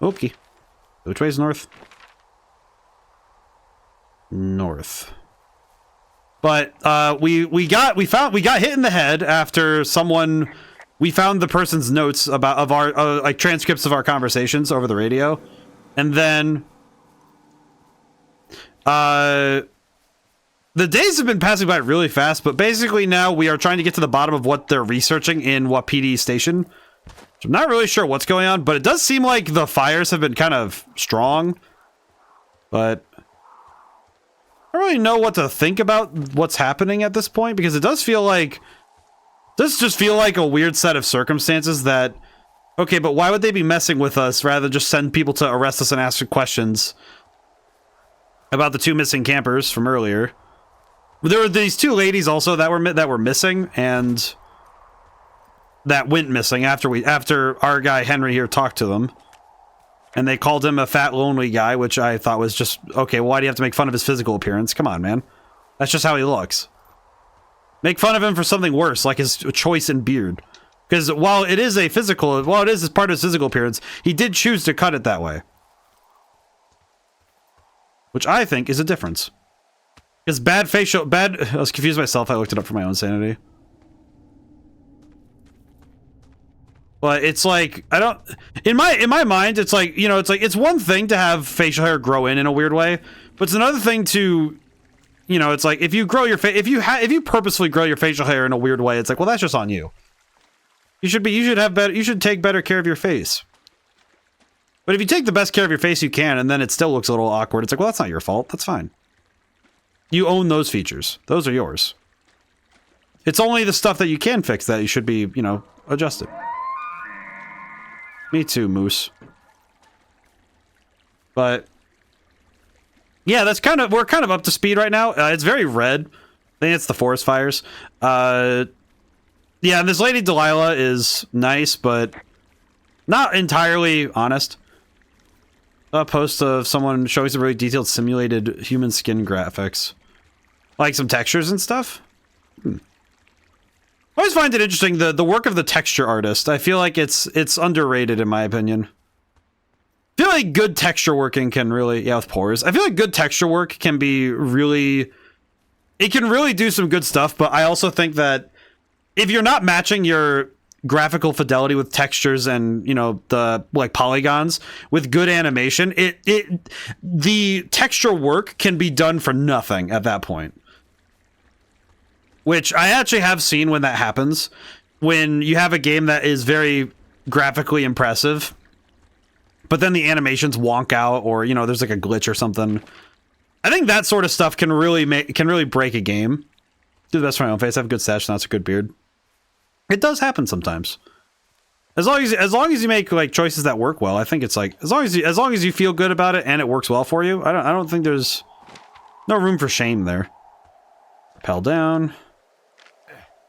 Okay. Which way's north? North. But we got hit in the head after we found the person's notes of our like transcripts of our conversations over the radio, and then the days have been passing by really fast. But basically now we are trying to get to the bottom of what they're researching in what PD station. So I'm not really sure what's going on, but it does seem like the fires have been kind of strong, but I don't really know what to think about what's happening at this point, because it does feel like just feel like a weird set of circumstances that, okay, but why would they be messing with us rather than just send people to arrest us and ask questions about the 2 missing campers from earlier? There were these 2 ladies also that were missing, and that went missing after our guy Henry here talked to them. And they called him a fat, lonely guy, which I thought was just, okay, why do you have to make fun of his physical appearance? Come on, man. That's just how he looks. Make fun of him for something worse, like his choice in beard. Because while it is part of his physical appearance, he did choose to cut it that way. Which I think is a difference. Because I was confused myself, I looked it up for my own sanity. But it's like, in my mind, it's like, you know, it's one thing to have facial hair grow in a weird way, but it's another thing to, you know, it's like, if you grow your if you purposefully grow your facial hair in a weird way, it's like, well, that's just on you. You should take better care of your face. But if you take the best care of your face you can, and then it still looks a little awkward, it's like, well, that's not your fault. That's fine. You own those features. Those are yours. It's only the stuff that you can fix that you should be, you know, adjusted. Me too, Moose. But yeah, we're kind of up to speed right now. It's very red. I think it's the forest fires. Yeah, and this lady Delilah is nice, but not entirely honest. A post of someone showing some really detailed simulated human skin graphics, like some textures and stuff. I always find it interesting, the work of the texture artist. I feel like it's underrated in my opinion. I feel like good texture working can really, yeah, with pores. I feel like good texture work can be really, it can really do some good stuff, but I also think that if you're not matching your graphical fidelity with textures and, you know, the like polygons with good animation, the texture work can be done for nothing at that point. Which I actually have seen when that happens, when you have a game that is very graphically impressive, but then the animations wonk out, or, you know, there's like a glitch or something. I think that sort of stuff can really break a game. Do the best for my own face. I have a good stash, and that's a good beard. It does happen sometimes. As long as you make like choices that work well, I think it's like as long as you feel good about it and it works well for you, I don't think there's no room for shame there. Rappel down.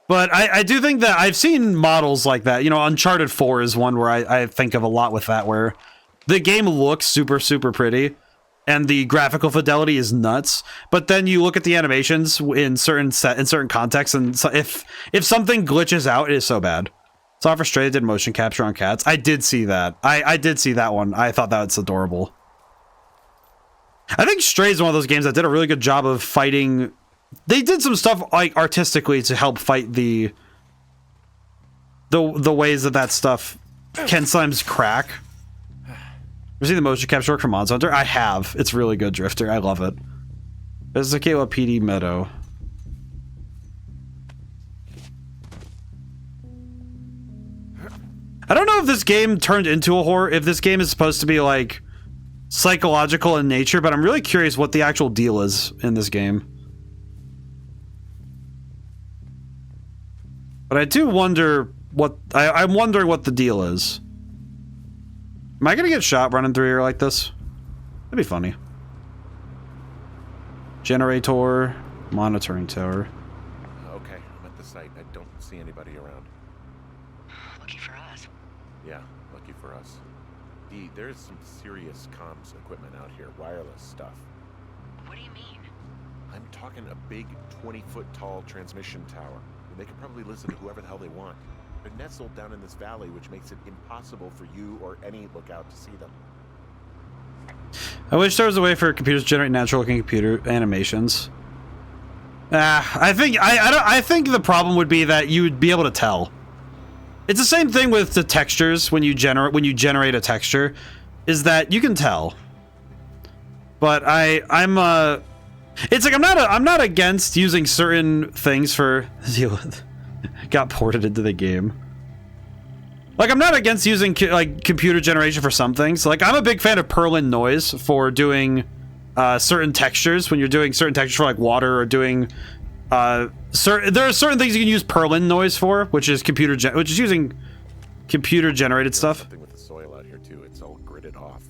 But I do think that I've seen models like that. You know, Uncharted 4 is one where I think of a lot with that, where the game looks super, super pretty and the graphical fidelity is nuts. But then you look at the animations in certain contexts, and so if something glitches out, it is so bad. Saw Frustrated did motion capture on cats. I did see that. I did see that one. I thought that was adorable. I think Stray is one of those games that did a really good job of fighting. They did some stuff like artistically to help fight the ways that stuff can sometimes crack. You see the motion capture work from Monster Hunter? I have. It's really good, Drifter. I love it. This is a Kayla PD Meadow. I don't know if this game turned into a horror, if this game is supposed to be like psychological in nature, but I'm really curious what the actual deal is in this game. But I do wonder what I'm wondering what the deal is. Am I gonna get shot running through here like this? That'd be funny. Generator, monitoring tower. Okay, I'm at the site. I don't see anybody around. Lucky for us. Yeah, lucky for us. There's some serious comms equipment out here, wireless stuff. What do you mean? I'm talking a big 20-foot tall transmission tower. and they can probably listen to whoever the hell they want. They're nestled down in this valley, which makes it impossible for you or any lookout to see them. I wish there was a way for computers to generate natural-looking computer animations. I think the problem would be that you would be able to tell. It's the same thing with the textures when you generate a texture, is that you can tell. But it's like I'm not against using certain things for got ported into the game. Like, I'm not against using like computer generation for some things. Like, I'm a big fan of Perlin noise for doing certain textures when you're doing certain textures for like water or doing there are certain things you can use Perlin noise for, which is using computer generated stuff. Something with the soil out here too. It's all gridded off.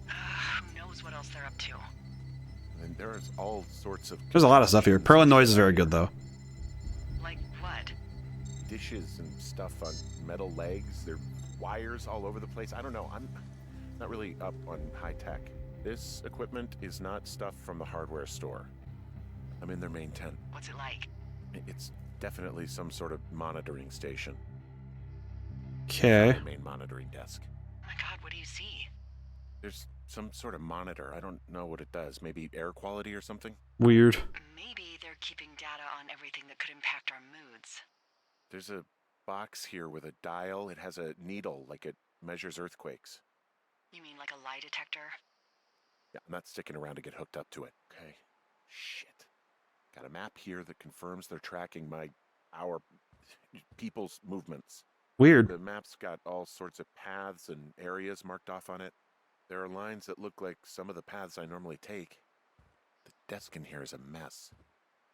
Who knows what else they're up to? And there's all sorts of. There's a lot of stuff here. Perlin noise is very good though. Like what? Dishes and stuff on metal legs. There are wires all over the place. I don't know. I'm not really up on high tech. This equipment is not stuff from the hardware store. I'm in their main tent. What's it like? It's definitely some sort of monitoring station. Okay. The main monitoring desk. Oh my god, what do you see? There's some sort of monitor. I don't know what it does. Maybe air quality or something? Weird. Maybe they're keeping data on everything that could impact our moods. There's a box here with a dial. It has a needle, like it measures earthquakes. You mean like a lie detector? Yeah, I'm not sticking around to get hooked up to it. Okay. Shit. Got a map here that confirms they're tracking our people's movements. Weird. The map's got all sorts of paths and areas marked off on it. There are lines that look like some of the paths I normally take. The desk in here is a mess.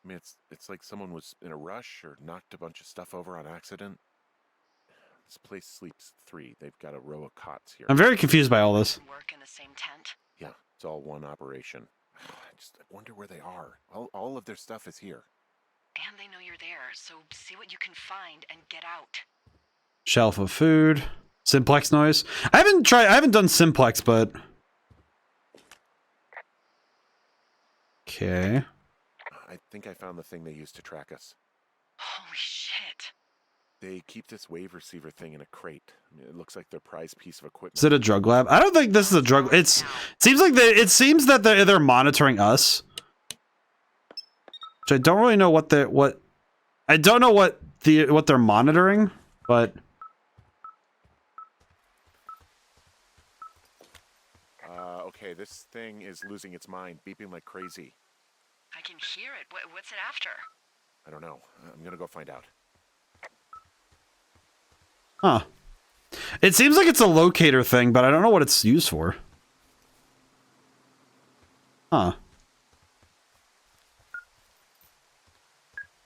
I mean, it's like someone was in a rush or knocked a bunch of stuff over on accident. This place sleeps 3. They've got a row of cots here. I'm very confused by all this. Work in the same tent? Yeah, it's all one operation. I wonder where they are. All of their stuff is here. And they know you're there, so see what you can find and get out. Shelf of food. Simplex noise. I haven't done simplex, but okay. I think I found the thing they used to track us. Holy shit. They keep this wave receiver thing in a crate. I mean, it looks like their prized piece of equipment. Is it a drug lab? I don't think this is a drug. It seems that they're monitoring us. Which I don't really know what they're monitoring, but Okay, this thing is losing its mind, beeping like crazy. I can hear it. What's it after? I don't know. I'm gonna go find out. huh. It seems like it's a locator thing, but I don't know what it's used for. Huh.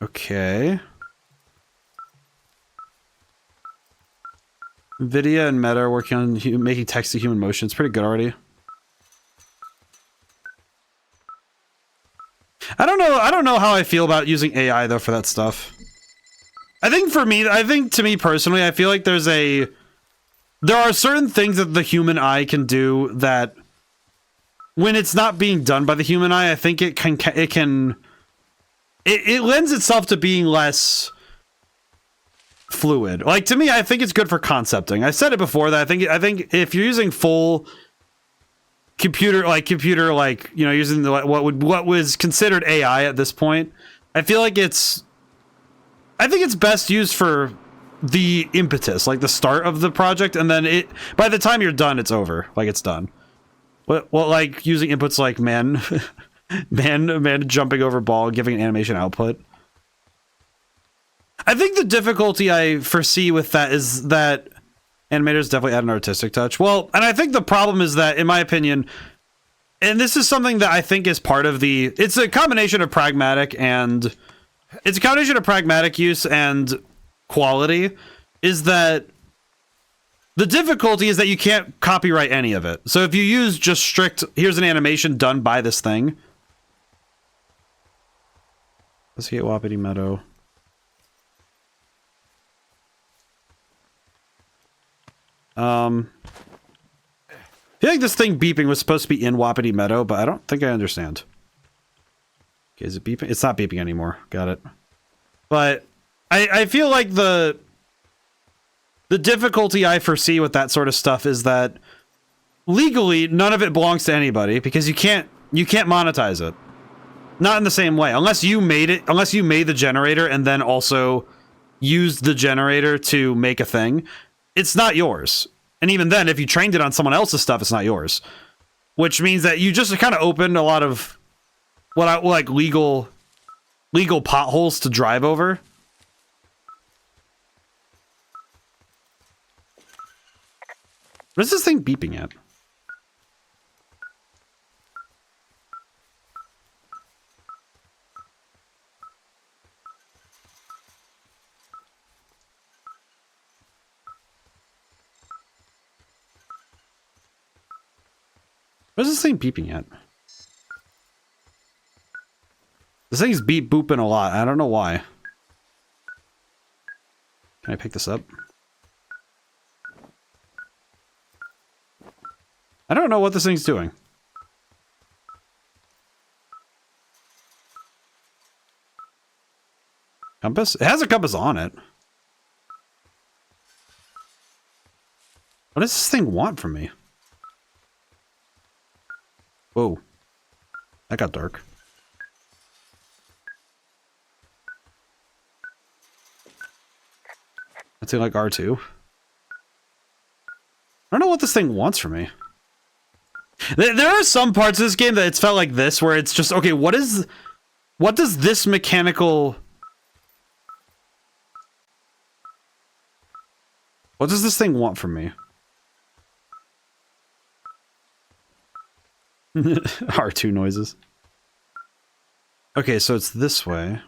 Okay. Nvidia and Meta are working on making text to human motion. It's pretty good already. I don't know how I feel about using AI though for that stuff. I think to me personally, I feel like there are certain things that the human eye can do that when it's not being done by the human eye, I think it lends itself to being less fluid. Like, to me, I think it's good for concepting. I said it before that I think if you're using full computer, you know, using what was considered AI at this point, I think it's best used for the impetus, like the start of the project, and then by the time you're done, it's over. Like, it's done. Well, like using inputs like man jumping over ball, giving an animation output. I think the difficulty I foresee with that is that animators definitely add an artistic touch. Well, and I think the problem is that, in my opinion, and this is something that I think is part of it's a combination of pragmatic use and quality, is that the difficulty is that you can't copyright any of it. So if you use just strict, here's an animation done by this thing. Let's get Wapiti Meadow. I feel like this thing beeping was supposed to be in Wapiti Meadow, but I don't think I understand. Okay, is it beeping? It's not beeping anymore. Got it. But I feel like the difficulty I foresee with that sort of stuff is that legally none of it belongs to anybody because you can't monetize it. Not in the same way. Unless you made the generator and then also used the generator to make a thing, it's not yours. And even then, if you trained it on someone else's stuff, it's not yours. Which means that you just kind of opened a lot of like legal potholes to drive over. What is this thing beeping at? What is this thing beeping at? This thing's beep booping a lot. I don't know why. Can I pick this up? I don't know what this thing's doing. Compass? It has a compass on it. What does this thing want from me? Whoa. That got dark. That's like R2. I don't know what this thing wants from me. There are some parts of this game that it's felt like this, where it's just, okay, what does this mechanical... What does this thing want from me? R2 noises. Okay, so it's this way.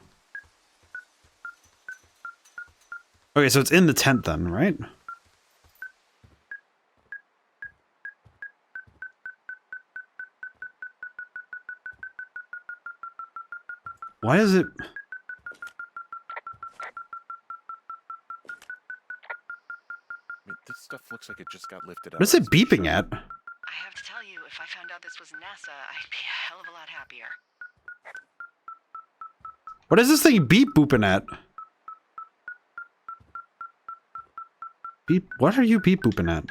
Okay, so it's in the tent then, right? Why is it... I mean, this stuff looks like it just got lifted up. What is it beeping at? I have to tell you, if I found out this was NASA, I'd be a hell of a lot happier. What is this thing beep booping at? Beep? What are you beep booping at?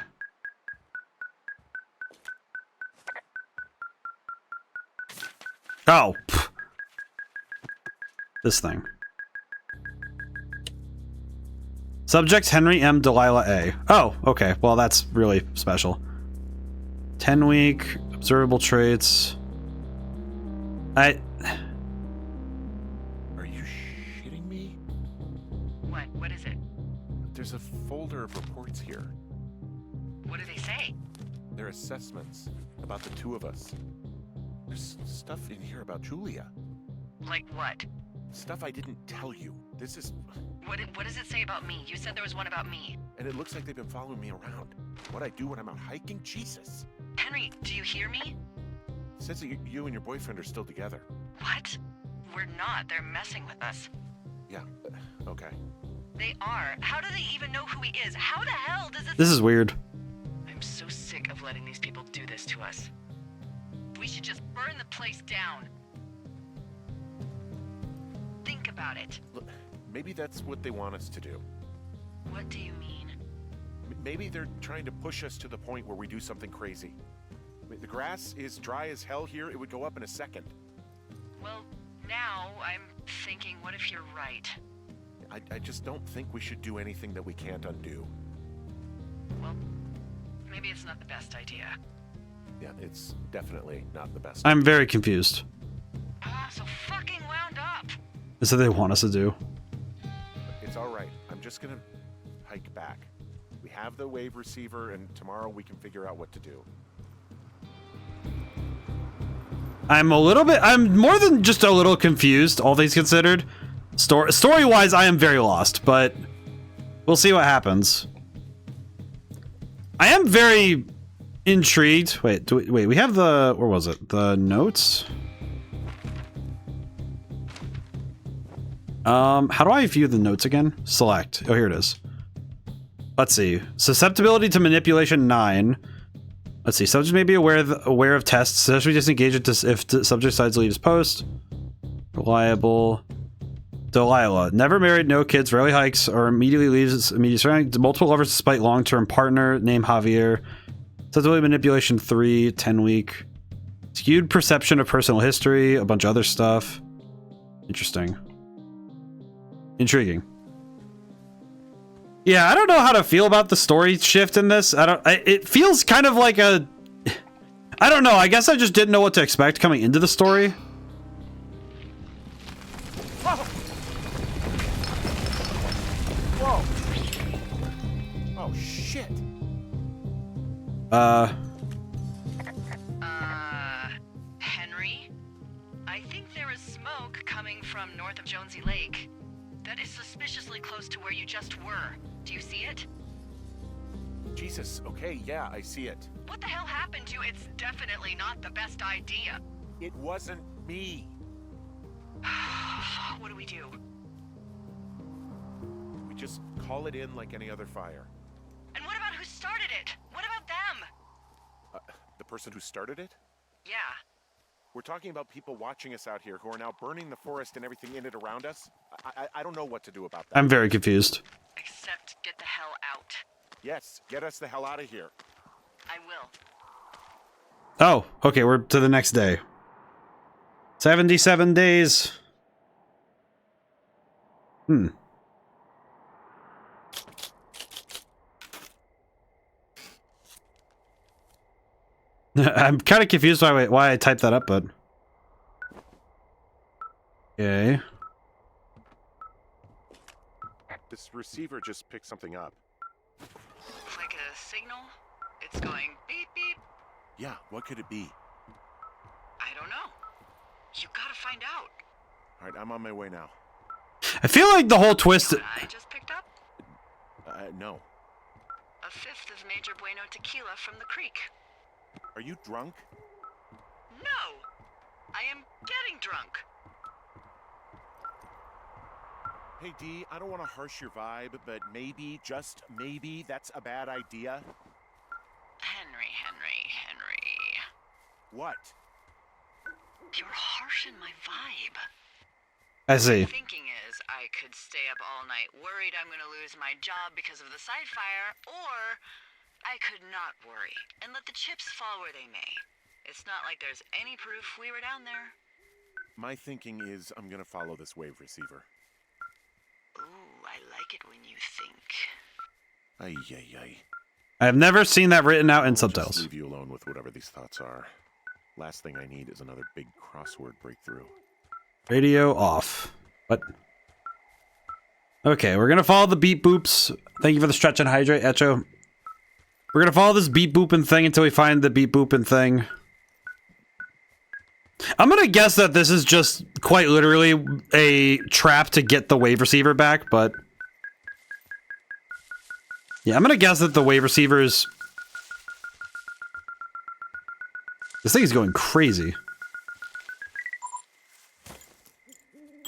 Oh. Pff. This thing. Subjects Henry M. Delilah A. Oh, okay. Well, that's really special. 10-week observable traits. Are you shitting me? What? What is it? There's a folder of reports here. What do they say? They're assessments about the two of us. There's stuff in here about Julia. Like what? Stuff I didn't tell you. This is... What does it say about me? You said there was one about me. And it looks like they've been following me around. What I do when I'm out hiking? Jesus. Henry, do you hear me? It says that you and your boyfriend are still together. What? We're not. They're messing with us. Yeah, okay. They are. How do they even know who he is? How the hell does this... This is weird. I'm so sick of letting these people do this to us. We should just burn the place down. Think about it. Look, maybe that's what they want us to do. What do you mean? Maybe they're trying to push us to the point where we do something crazy. I mean, the grass is dry as hell here. It would go up in a second. Well, now I'm thinking, what if you're right? I just don't think we should do anything that we can't undo. Well, maybe it's not the best idea. Yeah, it's definitely not the best. I'm very confused. So fucking wound up. Is that they want us to do? It's all right. I'm just gonna hike back. We have the wave receiver, and tomorrow we can figure out what to do. I'm more than just a little confused, all things considered. Story-wise, I am very lost, but we'll see what happens. I am very intrigued. Wait, we have the... Where was it? The notes? How do I view the notes again? Select. Oh, here it is. Let's see. Susceptibility to manipulation 9. Let's see. Subject may be aware of tests. Especially disengage if subject decides to leave his post. Reliable. Delilah. Never married, no kids, rarely hikes, or immediately leaves its immediate surroundings. Multiple lovers despite long-term partner, named Javier. Sensibility manipulation 3, 10 week. Skewed perception of personal history, a bunch of other stuff. Interesting. Intriguing. Yeah, I don't know how to feel about the story shift in this. It feels kind of like a... I don't know, I guess I just didn't know what to expect coming into the story. Whoa! Oh, shit! Henry? I think there is smoke coming from north of Jonesy Lake. That is suspiciously close to where you just were. Do you see it? Jesus, okay, yeah, I see it. What the hell happened to you? It's definitely not the best idea. It wasn't me. What do we do? We just call it in like any other fire. And what about who started it? What about them? The person who started it? Yeah. We're talking about people watching us out here who are now burning the forest and everything in it around us. I don't know what to do about that. I'm very confused. Except get the hell out. Yes, get us the hell out of here. I will. Oh, okay, we're to the next day. 77 days. I'm kind of confused why I typed that up, but... Okay. This receiver just picked something up. Like a signal? It's going beep beep. Yeah, what could it be? I don't know. You gotta find out. All right, I'm on my way now. I feel like the whole twist... You know what I just picked up? No. A fifth of Major Bueno tequila from the creek. Are you drunk? No! I am getting drunk. Hey, D, I don't want to harsh your vibe, but maybe, just maybe, that's a bad idea. Henry. What? You're harshing my vibe. I see. My thinking is I could stay up all night worried I'm gonna lose my job because of the side fire, or I could not worry and let the chips fall where they may. It's not like there's any proof we were down there. My thinking is I'm gonna follow this wave receiver. Ooh, I like it when you think. Ay, ay, ay. I've never seen that written out in I'll subtitles. just leave you alone with whatever these thoughts are. Last thing I need is another big crossword breakthrough. Radio off. What? Okay, we're gonna follow the beep boops. Thank you for the stretch and hydrate, Echo. We're gonna follow this beep booping thing until we find the beep booping thing. I'm gonna guess that this is just quite literally a trap to get the wave receiver back, but... Yeah, I'm gonna guess that the wave receiver is... This thing is going crazy.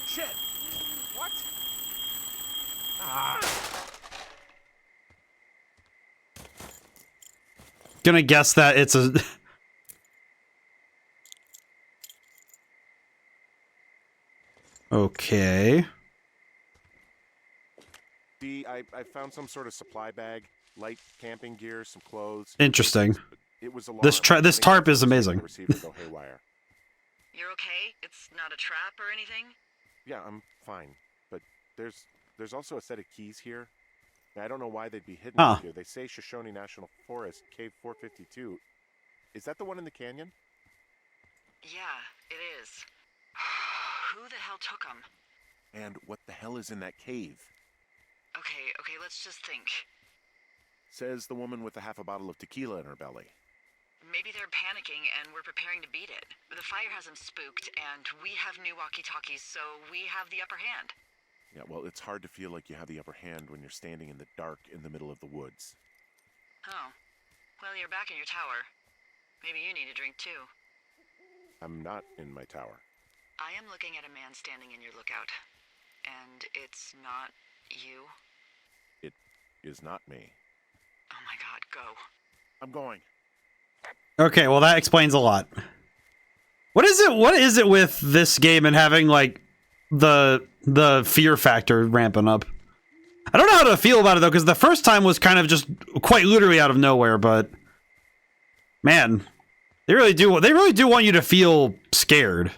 Shit! What? Ah! Gonna guess that it's a... Okay. D, I found some sort of supply bag, light camping gear, some clothes. Interesting. It was This tarp is amazing. The receiver go haywire. You're okay? It's not a trap or anything? Yeah, I'm fine. But there's also a set of keys here. Now, I don't know why they'd be hidden Huh. here. They say Shoshone National Forest, Cave 452. Is that the one in the canyon? Yeah, it is. Who the hell took them? And what the hell is in that cave? Okay, let's just think. Says the woman with a half a bottle of tequila in her belly. Maybe they're panicking and we're preparing to beat it. The fire has them spooked, and we have new walkie-talkies, so we have the upper hand. Yeah, well, it's hard to feel like you have the upper hand when you're standing in the dark in the middle of the woods. Oh. Well, you're back in your tower. Maybe you need a drink, too. I'm not in my tower. I am looking at a man standing in your lookout. And it's not you? It is not me. Oh my god, go. I'm going. Okay, well that explains a lot. What is it with this game and having like the the fear factor ramping up. I don't know how to feel about it though, because the first time was kind of just quite literally out of nowhere, but man, they really do want you to feel scared.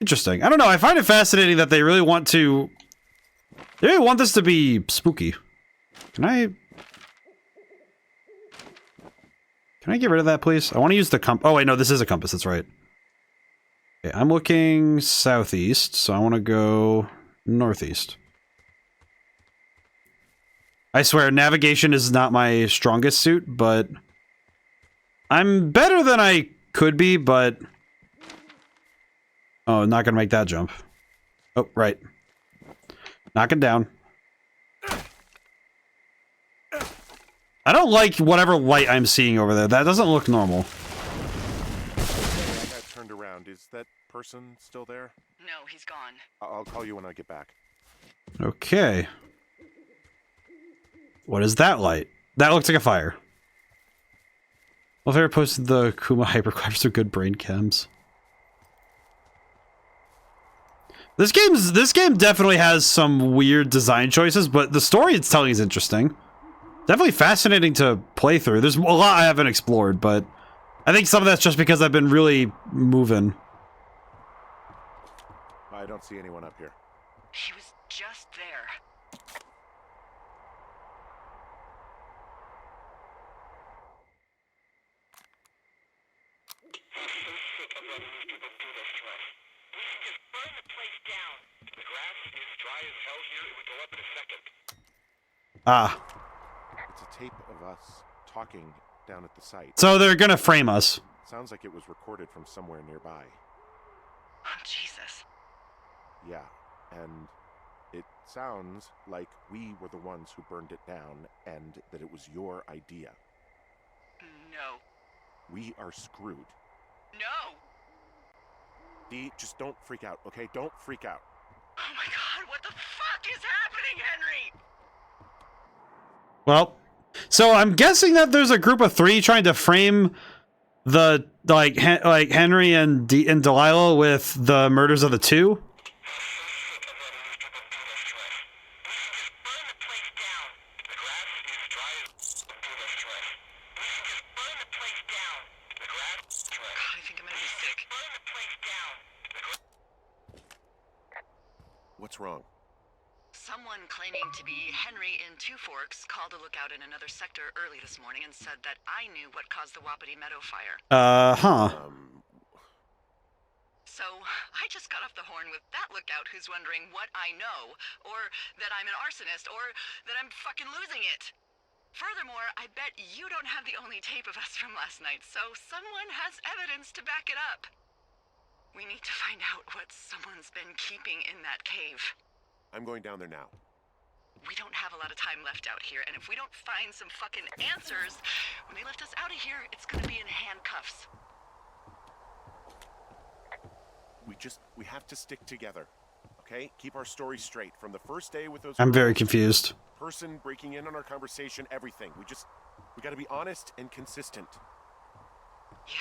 Interesting. I don't know, I find it fascinating that they really want this to be spooky. Can I get rid of that, please? I want to use the compass. Oh wait, no, this is a compass, that's right. Okay, I'm looking southeast, so I want to go northeast. I swear, navigation is not my strongest suit, but I'm better than I could be, but... Oh, not gonna make that jump. Oh, right. Knock it down. I don't like whatever light I'm seeing over there. That doesn't look normal. I got turned around. Is that person still there? No, he's gone. I'll call you when I get back. Okay. What is that light? That looks like a fire. Well, if I ever posted the Kuma hyperclaps are good brain chems. This game definitely has some weird design choices, but the story it's telling is interesting. Definitely fascinating to play through. There's a lot I haven't explored, but I think some of that's just because I've been really moving. I don't see anyone up here. He was just there. Ah. It's a tape of us talking down at the site. So they're gonna frame us. Sounds like it was recorded from somewhere nearby. Oh, Jesus. Yeah, and it sounds like we were the ones who burned it down and that it was your idea. No. We are screwed. No! Dee, just don't freak out, okay? Don't freak out. Oh my god, what the fuck is happening, Henry? Well, so I'm guessing that there's a group of 3 trying to frame the like Henry and Delilah with the murders of the 2. What's wrong? Someone claiming to be Henry in Two Forks called a lookout in another sector early this morning and said that I knew what caused the Wapiti Meadow fire. So, I just got off the horn with that lookout who's wondering what I know, or that I'm an arsonist, or that I'm fucking losing it. Furthermore, I bet you don't have the only tape of us from last night, so someone has evidence to back it up. We need to find out what someone's been keeping in that cave. I'm going down there now. We don't have a lot of time left out here, and if we don't find some fucking answers, when they lift us out of here, it's gonna be in handcuffs. We have to stick together, okay? Keep our story straight. From the first day with those... I'm very confused. Person breaking in on our conversation, everything. We gotta be honest and consistent. Yeah,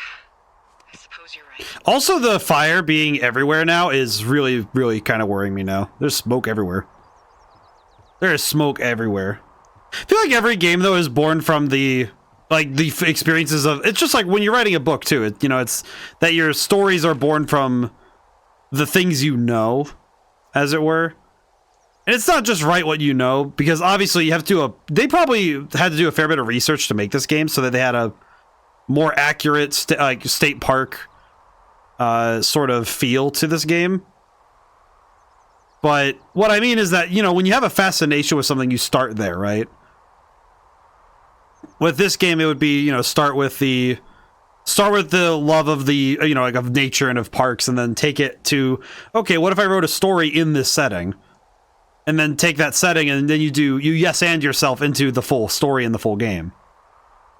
I suppose you're right. Also, the fire being everywhere now is really, really kind of worrying me now. There's smoke everywhere. There is smoke everywhere. I feel like every game, though, is born from the experiences of... It's just like when you're writing a book, too. It's that your stories are born from the things you know, as it were. And it's not just write what you know, because obviously you have to... They probably had to do a fair bit of research to make this game so that they had a more accurate state park sort of feel to this game. But what I mean is that, when you have a fascination with something, you start there, right? With this game, it would be, start with the love of the, of nature and of parks, and then take it to, okay, what if I wrote a story in this setting? And then take that setting, and then you yes and yourself into the full story and the full game.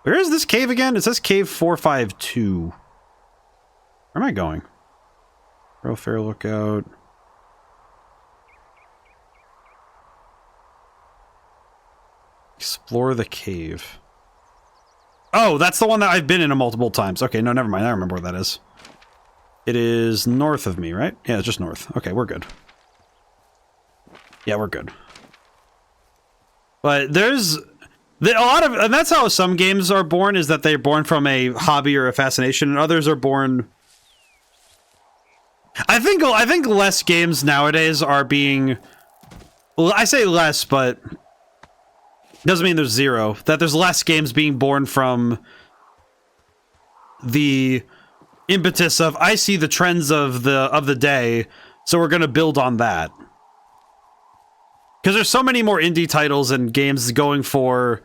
Where is this cave again? It says cave 452. Where am I going? Real Fair Lookout. Explore the cave. Oh, that's the one that I've been in multiple times. Okay, no, never mind. I remember where that is. It is north of me, right? Yeah, it's just north. Okay, we're good. Yeah, we're good. But there's a lot of, and that's how some games are born, is that they're born from a hobby or a fascination, and others are born. I think less games nowadays are being. Well, I say less, but doesn't mean there's zero. That there's less games being born from the impetus of I see the trends of the day, so we're gonna build on that. Because there's so many more indie titles and games going for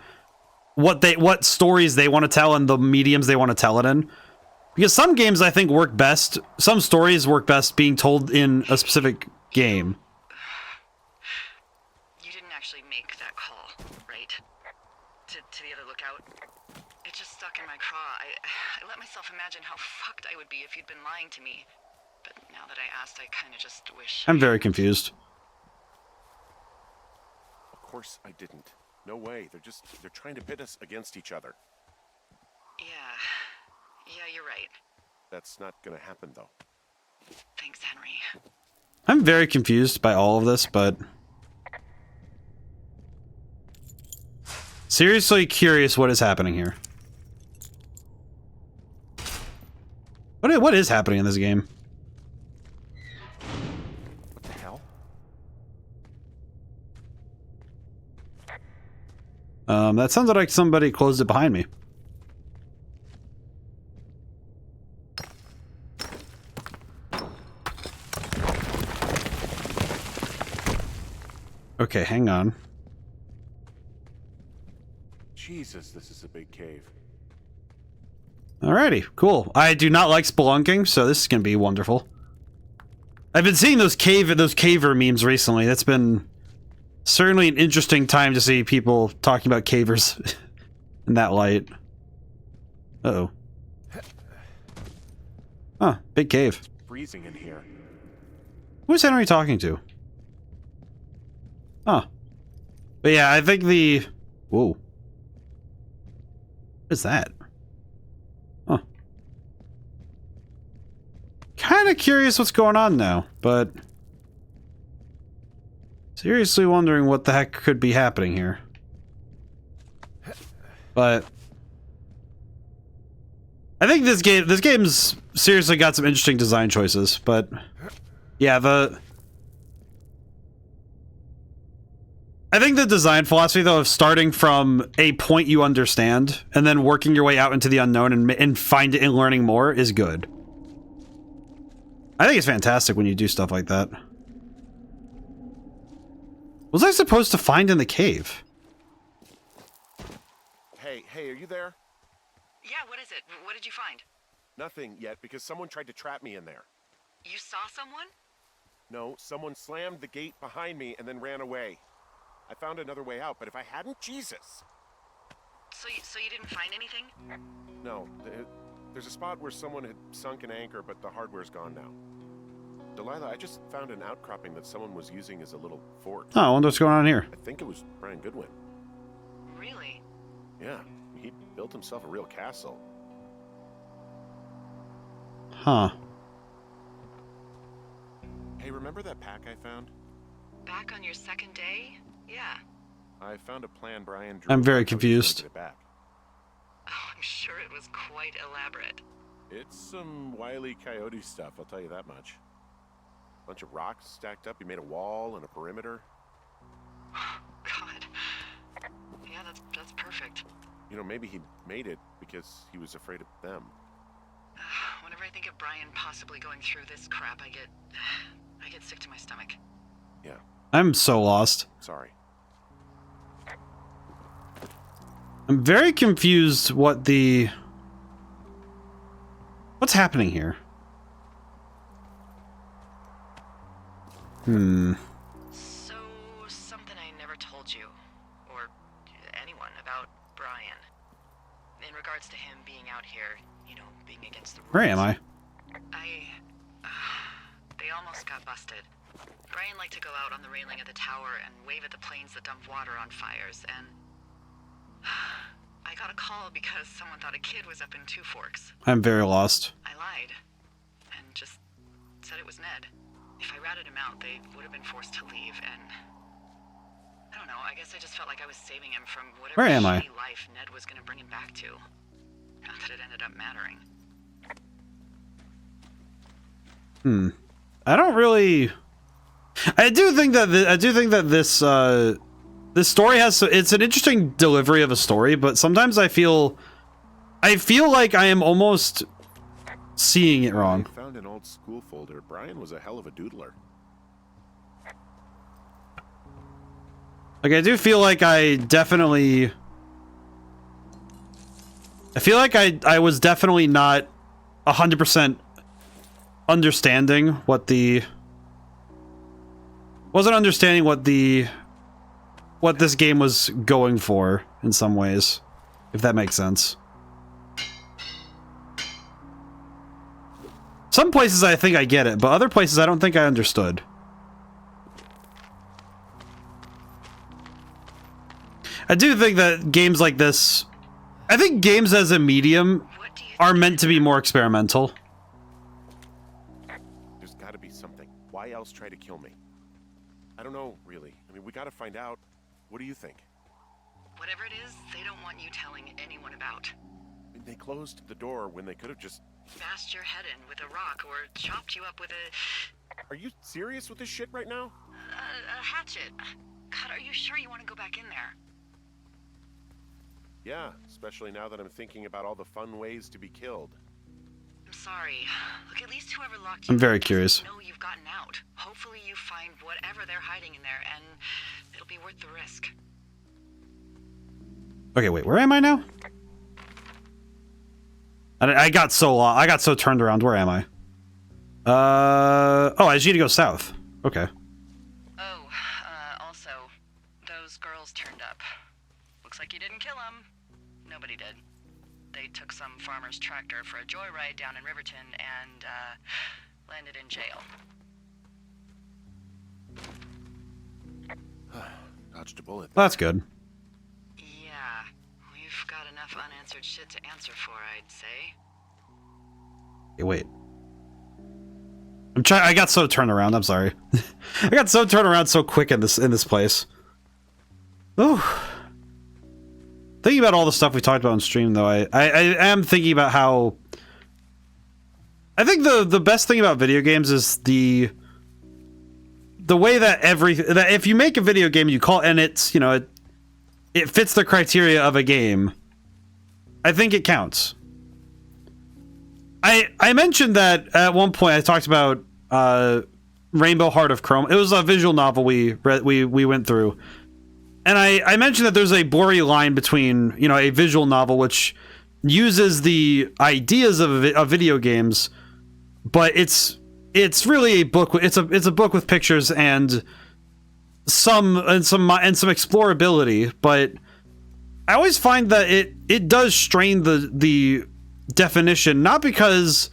what stories they want to tell and the mediums they want to tell it in. Because some games I think work best, some stories work best being told in a specific game. You didn't actually make that call, right? To the other lookout? It just stuck in my craw. I let myself imagine how fucked I would be if you'd been lying to me. But now that I asked, I kind of just wish... I'm very confused. Of course I didn't. No way. They're trying to pit us against each other. Yeah, you're right. That's not gonna happen, though. Thanks, Henry. I'm very confused by all of this, but seriously curious what is happening here. What is happening in this game? What the hell? That sounds like somebody closed it behind me. Okay, hang on. Jesus, this is a big cave. Alrighty, cool. I do not like spelunking, so this is gonna be wonderful. I've been seeing those caver memes recently. That's been certainly an interesting time to see people talking about cavers in that light. Uh-oh. Huh, big cave. It's freezing in here. Who's Henry talking to? Huh. But yeah, I think the... Whoa. What is that? Huh. Kind of curious what's going on now, but... seriously wondering what the heck could be happening here. But... I think this game's seriously got some interesting design choices, but... yeah, I think the design philosophy, though, of starting from a point you understand and then working your way out into the unknown and find it and learning more is good. I think it's fantastic when you do stuff like that. What was I supposed to find in the cave? Hey, are you there? Yeah, what is it? What did you find? Nothing yet, because someone tried to trap me in there. You saw someone? No, someone slammed the gate behind me and then ran away. I found another way out, but if I hadn't, Jesus! So you didn't find anything? No, there's a spot where someone had sunk an anchor, but the hardware's gone now. Delilah, I just found an outcropping that someone was using as a little fort. Oh, I wonder what's going on here. I think it was Brian Goodwin. Really? Yeah, he built himself a real castle. Huh. Hey, remember that pack I found? Back on your second day? Yeah. I found a plan Brian drew. I'm very about how he was confused. gonna get it back. Oh, I'm sure it was quite elaborate. It's some Wile E. Coyote stuff, I'll tell you that much. Bunch of rocks stacked up, he made a wall and a perimeter. God. Yeah, that's perfect. You know, maybe he made it because he was afraid of them. Whenever I think of Brian possibly going through this crap, I get sick to my stomach. Yeah, I'm so lost. sorry. I'm very confused what's happening here. So, something I never told you, or anyone, about Brian. In regards to him being out here, you know, being against the rules. Where am I? They almost got busted. Brian liked to go out on the railing of the tower and wave at the planes that dumped water on fires, and... I got a call because someone thought a kid was up in Two Forks. I'm very lost. I lied, and just said it was Ned. If I ratted him out, they would have been forced to leave, and I don't know, I guess I just felt like I was saving him from whatever Where am I? shitty life Ned was gonna bring him back to. Not that it ended up mattering. I don't really. I do think that this this story has. It's an interesting delivery of a story, but sometimes I feel like I am almost seeing it wrong. I found an old school folder. Brian was a hell of a doodler. Like, I do feel like I feel like I was definitely not 100% understanding what this game was going for in some ways, if that makes sense. Some places I think I get it, but other places I don't think I understood. I do think that games like this, I think games as a medium are meant to be more experimental. There's got to be something. Why else try to kill me? I don't know, really. I mean, we got to find out. What do you think? Whatever it is, they don't want you telling anyone about. They closed the door when they could have just... Bashed your head in with a rock or chopped you up with a... Are you serious with this shit right now? a hatchet. God, are you sure you want to go back in there? Yeah, especially now that I'm thinking about all the fun ways to be killed. I'm sorry. Look, at least whoever locked you I'm very in doesn't curious. know you've gotten out. Hopefully you find whatever they're hiding in there, and it'll be worth the risk. Okay, wait, where am I now? I got so lost. I got so turned around. Where am I? Oh, I just need to go south. Okay. Oh, also, those girls turned up. Looks like you didn't kill them. Nobody did. They took some farmer's tractor for a joyride down in Riverton and, landed in jail. Dodged a bullet. Well, that's good. Yeah, we've got enough unanswered shit to answer for, I'd say. Hey, wait. I got so turned around. I'm sorry. I got so turned around so quick in this place. Oh. Thinking about all the stuff we talked about on stream, though, I am thinking about how... I think the best thing about video games is the way that that if you make a video game, you call and it's, you know, it fits the criteria of a game, I think it counts. I mentioned that at one point I talked about Rainbow Heart of Chrome. It was a visual novel we went through. And I mentioned that there's a blurry line between, you know, a visual novel which uses the ideas of video games, but it's really a book. It's a book with pictures and some explorability. But I always find that it does strain the definition, not because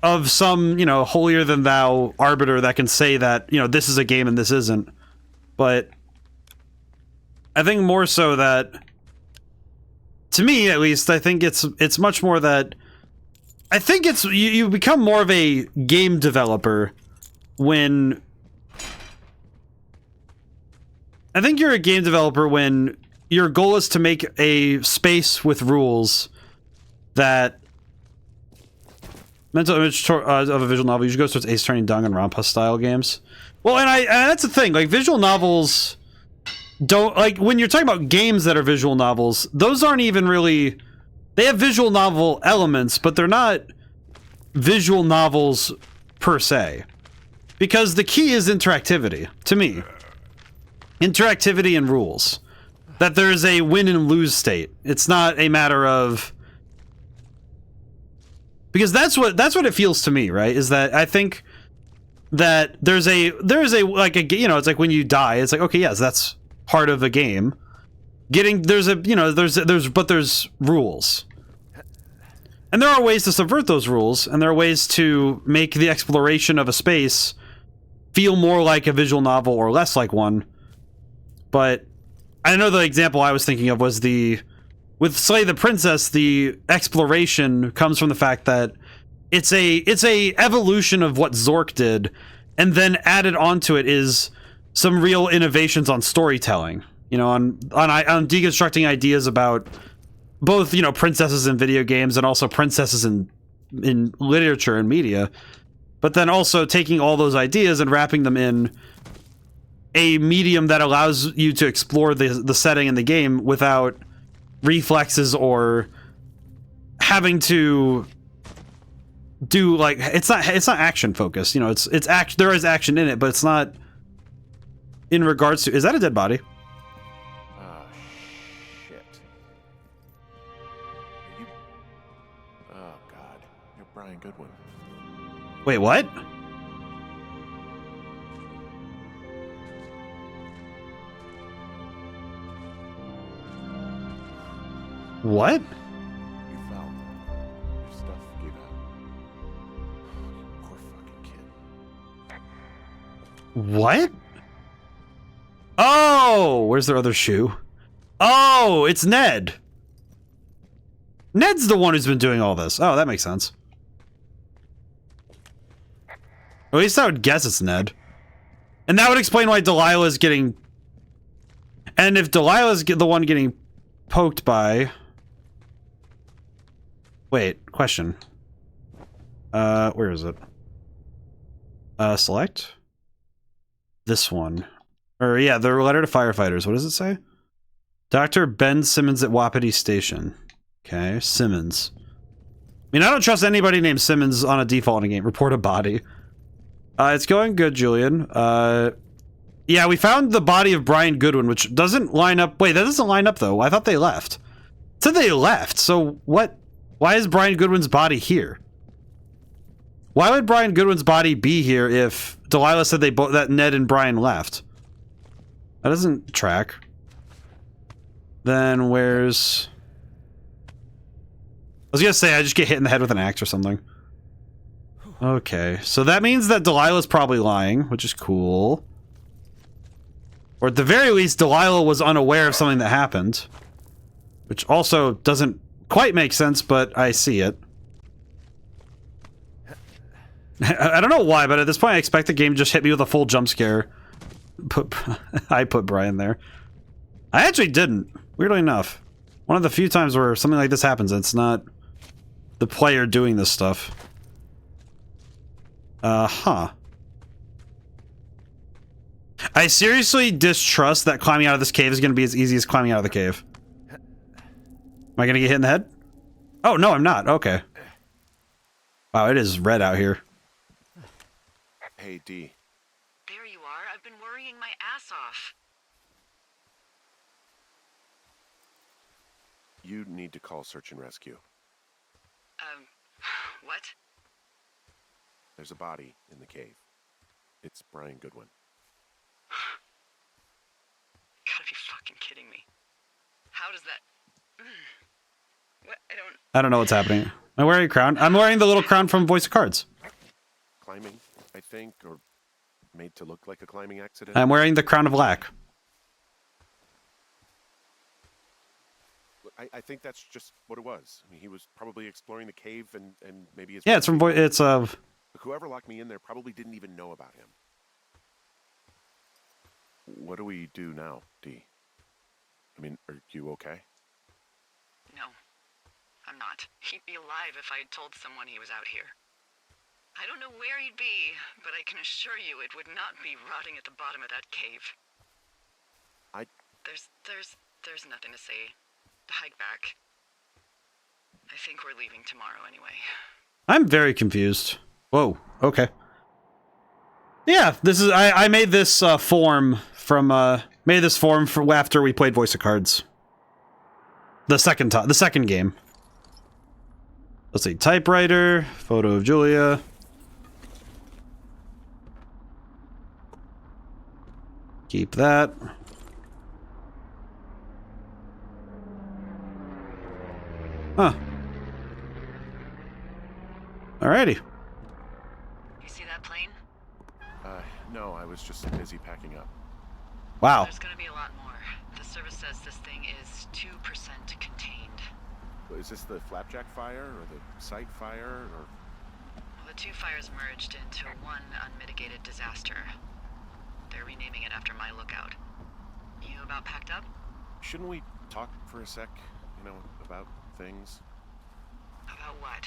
of some, you know, holier than thou arbiter that can say that, you know, this is a game and this isn't, but I think more so that, to me at least, I think it's much more that I think it's you become more of a game developer when I think you're a game developer when your goal is to make a space with rules that mental image of a visual novel usually goes towards Ace Attorney, Dung, and Rampa style games. Well, and that's the thing, like visual novels don't, like, when you're talking about games that are visual novels, those aren't even really, they have visual novel elements, but they're not visual novels per se, because the key is interactivity to me. Interactivity and rules, that there is a win and lose state. It's not a matter of, because that's what it feels to me, right? Is that I think that there's a like a, you know, it's like when you die, it's like, okay, yes, that's part of the game. There's rules. And there are ways to subvert those rules, and there are ways to make the exploration of a space feel more like a visual novel or less like one. But I know the example I was thinking of was with Slay the Princess, the exploration comes from the fact that it's a evolution of what Zork did, and then added onto it is some real innovations on storytelling. You know, on deconstructing ideas about both, you know, princesses in video games and also princesses in literature and media, but then also taking all those ideas and wrapping them in a medium that allows you to explore the setting in the game without reflexes or having to do, like, it's not action focused. You know, it's action. There is action in it, but it's not in regards to. Is that a dead body? Ah, shit. You. Oh God, you're Brian Goodwin. Wait, what? What? You fell. Your stuff gave out. You poor fucking kid. What? Oh, where's their other shoe? Oh, it's Ned. Ned's the one who's been doing all this. Oh, that makes sense. At least I would guess it's Ned. And that would explain why Delilah's getting... And if Delilah's the one getting poked by... Wait, question. Where is it? Select? This one. Or, yeah, the letter to firefighters. What does it say? Dr. Ben Simmons at Wapiti Station. Okay, Simmons. I mean, I don't trust anybody named Simmons on a default in a game. Report a body. It's going good, Julian. Yeah, we found the body of Brian Goodwin, which doesn't line up. Wait, that doesn't line up, though. I thought they left. It said they left, so what? Why is Brian Goodwin's body here? Why would Brian Goodwin's body be here if Delilah said that Ned and Brian left? That doesn't track. Then where's... I was gonna say, I just get hit in the head with an axe or something. Okay, so that means that Delilah's probably lying, which is cool. Or at the very least, Delilah was unaware of something that happened. Which also doesn't quite make sense, but I see it. I don't know why, but at this point I expect the game to just hit me with a full jump scare. I put Brian there. I actually didn't, weirdly enough. One of the few times where something like this happens, and it's not the player doing this stuff. Huh. I seriously distrust that climbing out of this cave is going to be as easy as climbing out of the cave. Am I going to get hit in the head? Oh, no, I'm not. Okay. Wow, it is red out here. Hey, D. There you are. I've been worrying my ass off. You need to call search and rescue. What? There's a body in the cave. It's Brian Goodwin. Gotta be fucking kidding me. How does that... What? I don't know what's happening. Am I wearing a crown? I'm wearing the little crown from Voice of Cards. Climbing, I think, or made to look like a climbing accident. I'm wearing the crown of lack. I think that's just what it was. I mean, he was probably exploring the cave and maybe his... Yeah, it's from Voice... It's Whoever locked me in there probably didn't even know about him. What do we do now, D? I mean, are you okay? No, I'm not. He'd be alive if I had told someone he was out here. I don't know where he'd be, but I can assure you it would not be rotting at the bottom of that cave. There's nothing to say. Hike back. I think we're leaving tomorrow anyway. I'm very confused. Whoa, okay. Yeah, this is... I made this form from... made this form for after we played Voice of Cards. The second game. Let's see, typewriter, photo of Julia. Keep that. Huh. Alrighty. You see that plane? No, I was just busy packing up. Wow. There's gonna be a lot more. The service says this thing is 2% contained. Is this the Flapjack fire, or the site fire, or... Well, the two fires merged into one unmitigated disaster. They're renaming it after my lookout. You about packed up? Shouldn't we talk for a sec, you know, about things? About what?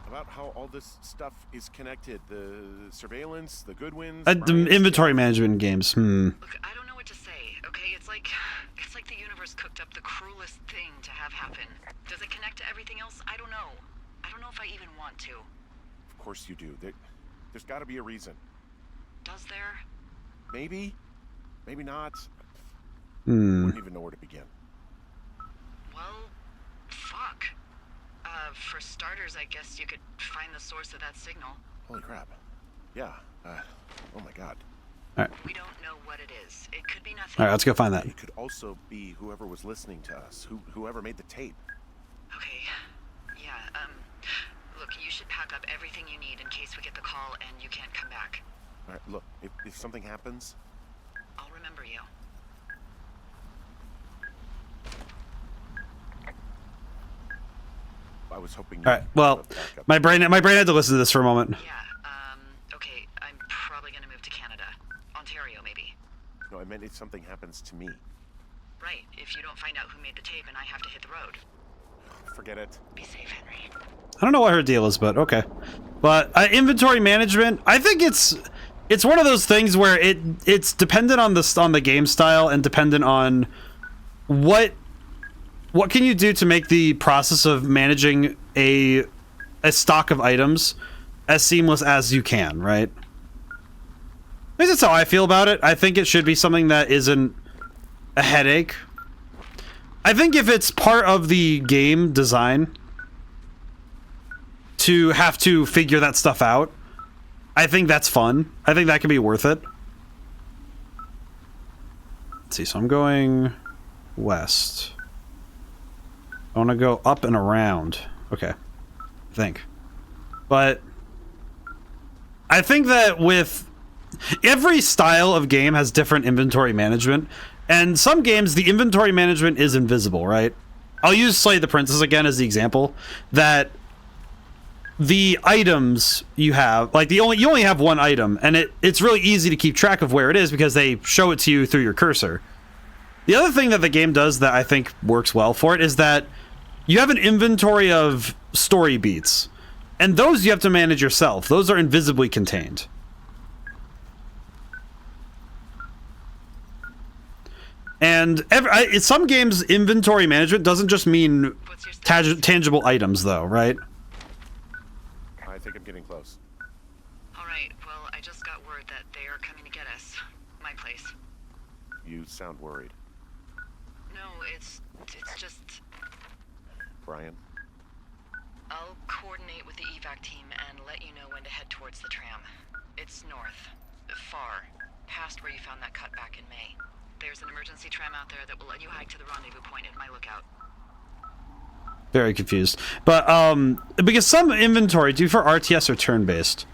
About how all this stuff is connected. The surveillance, the Goodwins, The Brian's inventory stuff. management games. Look, I don't know what to say, okay? It's like the universe cooked up the cruelest thing to have happen. Does it connect to everything else? I don't know. I don't know if I even want to. Of course you do. There's got to be a reason. Does there? Maybe. Maybe not. Hmm. Wouldn't even know where to begin. Well, fuck. For starters, I guess you could find the source of that signal. Holy crap. Yeah. Oh my god. We don't know what it is. It could be nothing. All right, let's go find that. It could also be whoever was listening to us, whoever made the tape. Okay. Yeah, look, you should pack up everything you need in case we get the call and you can't come back. All right, look, if something happens, I'll remember you. I was hoping. All right. Well, my brain had to listen to this for a moment. Yeah, okay, I'm probably gonna move to Canada. Ontario, maybe. No, I meant if something happens to me. Right, if you don't find out who made the tape and I have to hit the road. Forget it. Be safe, Henry. I don't know what her deal is, but okay. But inventory management, I think it's one of those things where it's dependent on the game style and dependent on what can you do to make the process of managing a stock of items as seamless as you can, right? At least that's how I feel about it. I think it should be something that isn't a headache. I think if it's part of the game design to have to figure that stuff out, I think that's fun. I think that can be worth it. Let's see, so I'm going west. I want to go up and around. Okay. I think. But I think that with every style of game has different inventory management, and some games the inventory management is invisible, right? I'll use Slay the Princess again as the example, that the items you have, like you only have one item, and it's really easy to keep track of where it is because they show it to you through your cursor. The other thing that the game does that I think works well for it is that you have an inventory of story beats, and those you have to manage yourself. Those are invisibly contained. And in some games, inventory management doesn't just mean tangible items, though, right? I think I'm getting close. All right, well, I just got word that they are coming to get us. My place. You sound worried. No, it's just... Brian? I'll coordinate with the evac team and let you know when to head towards the tram. It's north. Far. Past where you found that cut back in May. There's an emergency tram out there that will let you hike to the rendezvous point at my lookout. Very confused. But, because some inventory, do you for RTS or turn-based?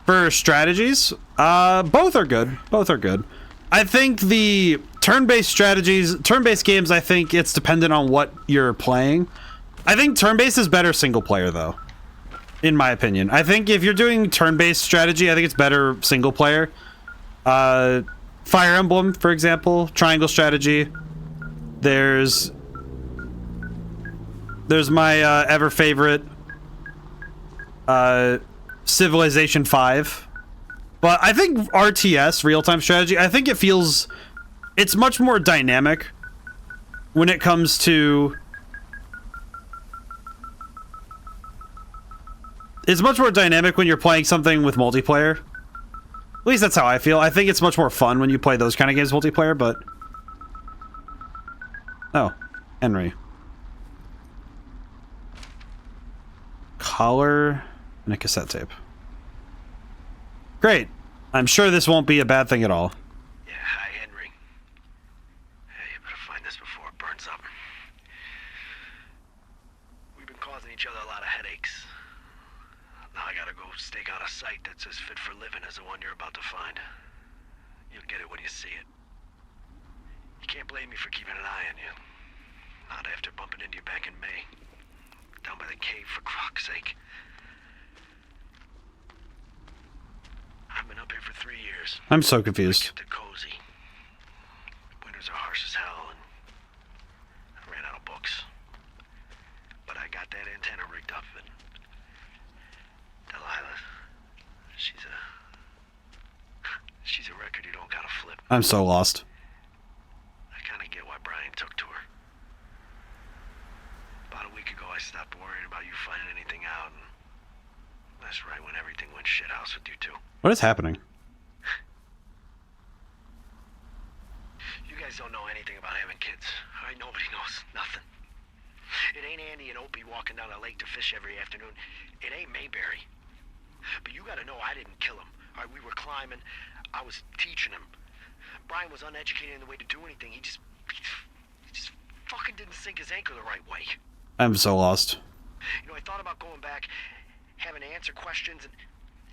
For strategies, both are good. Both are good. I think the turn-based games, I think it's dependent on what you're playing. I think turn-based is better single-player, though. In my opinion. I think if you're doing turn-based strategy, I think it's better single-player. Fire Emblem, for example. Triangle strategy. There's my ever-favorite Civilization 5. But I think RTS, real-time strategy, I think it's much more dynamic when it comes to... It's much more dynamic when you're playing something with multiplayer. At least that's how I feel. I think it's much more fun when you play those kind of games multiplayer, but... Oh, Henry. Collar and a cassette tape. Great. I'm sure this won't be a bad thing at all. Yeah, hi, Henry. Hey, you better find this before it burns up. We've been causing each other a lot of headaches. Now I gotta go stake out a site that's as fit for living as the one you're about to find. You'll get it when you see it. You can't blame me for keeping an eye on you. Not after bumping into you back in May. Down by the cave, for croc's sake. years. I'm so confused. Kept it cozy. Winters are harsh as hell, and I ran out of books. But I got that antenna rigged up, and Delilah, she's a record you don't gotta flip. I'm so lost. I kinda get why Brian took to her. About a week ago, I stopped worrying about you finding anything out, and that's right when everything went shithouse with you two. What is happening? You guys don't know anything about having kids. All right, nobody knows nothing. It ain't Andy and Opie walking down a lake to fish every afternoon. It ain't Mayberry. But you gotta know I didn't kill him. All right, we were climbing. I was teaching him. Brian was uneducated in the way to do anything. He just fucking didn't sink his anchor the right way. I'm so lost. You know, I thought about going back, having to answer questions, and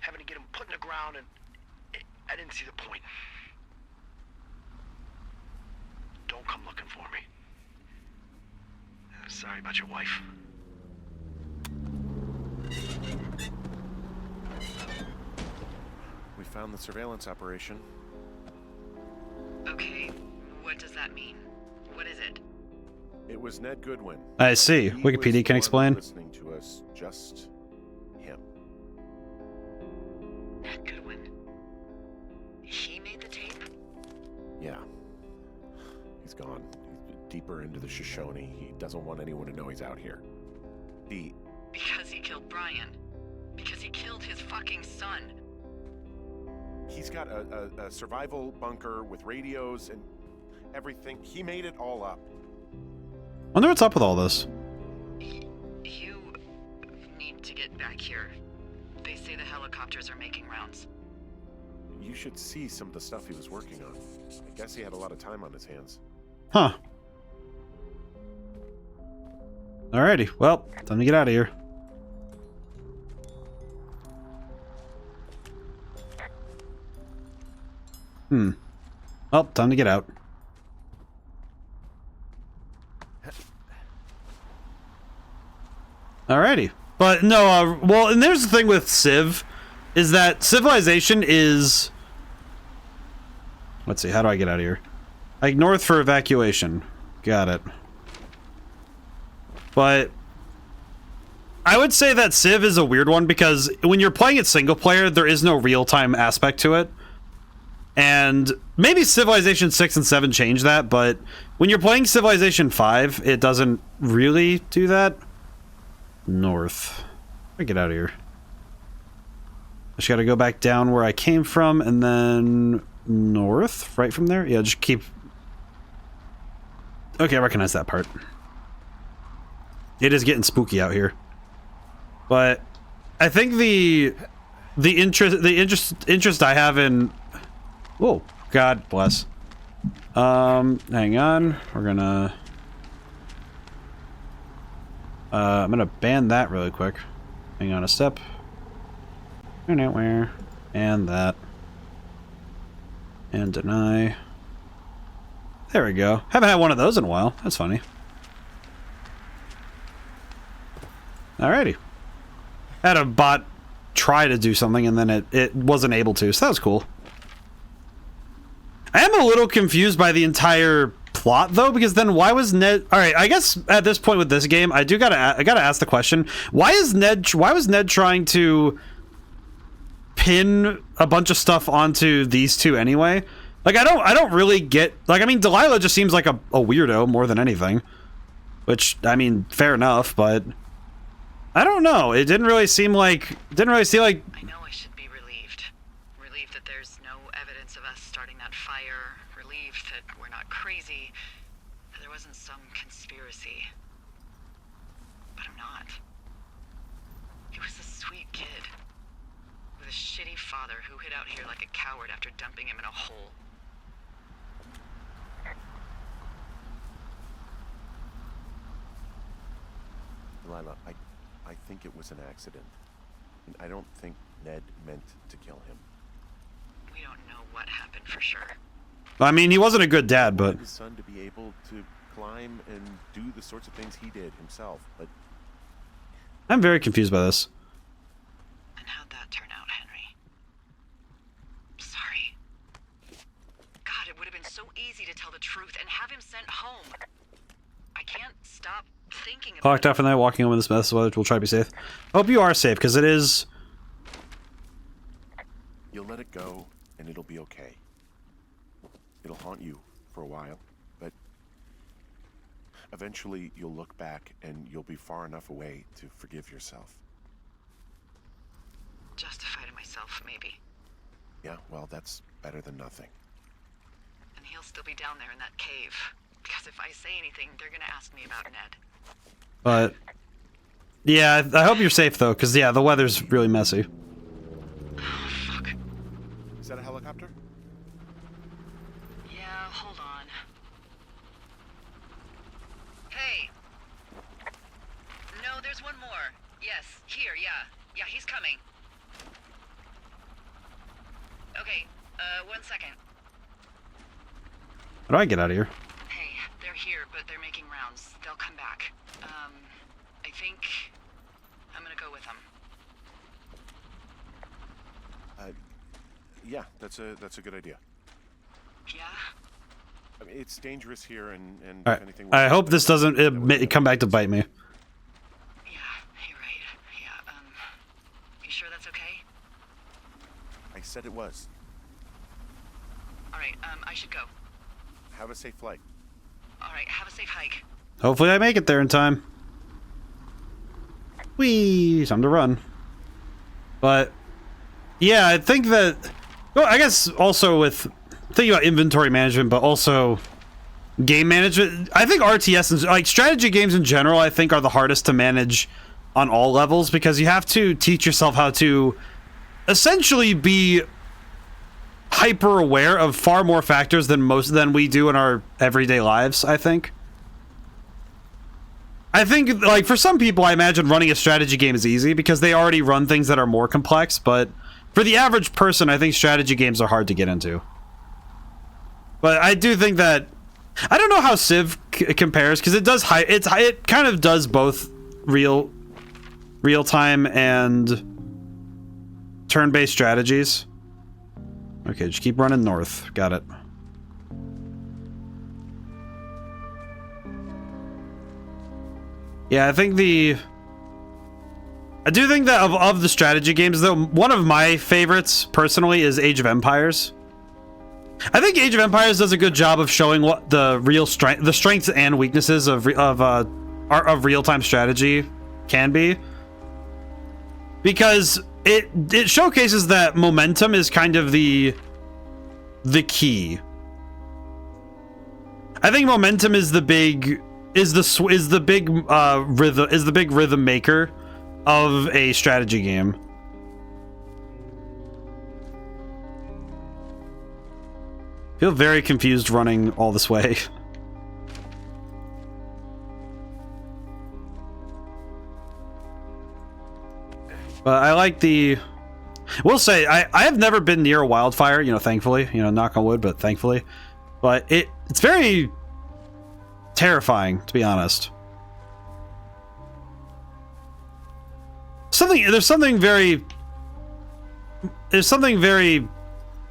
having to get him put in the ground, and I didn't see the point. Don't come looking for me. Sorry about your wife. We found the surveillance operation. Okay, what does that mean? What is it? It was Ned Goodwin. I see. He Wikipedia was can the explain. one listening to us, just him. Ned Goodwin. He made the tape? Yeah. He's gone. He's deeper into the Shoshone. He doesn't want anyone to know he's out here. Because he killed Brian. Because he killed his fucking son. He's got a survival bunker with radios and everything. He made it all up. Wonder what's up with all this. You need to get back here. They say the helicopters are making rounds. You should see some of the stuff he was working on. I guess he had a lot of time on his hands. Huh. Alrighty. Well, time to get out of here. Well, time to get out. Alrighty. But no, well, and there's the thing with Civ, is that Civilization is... Let's see, how do I get out of here? Like, north for evacuation. Got it. But... I would say that Civ is a weird one, because when you're playing it single player, there is no real-time aspect to it. And maybe Civilization 6 and 7 change that, but when you're playing Civilization 5, it doesn't really do that. North. I get out of here. I just gotta go back down where I came from, and then north, right from there? Yeah, just keep... Okay, I recognize that part. It is getting spooky out here. But I think the interest I have in... Whoa, God bless. Hang on. We're gonna... I'm gonna ban that really quick. Hang on a step. Where? And that. And deny. There we go. Haven't had one of those in a while. That's funny. Alrighty. Had a bot try to do something and then it wasn't able to, so that was cool. I am a little confused by the entire plot though, because then why was Ned... Alright, I guess at this point with this game, I gotta ask the question, why was Ned trying to pin a bunch of stuff onto these two anyway? Like, I don't really get... Like, I mean, Delilah just seems like a weirdo more than anything. Which, I mean, fair enough, but... I don't know. It didn't really seem like... I know I should be relieved. Relieved that there's no evidence of us starting that fire. Relieved that we're not crazy. That there wasn't some conspiracy. But I'm not. He was a sweet kid. With a shitty father who hid out here like a coward after dumping him in a hole. Delilah, I think it was an accident. And I don't think Ned meant to kill him. We don't know what happened for sure. I mean, he wasn't a good dad, but... His son to be able to climb and do the sorts of things he did himself, but... I'm very confused by this. And how'd that turn out, Henry? Sorry. home. I can't stop thinking about Locked up and then walking home in this mess. We'll try to be safe. I hope you are safe, because it is... You'll let it go, and it'll be okay. It'll haunt you for a while, but eventually you'll look back and you'll be far enough away to forgive yourself. justify to myself, maybe. Yeah, well, that's better than nothing. And he'll still be down there in that cave. Because if I say anything, they're gonna ask me about Ned. But yeah, I hope you're safe though, because yeah, the weather's really messy. Oh, fuck. Is that a helicopter? Yeah, hold on. Hey! No, there's one more. Yes, here, yeah. Yeah, he's coming. Okay, 1 second. How do I get out of here? Hey, they're here, but they're making rounds. They'll come back. I think I'm gonna go with them. Yeah, that's a good idea. Yeah? I mean, it's dangerous here, and All if right. anything... I hope this doesn't come back to bite me. Yeah, you're right. Yeah, you sure that's okay? I said it was. Alright, I should go. Have a safe flight. Alright, have a safe hike. Hopefully I make it there in time. Whee! Time to run. But yeah, I think that... Well, I guess also with thinking about inventory management, but also game management, I think RTS and like strategy games in general, I think are the hardest to manage on all levels, because you have to teach yourself how to essentially be hyper aware of far more factors than we do in our everyday lives, I think. Like for some people, I imagine running a strategy game is easy because they already run things that are more complex, but for the average person, I think strategy games are hard to get into. But I do think that I don't know how Civ compares, because it does it kind of does both real time and turn-based strategies. Okay, just keep running north. Got it. Yeah, I do think that of the strategy games, though, one of my favorites personally is Age of Empires. I think Age of Empires does a good job of showing what the real strengths and weaknesses of real-time strategy can be, because it showcases that momentum is kind of the key. I think momentum is the big rhythm maker of a strategy game. I feel very confused running all this way. But I like the... We'll say, I have never been near a wildfire, thankfully. Knock on wood, but thankfully. But it's very terrifying, to be honest. There's something very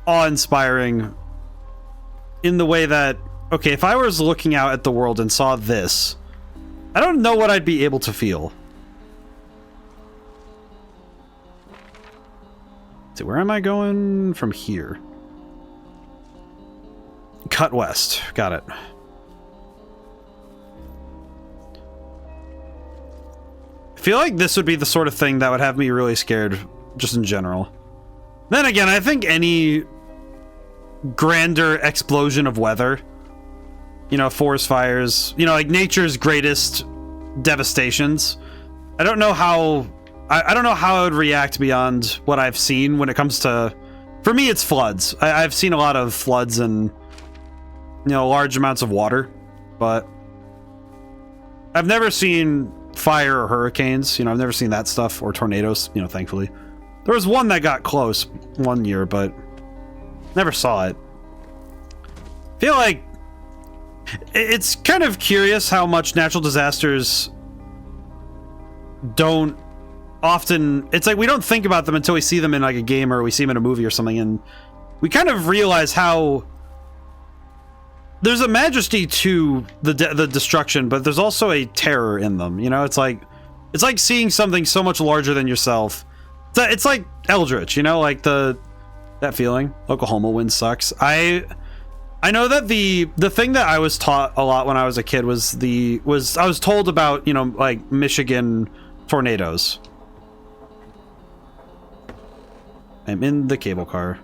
awe-inspiring in the way that, okay, if I was looking out at the world and saw this, I don't know what I'd be able to feel. So where am I going from here? Cut west. Got it. I feel like this would be the sort of thing that would have me really scared, just in general. Then again, I think any grander explosion of weather, forest fires, like nature's greatest devastations, I don't know how I would react beyond what I've seen when it comes to, for me, it's floods. I've seen a lot of floods and, large amounts of water, but I've never seen fire or hurricanes. I've never seen that stuff, or tornadoes, thankfully. There was one that got close one year, but never saw it. I feel like it's kind of curious how much natural disasters don't often... It's like we don't think about them until we see them in like a game or we see them in a movie or something, and we kind of realize how there's a majesty to the destruction, but there's also a terror in them. You know, it's like seeing something so much larger than yourself. It's like Eldritch, you know, like that feeling. Oklahoma wind sucks. I know that the thing that I was taught a lot when I was a kid was I was told about, you know, like Michigan tornadoes. I'm in the cable car.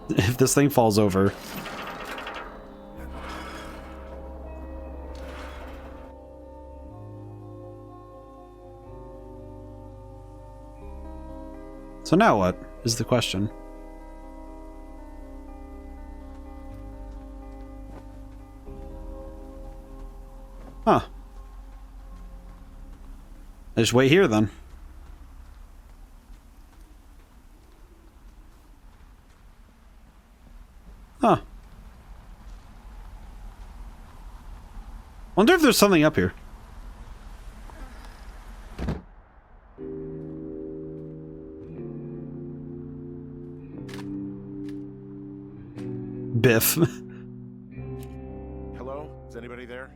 If this thing falls over. So now what is the question? Huh. I just wait here then. Huh. Wonder if there's something up here. Biff. Hello? Is anybody there?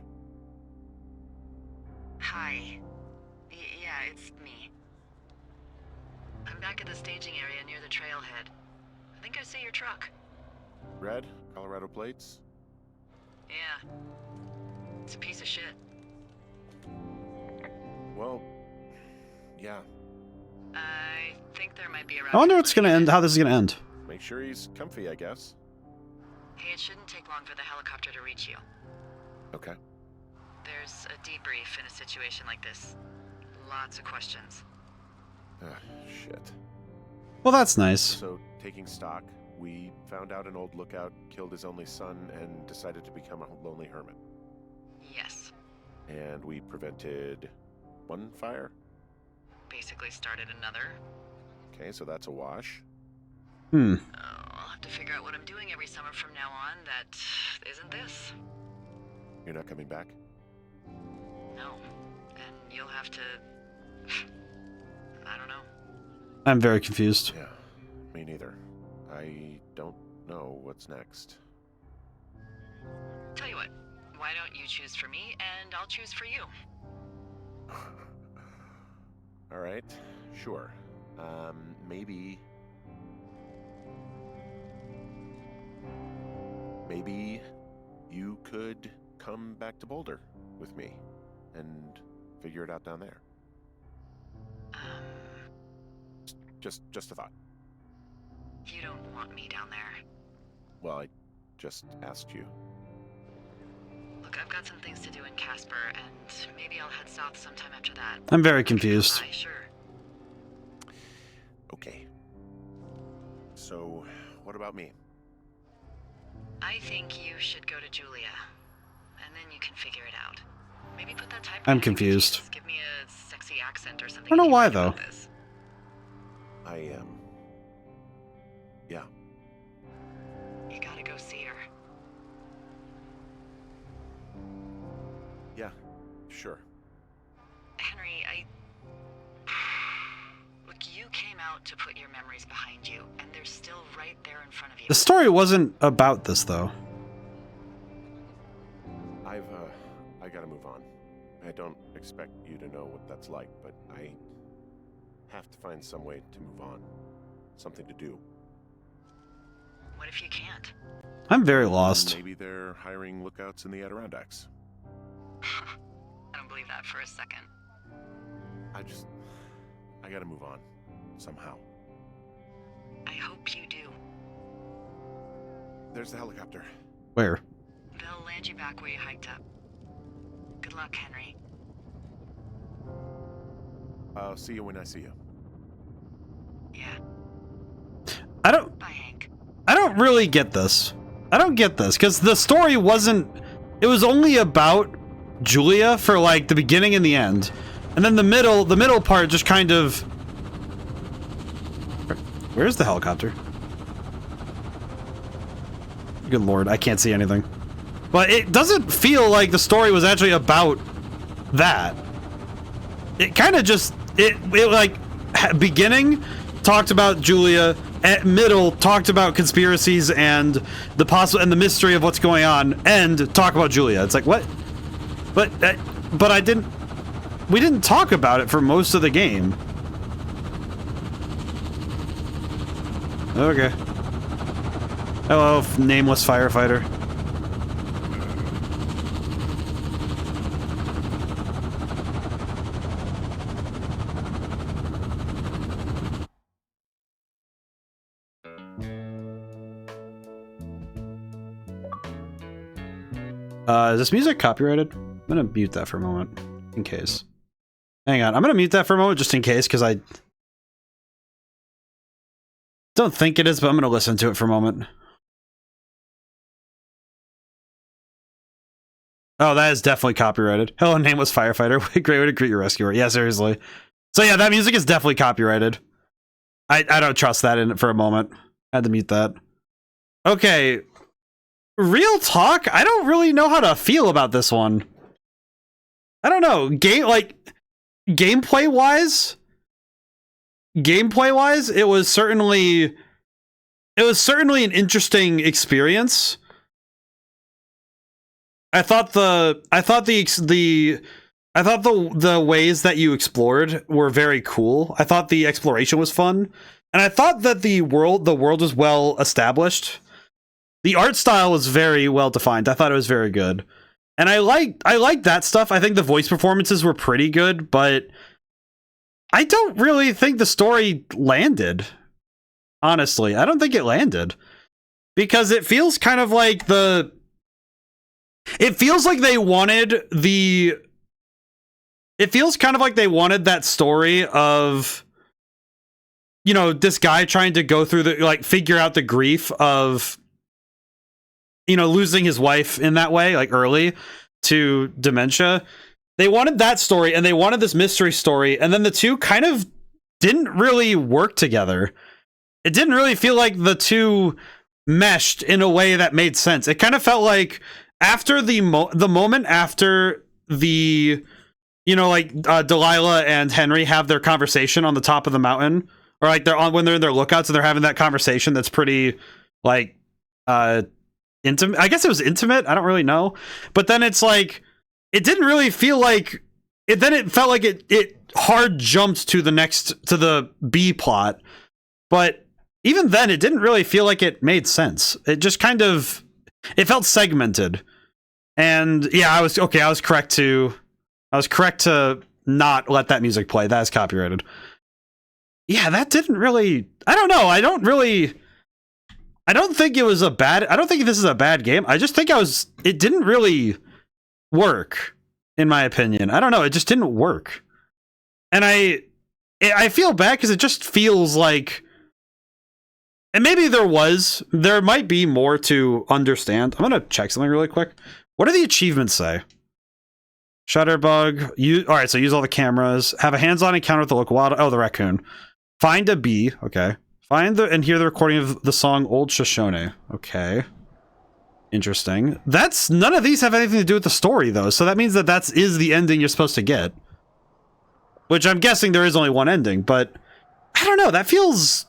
Hi. Yeah, it's me. I'm back at the staging area near the trailhead. I think I see your truck. Red? Colorado plates? Yeah. It's a piece of shit. Well, yeah. I think there might be a route. I wonder what's gonna end, how this is gonna end. Make sure he's comfy, I guess. Hey, it shouldn't take long for the helicopter to reach you. Okay. There's a debrief in a situation like this. Lots of questions. Shit. Well, that's nice. So, taking stock, we found out an old lookout killed his only son and decided to become a lonely hermit. Yes. And we prevented one fire? Basically started another. Okay, so that's a wash. Hmm. I'll have to figure out what I'm doing every summer from now on that isn't this. You're not coming back? No. And you'll have to... I don't know. I'm very confused. Yeah, me neither. I don't know what's next. Tell you what, why don't you choose for me and I'll choose for you? All right, sure. Maybe you could come back to Boulder with me and figure it out down there. Just a thought. You don't want me down there. Well, I just asked you. Look, I've got some things to do in Casper, and maybe I'll head south sometime after that. I'm very confused. Sure. Okay. So, what about me? I think you should go to Julia, and then you can figure it out. Maybe put that type. I'm confused. Give me a sexy accent or something. I don't know why though. I am. Yeah. You gotta go see her. Yeah. Sure. Henry, Look, you came out to put your memories behind you, and they're still right there in front of you. The story wasn't about this though. I gotta move on. I don't expect you to know what that's like, but I have to find some way to move on. Something to do. What if you can't? I'm very lost. Maybe they're hiring lookouts in the Adirondacks. I don't believe that for a second. I gotta move on. Somehow. I hope you do. There's the helicopter. Where? They'll land you back where you hiked up. Good luck, Henry. I'll see you when I see you. Yeah. I don't Bye, Hank. really get this. I don't get this, because the story wasn't... It was only about Julia for, like, the beginning and the end. And then the middle part just kind of... Where's the helicopter? Good lord, I can't see anything. But it doesn't feel like the story was actually about that. It kind of just... It like, beginning, talked about Julia, at middle talked about conspiracies and the possible and the mystery of what's going on, and talk about Julia. It's like, what? But I didn't. We didn't talk about it for most of the game. Okay. Hello, nameless firefighter. Is this music copyrighted? I'm gonna mute that for a moment, in case. Hang on, I'm gonna mute that for a moment just in case, because I don't think it is, but I'm gonna listen to it for a moment. Oh, that is definitely copyrighted. Hello, nameless firefighter. Great way to greet your rescuer. Yeah, seriously. So yeah, that music is definitely copyrighted. I don't trust that in it for a moment. I had to mute that. Okay. Real talk, I don't really know how to feel about this one. I don't know. Gameplay wise, it was certainly an interesting experience. I thought the ways that you explored were very cool. I thought the exploration was fun, and I thought that the world was well established. The art style was very well defined. I thought it was very good. And I liked that stuff. I think the voice performances were pretty good, but I don't really think the story landed. Honestly, I don't think it landed. Because it feels kind of like it feels kind of like they wanted that story of, you know, this guy trying to go through figure out the grief of, you know, losing his wife in that way, like early to dementia. They wanted that story, and they wanted this mystery story, and then the two kind of didn't really work together. It didn't really feel like the two meshed in a way that made sense. It kind of felt like after the moment after the, you know, like Delilah and Henry have their conversation on the top of the mountain, or like when they're in their lookouts and they're having that conversation that's pretty like intimate. I guess it was intimate. I don't really know. But then it's like, it didn't really feel like it. Then it felt like it hard jumped to the B plot. But even then, it didn't really feel like it made sense. It just kind of, it felt segmented. And yeah, I was correct to not let that music play. That is copyrighted. Yeah, that didn't really, I don't know. I don't think this is a bad game. I just think it didn't really work, in my opinion. I don't know. It just didn't work. And I feel bad because it just feels like, and maybe there might be more to understand. I'm going to check something really quick. What do the achievements say? Shutterbug. All right, so use all the cameras. Have a hands-on encounter with the local wild. Oh, the raccoon. Find a bee. Okay. Find and hear the recording of the song Old Shoshone. Okay. Interesting. None of these have anything to do with the story, though. So that means that is the ending you're supposed to get. Which I'm guessing there is only one ending, but I don't know. That feels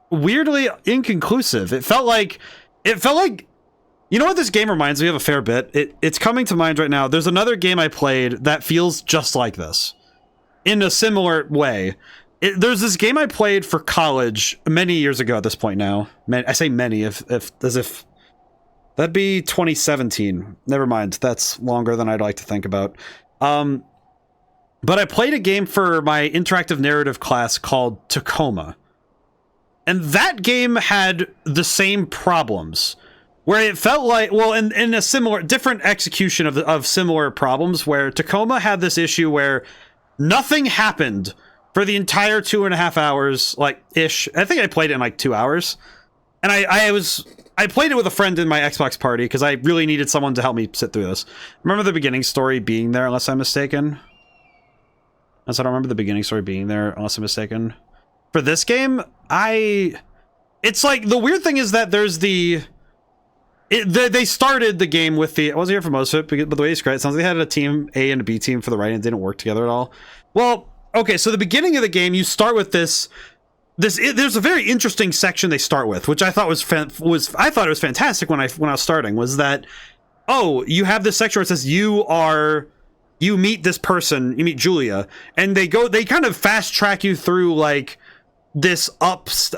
weirdly inconclusive. It felt like, you know what this game reminds me of a fair bit? It's coming to mind right now. There's another game I played that feels just like this. In a similar way. There's this game I played for college many years ago at this point now. I say many, as if that'd be 2017. Never mind. That's longer than I'd like to think about. But I played a game for my interactive narrative class called Tacoma. And that game had the same problems. Where it felt like, well, in a similar, different execution of similar problems, where Tacoma had this issue where nothing happened for the entire 2.5 hours, like, ish. I think I played it in like 2 hours. And I played it with a friend in my Xbox party because I really needed someone to help me sit through this. Remember the beginning story being there, unless I'm mistaken? I don't remember the beginning story being there, unless I'm mistaken. For this game, it's like, the weird thing is that there's they started the game with I wasn't here for most of it, but the way you described it sounds like they had a team A and a B team for the writing. It didn't work together at all. Well, okay, so the beginning of the game, you start with this there's a very interesting section they start with, which I thought I thought it was fantastic when I was starting, was that, oh, you have this section where it says you meet this person, you meet Julia, and they kind of fast track you through like this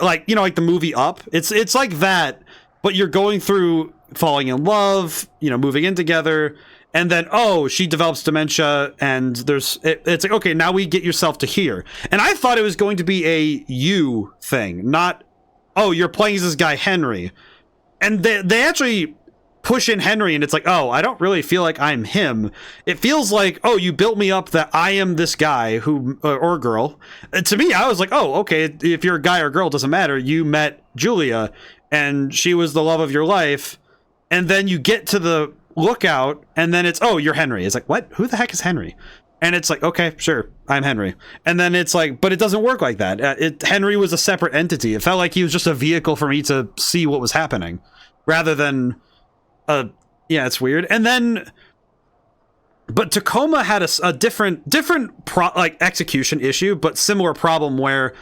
like, you know, like the movie Up. It's like that, but you're going through falling in love, you know, moving in together, and then, oh, she develops dementia, and it's like, okay, now we get yourself to here. And I thought it was going to be a you thing, not, oh, you're playing as this guy Henry. And they actually push in Henry, and it's like, oh, I don't really feel like I'm him. It feels like, oh, you built me up that I am this guy who, or girl. And to me, I was like, oh, okay, if you're a guy or girl, it doesn't matter. You met Julia, and she was the love of your life. And then you get to the lookout, and then it's, oh, you're Henry. It's like, what? Who the heck is Henry? And it's like, okay, sure, I'm Henry. And then it's like, but it doesn't work like that. Henry was a separate entity. It felt like he was just a vehicle for me to see what was happening, rather than, yeah, it's weird. And then, but Tacoma had a different like execution issue, but similar problem, where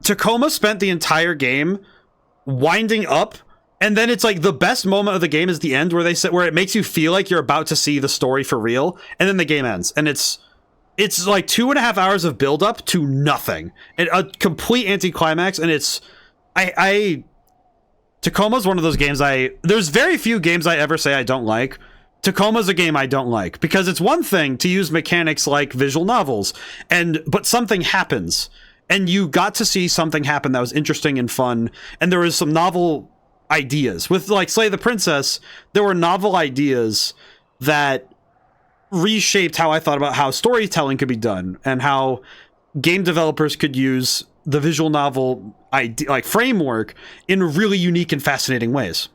Tacoma spent the entire game winding up. And then it's like the best moment of the game is the end, where where it makes you feel like you're about to see the story for real, and then the game ends, and it's like 2.5 hours of build up to nothing, and a complete anticlimax. And it's Tacoma's one of those games there's very few games I ever say I don't like. Tacoma's a game I don't like, because it's one thing to use mechanics like visual novels, but something happens, and you got to see something happen that was interesting and fun, and there was some novel ideas. With like Slay the Princess, there were novel ideas that reshaped how I thought about how storytelling could be done, and how game developers could use the visual novel like framework in really unique and fascinating ways.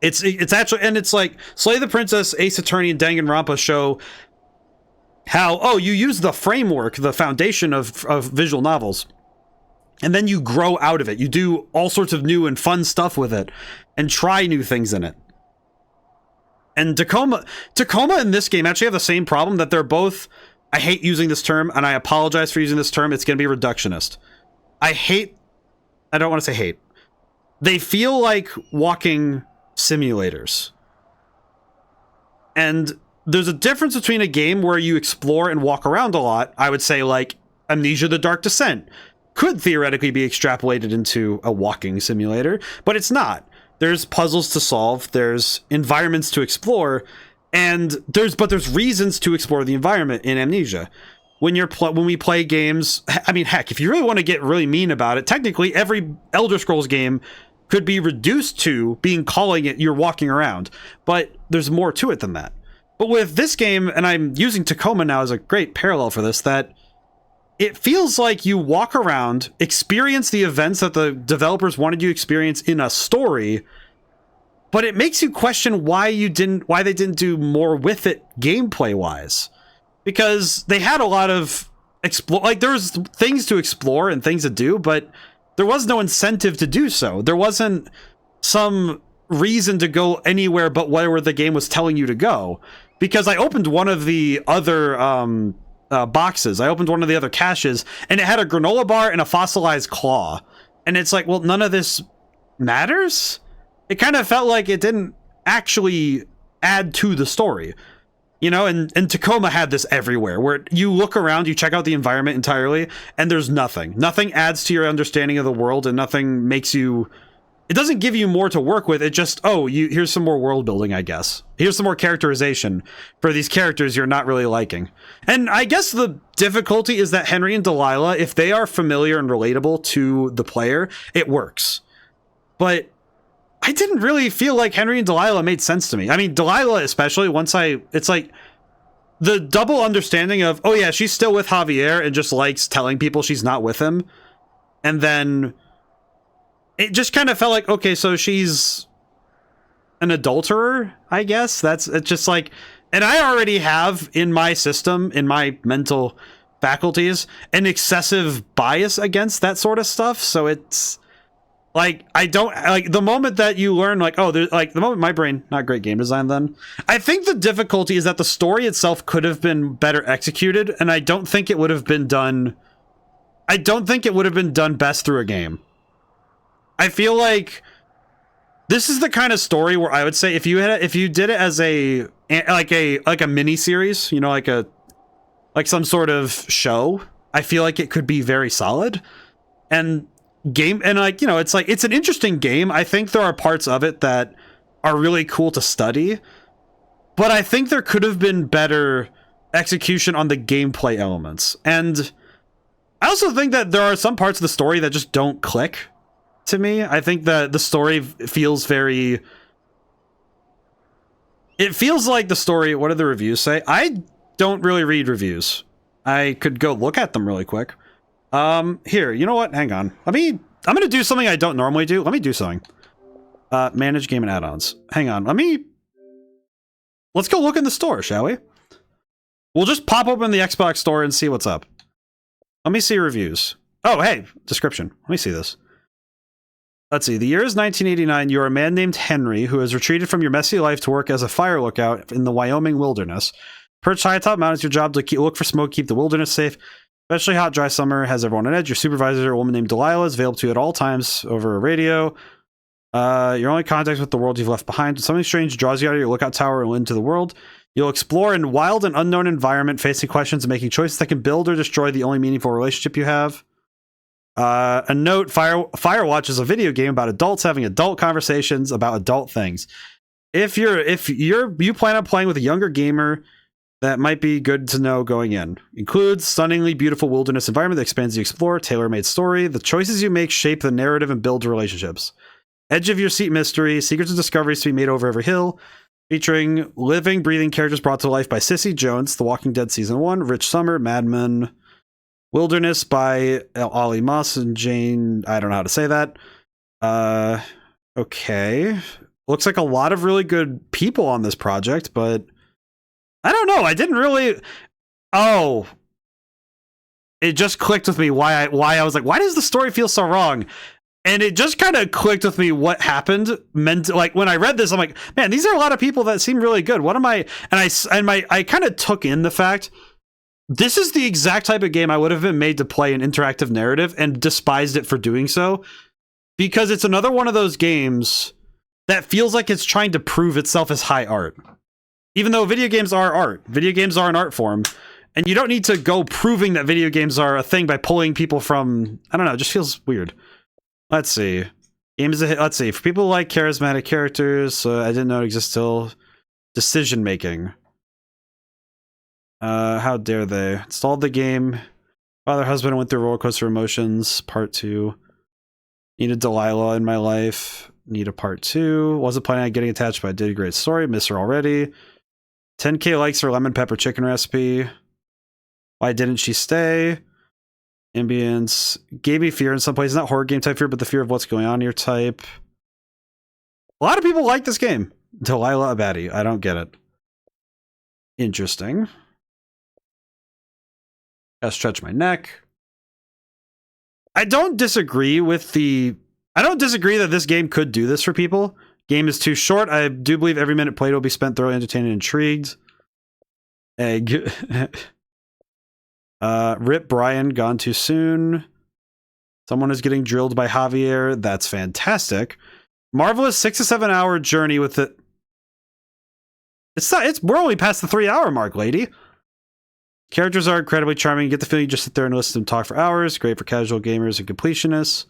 It's actually, and it's like Slay the Princess, Ace Attorney, and Danganronpa show how, oh, you use the framework, the foundation of visual novels, and then you grow out of it. You do all sorts of new and fun stuff with it, and try new things in it. And Tacoma in this game actually have the same problem, that they're both, I hate using this term, and I apologize for using this term, it's going to be reductionist. I don't want to say hate. They feel like walking simulators. And there's a difference between a game where you explore and walk around a lot. I would say like Amnesia: The Dark Descent could theoretically be extrapolated into a walking simulator, but it's not. There's puzzles to solve, there's environments to explore, and there's reasons to explore the environment in Amnesia. When we play games, I mean, heck, if you really want to get really mean about it, technically every Elder Scrolls game could be reduced to calling it you're walking around, but there's more to it than that. But with this game, and I'm using Tacoma now as a great parallel for this, that it feels like you walk around, experience the events that the developers wanted you to experience in a story, but it makes you question why they didn't do more with it gameplay wise. Because they had a lot of there's things to explore and things to do, but there was no incentive to do so. There wasn't some reason to go anywhere but where the game was telling you to go. Because I opened one of the other boxes, I opened one of the other caches, and it had a granola bar and a fossilized claw. And it's like, well, none of this matters? It kind of felt like it didn't actually add to the story. You know, and Tacoma had this everywhere, where you look around, you check out the environment entirely, and there's nothing. Nothing adds to your understanding of the world, and nothing makes you... It doesn't give you more to work with. It just, here's some more world building, I guess. Here's some more characterization for these characters you're not really liking. And I guess the difficulty is that Henry and Delilah, if they are familiar and relatable to the player, it works. But I didn't really feel like Henry and Delilah made sense to me. I mean, Delilah especially, it's like the double understanding of, oh yeah, she's still with Javier and just likes telling people she's not with him. And then it just kind of felt like, okay, so she's an adulterer, I guess. It's just like, and I already have in my system, in my mental faculties, an excessive bias against that sort of stuff. So it's like, I don't like the moment that you learn, like, oh, there's like the moment my brain, not great game design then. I think the difficulty is that the story itself could have been better executed, and I don't think it would have been done I don't think it would have been done best through a game. I feel like this is the kind of story where I would say if you did it as a mini series, you know, like some sort of show, I feel like it could be very solid. And like, you know, it's an interesting game. I think there are parts of it that are really cool to study, but I think there could have been better execution on the gameplay elements. And I also think that there are some parts of the story that just don't click to me. I think that the story feels very... It feels like the story... What do the reviews say? I don't really read reviews. I could go look at them really quick. Here, you know what? Hang on. I'm going to do something I don't normally do. Let me do something. Manage game and add-ons. Hang on. Let's go look in the store, shall we? We'll just pop open the Xbox store and see what's up. Let me see reviews. Oh, hey, description. Let me see this. Let's see. The year is 1989. You're a man named Henry who has retreated from your messy life to work as a fire lookout in the Wyoming wilderness. Perched high atop mountains, your job to look for smoke, keep the wilderness safe. Especially hot, dry summer has everyone on edge. Your supervisor, a woman named Delilah, is available to you at all times over a radio. Your only contact with the world you've left behind. Something strange draws you out of your lookout tower and into the world. You'll explore in wild and unknown environment, facing questions and making choices that can build or destroy the only meaningful relationship you have. A note, Firewatch is a video game about adults having adult conversations about adult things. If you plan on playing with a younger gamer, that might be good to know going in. Includes stunningly beautiful wilderness environment that expands you explore, tailor-made story. The choices you make shape the narrative and build relationships. Edge of your seat mystery, secrets and discoveries to be made over every hill. Featuring living, breathing characters brought to life by Sissy Jones, The Walking Dead Season 1, Rich Summer, Mad Men, Wilderness by Ollie Moss and Jane... I don't know how to say that. Okay. Looks like a lot of really good people on this project, but... I don't know. I didn't really... Oh. It just clicked with me why I was like, why does the story feel so wrong? And it just kind of clicked with me what happened. Like, when I read this, I'm like, man, these are a lot of people that seem really good. What am I... And I kind of took in the fact... This is the exact type of game I would have been made to play an interactive narrative and despised it for doing so. Because it's another one of those games that feels like it's trying to prove itself as high art. Even though video games are art. Video games are an art form. And you don't need to go proving that video games are a thing by pulling people from... I don't know, it just feels weird. Let's see. Game is a hit. Let's see. For people who like charismatic characters, I didn't know it exists still. Decision making. How dare they? Installed the game. Father, husband, went through roller coaster emotions. Part 2. Needed Delilah in my life. Need a part 2. Wasn't planning on getting attached, but I did a great story. Miss her already. 10k likes for lemon pepper chicken recipe. Why didn't she stay? Ambience. Gave me fear in some places. Not horror game type fear, but the fear of what's going on here type. A lot of people like this game. Delilah Abadi. I don't get it. Interesting. Gotta stretch my neck. I don't disagree that this game could do this for people. Game is too short. I do believe every minute played will be spent thoroughly entertained and intrigued. Egg. Rip Brian, gone too soon. Someone is getting drilled by Javier. That's fantastic. Marvelous 6 to 7 hour journey with it. We're only past the 3 hour mark, lady. Characters are incredibly charming. You get the feeling you just sit there and listen to them talk for hours. Great for casual gamers and completionists.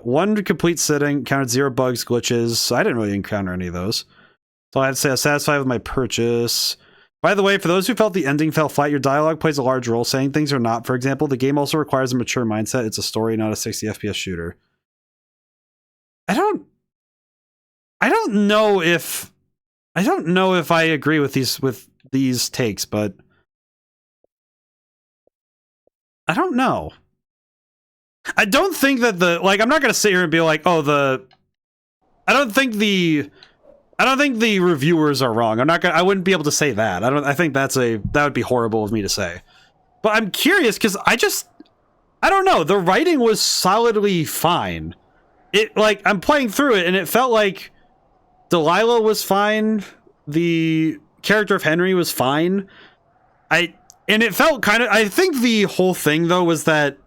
One complete sitting, encountered 0 bugs, glitches. I didn't really encounter any of those. So I had to say I was satisfied with my purchase. By the way, for those who felt the ending fell flat, your dialogue plays a large role. Saying things or not, for example, the game also requires a mature mindset. It's a story, not a 60 FPS shooter. I don't know if I agree with these takes, but I don't know. I don't think that I'm not going to sit here and be like, I don't think the reviewers are wrong. I wouldn't be able to say that. I think that would be horrible of me to say. But I'm curious because I don't know. The writing was solidly fine. I'm playing through it and it felt like Delilah was fine. The character of Henry was fine. And it felt kind of, I think the whole thing though was that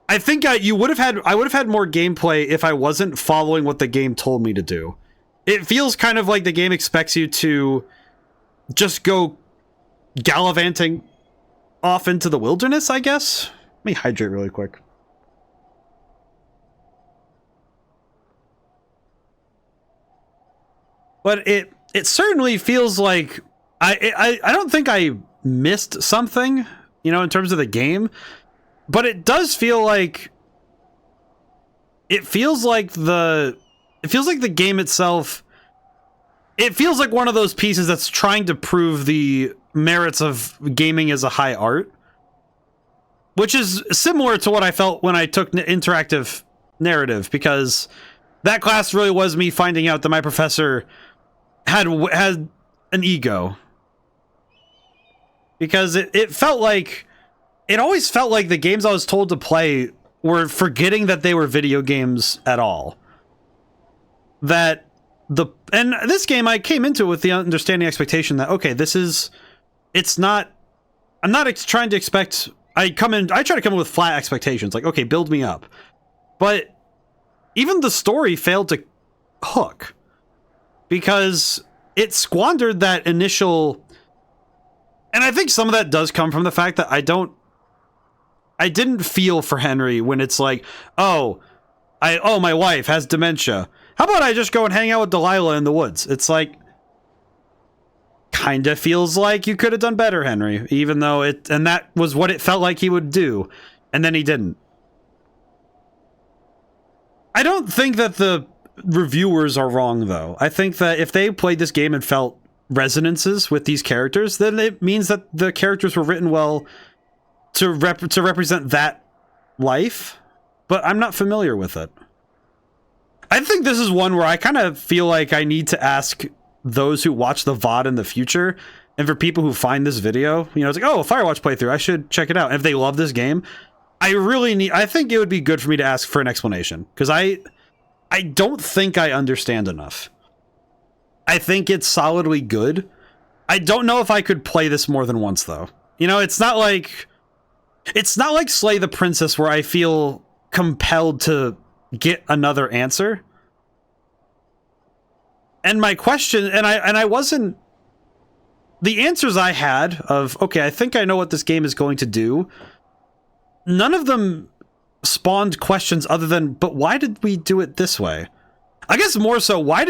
I think I would have had more gameplay if I wasn't following what the game told me to do. It feels kind of like the game expects you to just go gallivanting off into the wilderness, I guess. Let me hydrate really quick. But it certainly feels like I don't think I missed something, you know, in terms of the game, but it does feel like it feels like the game itself, it feels like one of those pieces that's trying to prove the merits of gaming as a high art, which is similar to what I felt when I took interactive narrative, because that class really was me finding out that my professor had an ego. Because it felt like, it always felt like the games I was told to play were forgetting that they were video games at all. And this game, I came into it with the understanding expectation that, okay, I'm not trying to expect, I try to come in with flat expectations, like, okay, build me up. But even the story failed to hook, because it squandered that initial. And I think some of that does come from the fact that I didn't feel for Henry when it's like, oh, my wife has dementia. How about I just go and hang out with Delilah in the woods? It's like, kind of feels like you could have done better, Henry, even though and that was what it felt like he would do. And then he didn't. I don't think that the reviewers are wrong, though. I think that if they played this game and felt resonances with these characters, then it means that the characters were written well to represent that life, but I'm not familiar with it. I think this is one where I kind of feel like I need to ask those who watch the VOD in the future, and for people who find this video, you know, it's like, oh, a Firewatch playthrough, I should check it out. And if they love this game, I think it would be good for me to ask for an explanation, because I don't think I understand enough. I think it's solidly good. I don't know if I could play this more than once, though. You know, it's not like Slay the Princess, where I feel compelled to get another answer. And my question, and I wasn't, the answers I had of, okay, I think I know what this game is going to do, none of them spawned questions other than, but why did we do it this way? I guess more so, I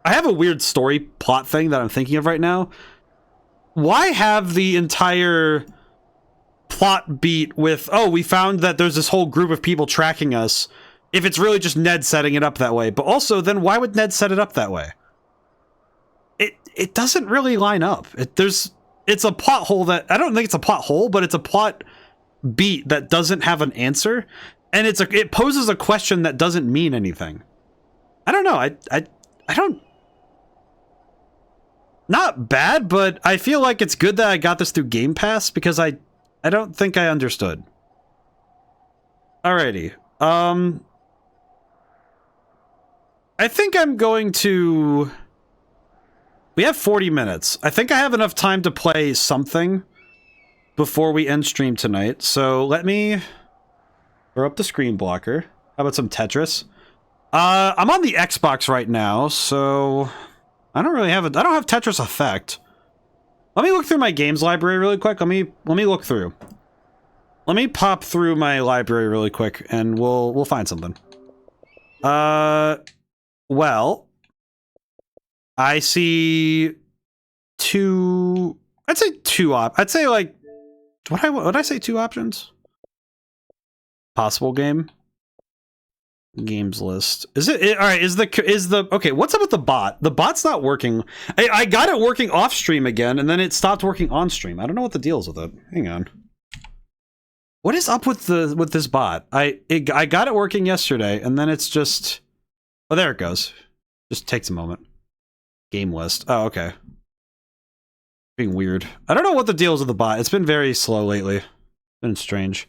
have a weird story plot thing that I'm thinking of right now. Why have the entire plot beat with, oh, we found that there's this whole group of people tracking us, if it's really just Ned setting it up that way? But also, then why would Ned set it up that way? It doesn't really line up. It's a plot hole that, I don't think it's a plot hole, but it's a plot beat that doesn't have an answer. And it poses a question that doesn't mean anything. I don't know. I don't. Not bad, but I feel like it's good that I got this through Game Pass, because I don't think I understood. Alrighty. I think I'm going to. We have 40 minutes. I think I have enough time to play something before we end stream tonight. So let me throw up the screen blocker. How about some Tetris? I'm on the Xbox right now, so I don't have Tetris Effect. Let me look through my games library really quick. Let me look through. Let me pop through my library really quick, and we'll find something. Well, I see two. I'd say two I'd say like. Would I say two options? Possible game. Games list. Is it all right? Is the okay? What's up with the bot? The bot's not working. I got it working off stream again, and then it stopped working on stream. I don't know what the deal is with it. Hang on. What is up with this bot? I got it working yesterday, and then it's just. Oh, there it goes. Just takes a moment. Game list. Oh, okay. Being weird. I don't know what the deal is with the bot. It's been very slow lately. It's been strange.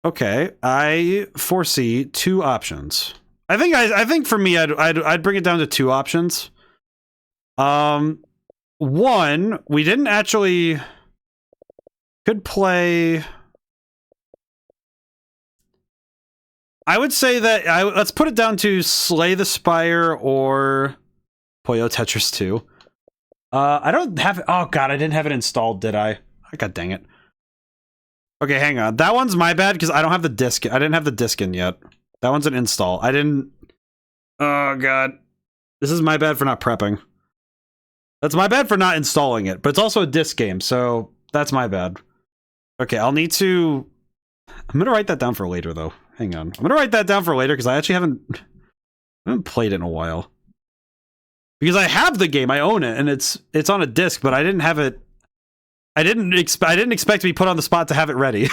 Okay, I foresee two options. I think for me, I'd bring it down to two options. One, we didn't actually could play. I would say that let's put it down to Slay the Spire or Puyo Tetris 2. I don't have it. Oh god, I didn't have it installed, did I? God dang it. Okay, hang on. That one's my bad because I don't have the disc. I didn't have the disc in yet. That one's an install. I didn't. Oh god, this is my bad for not prepping. That's my bad for not installing it, but it's also a disc game, so that's my bad. Okay, I'll need to. I'm gonna write that down for later, though. Hang on. I'm gonna write that down for later because I actually haven't played it in a while. Because I have the game, I own it, and it's on a disc, but I didn't have it. I didn't expect to be put on the spot to have it ready.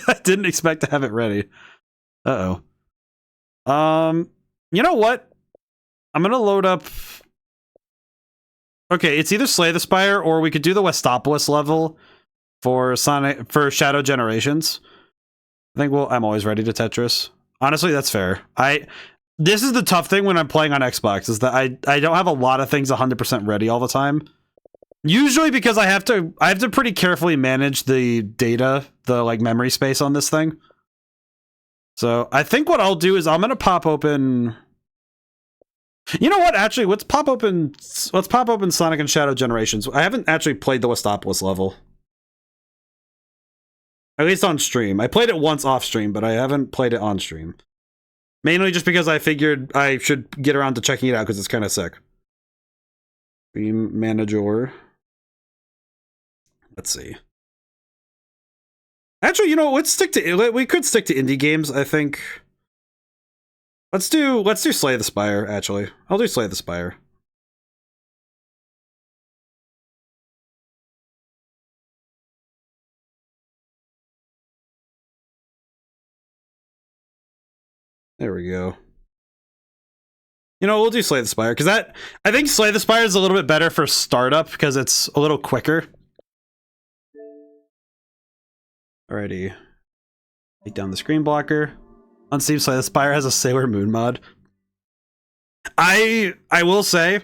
I didn't expect to have it ready. Uh-oh. You know what? I'm gonna load up. Okay, it's either Slay the Spire or we could do the Westopolis level for Shadow Generations. I think I'm always ready to Tetris. Honestly, that's fair. This is the tough thing when I'm playing on Xbox, is that I don't have a lot of things 100% ready all the time. Usually because I have to pretty carefully manage the data, the like memory space on this thing. So I think what I'll do is I'm gonna pop open. You know what? Actually, let's pop open Sonic and Shadow Generations. I haven't actually played the Westopolis level. At least on stream. I played it once off stream, but I haven't played it on stream. Mainly just because I figured I should get around to checking it out because it's kind of sick. Stream manager. Let's see. Actually, you know, we could stick to indie games, I think. Let's do Slay the Spire, actually. I'll do Slay the Spire. There we go. You know, we'll do Slay the Spire, because I think Slay the Spire is a little bit better for startup, because it's a little quicker. Alrighty. Take down the screen blocker. On Steam, Slay the Spire has a Sailor Moon mod. I will say,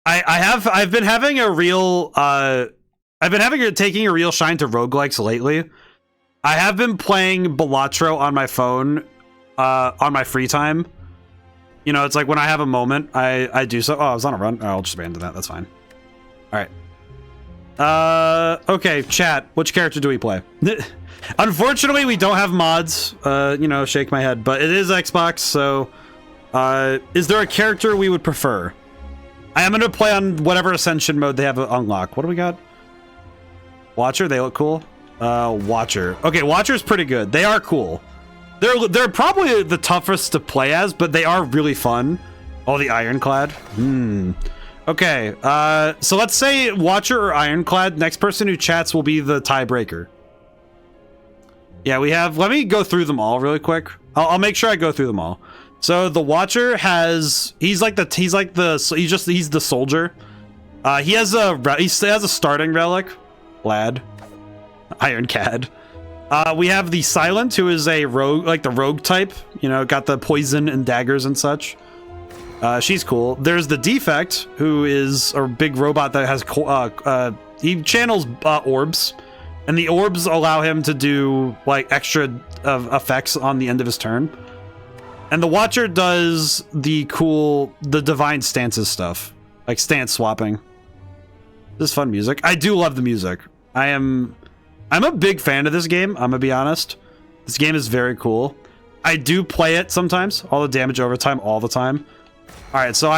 I've been having a real taking a real shine to roguelikes lately. I have been playing Balatro on my phone on my free time. You know, it's like when I have a moment, I do so. Oh, I was on a run. Oh, I'll just abandon that. That's fine. All right. Okay, chat. Which character do we play? Unfortunately, we don't have mods. You know, shake my head, but it is Xbox, so is there a character we would prefer? I am going to play on whatever Ascension mode they have unlocked. What do we got? Watcher, they look cool. Watcher. Okay, Watcher's pretty good. They are cool. They're probably the toughest to play as, but they are really fun. Oh, the Ironclad. Okay, so let's say Watcher or Ironclad. Next person who chats will be the tiebreaker. Yeah, we have. Let me go through them all really quick. I'll make sure I go through them all. So the Watcher has. He's the soldier. He has a starting relic, lad, Ironclad. We have the Silent, who is a rogue, like the rogue type. You know, got the poison and daggers and such. She's cool. There's the Defect, who is a big robot that has he channels orbs. And the orbs allow him to do, like, extra effects on the end of his turn. And the Watcher does the divine stances stuff. Like, stance swapping. This is fun music. I do love the music. I'm a big fan of this game, I'm gonna be honest. This game is very cool. I do play it sometimes. All the damage overtime, all the time. Alright, so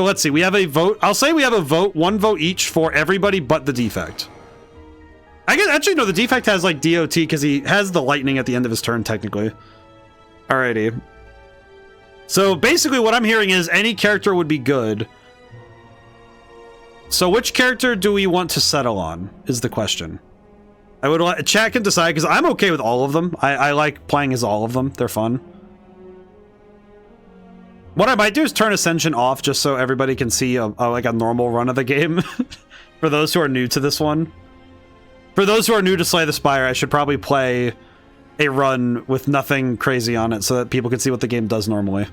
let's see. We have a vote. I'll say we have a vote. One vote each for everybody but the Defect. I guess actually no, the Defect has like DOT because he has the lightning at the end of his turn technically. Alrighty. So basically what I'm hearing is any character would be good. So which character do we want to settle on is the question. Chat can decide because I'm okay with all of them. I like playing as all of them. They're fun. What I might do is turn Ascension off just so everybody can see like a normal run of the game. For those who are new to this one. For those who are new to Slay the Spire, I should probably play a run with nothing crazy on it so that people can see what the game does normally.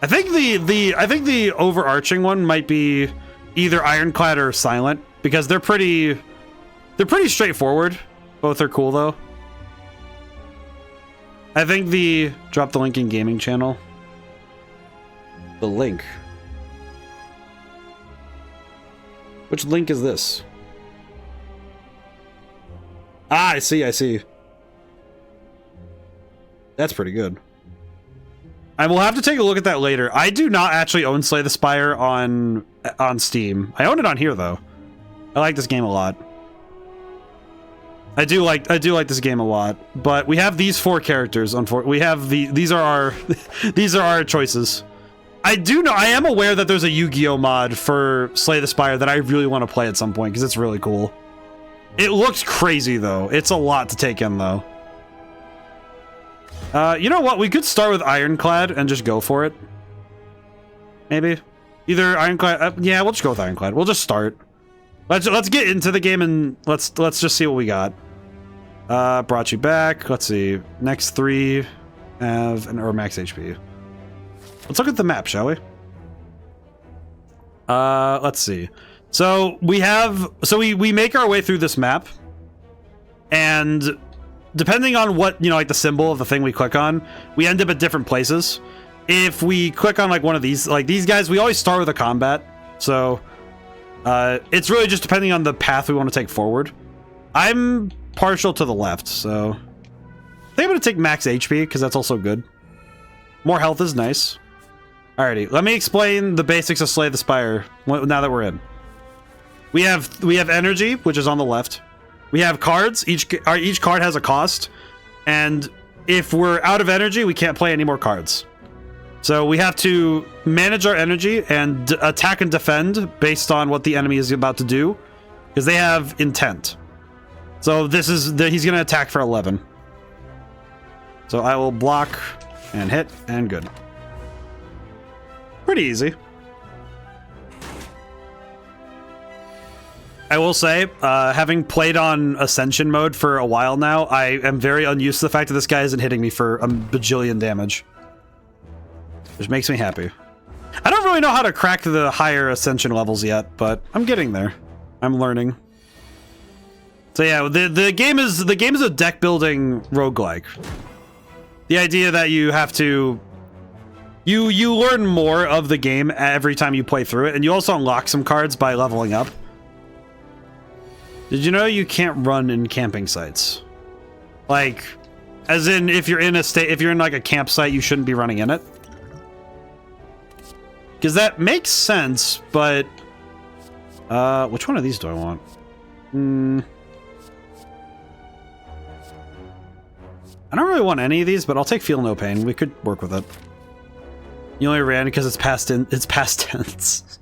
I think the overarching one might be either Ironclad or Silent, because they're pretty straightforward. Both are cool though. I think drop the link in gaming channel. The link. Which link is this? Ah, I see. That's pretty good. I will have to take a look at that later. I do not actually own Slay the Spire on Steam. I own it on here though. I like this game a lot. I do like this game a lot. But we have these 4 characters. We have these are our these are our choices. I am aware that there's a Yu-Gi-Oh mod for Slay the Spire that I really want to play at some point because it's really cool. It looks crazy though. It's a lot to take in though. You know what? We could start with Ironclad and just go for it. Maybe. Either Ironclad. Yeah, we'll just go with Ironclad. We'll just start. Let's get into the game and let's just see what we got. Brought you back. Let's see. Next 3 have or max HP. Let's look at the map, shall we? Let's see. So we make our way through this map, and depending on what, like the symbol of the thing we click on, we end up at different places. If we click on like one of these, like these guys, we always start with a combat. So it's really just depending on the path we want to take forward. I'm partial to the left, so I think I'm gonna take max HP because that's also good. More health is nice. Alrighty, let me explain the basics of Slay the Spire now that we're in. We have energy, which is on the left. We have cards. Each card has a cost, and if we're out of energy, we can't play any more cards. So we have to manage our energy and attack and defend based on what the enemy is about to do, because they have intent. So he's going to attack for 11. So I will block and hit, and good. Pretty easy. I will say, having played on Ascension mode for a while now, I am very unused to the fact that this guy isn't hitting me for a bajillion damage. Which makes me happy. I don't really know how to crack the higher Ascension levels yet, but I'm getting there. I'm learning. So yeah, the game is a deck building roguelike. The idea that you have to you learn more of the game every time you play through it, and you also unlock some cards by leveling up. Did you know you can't run in camping sites? Like, as in, if you're in like a campsite, you shouldn't be running in it. Because that makes sense, but which one of these do I want? I don't really want any of these, but I'll take Feel No Pain. We could work with it. You only ran because it's past tense.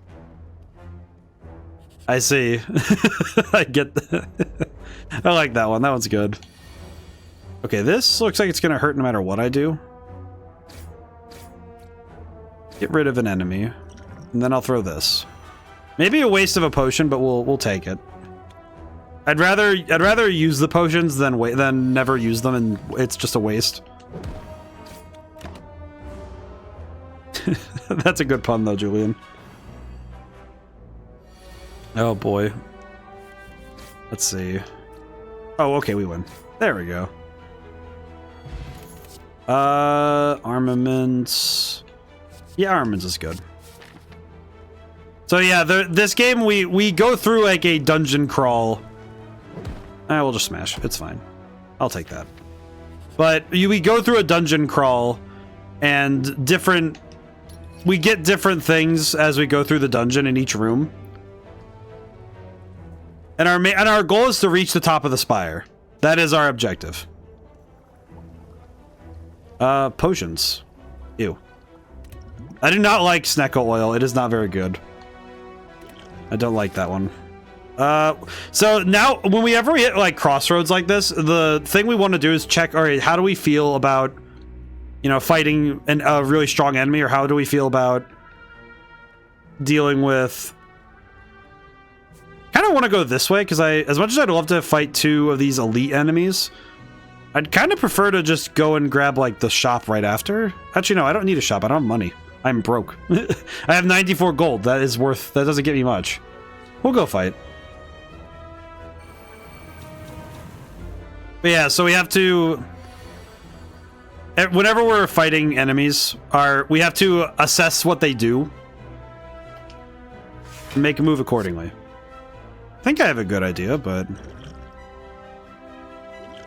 I see. I get that. I like that one. That one's good. Okay, this looks like it's gonna hurt no matter what I do. Get rid of an enemy, and then I'll throw this. Maybe a waste of a potion, but we'll take it. I'd rather use the potions than never use them, and it's just a waste. That's a good pun, though, Julian. Oh boy. Let's see. Oh, okay, we win. There we go. Armaments. Yeah, armaments is good. So yeah, this game we go through like a dungeon crawl. We'll just smash. It's fine. I'll take that. But we go through a dungeon crawl, and we get different things as we go through the dungeon in each room. And our goal is to reach the top of the spire. That is our objective. Potions. Ew. I do not like Snecko oil. It is not very good. I don't like that one. So now when we ever hit like crossroads like this, the thing we want to do is check, all right, how do we feel about, fighting a really strong enemy, or how do we feel about dealing with... I kind of want to go this way, because as much as I'd love to fight 2 of these elite enemies, I'd kind of prefer to just go and grab like the shop right after. Actually, no, I don't need a shop. I don't have money. I'm broke. I have 94 gold. That doesn't get me much. We'll go fight. But yeah, so we have to... Whenever we're fighting enemies, we have to assess what they do and make a move accordingly. I think I have a good idea, but...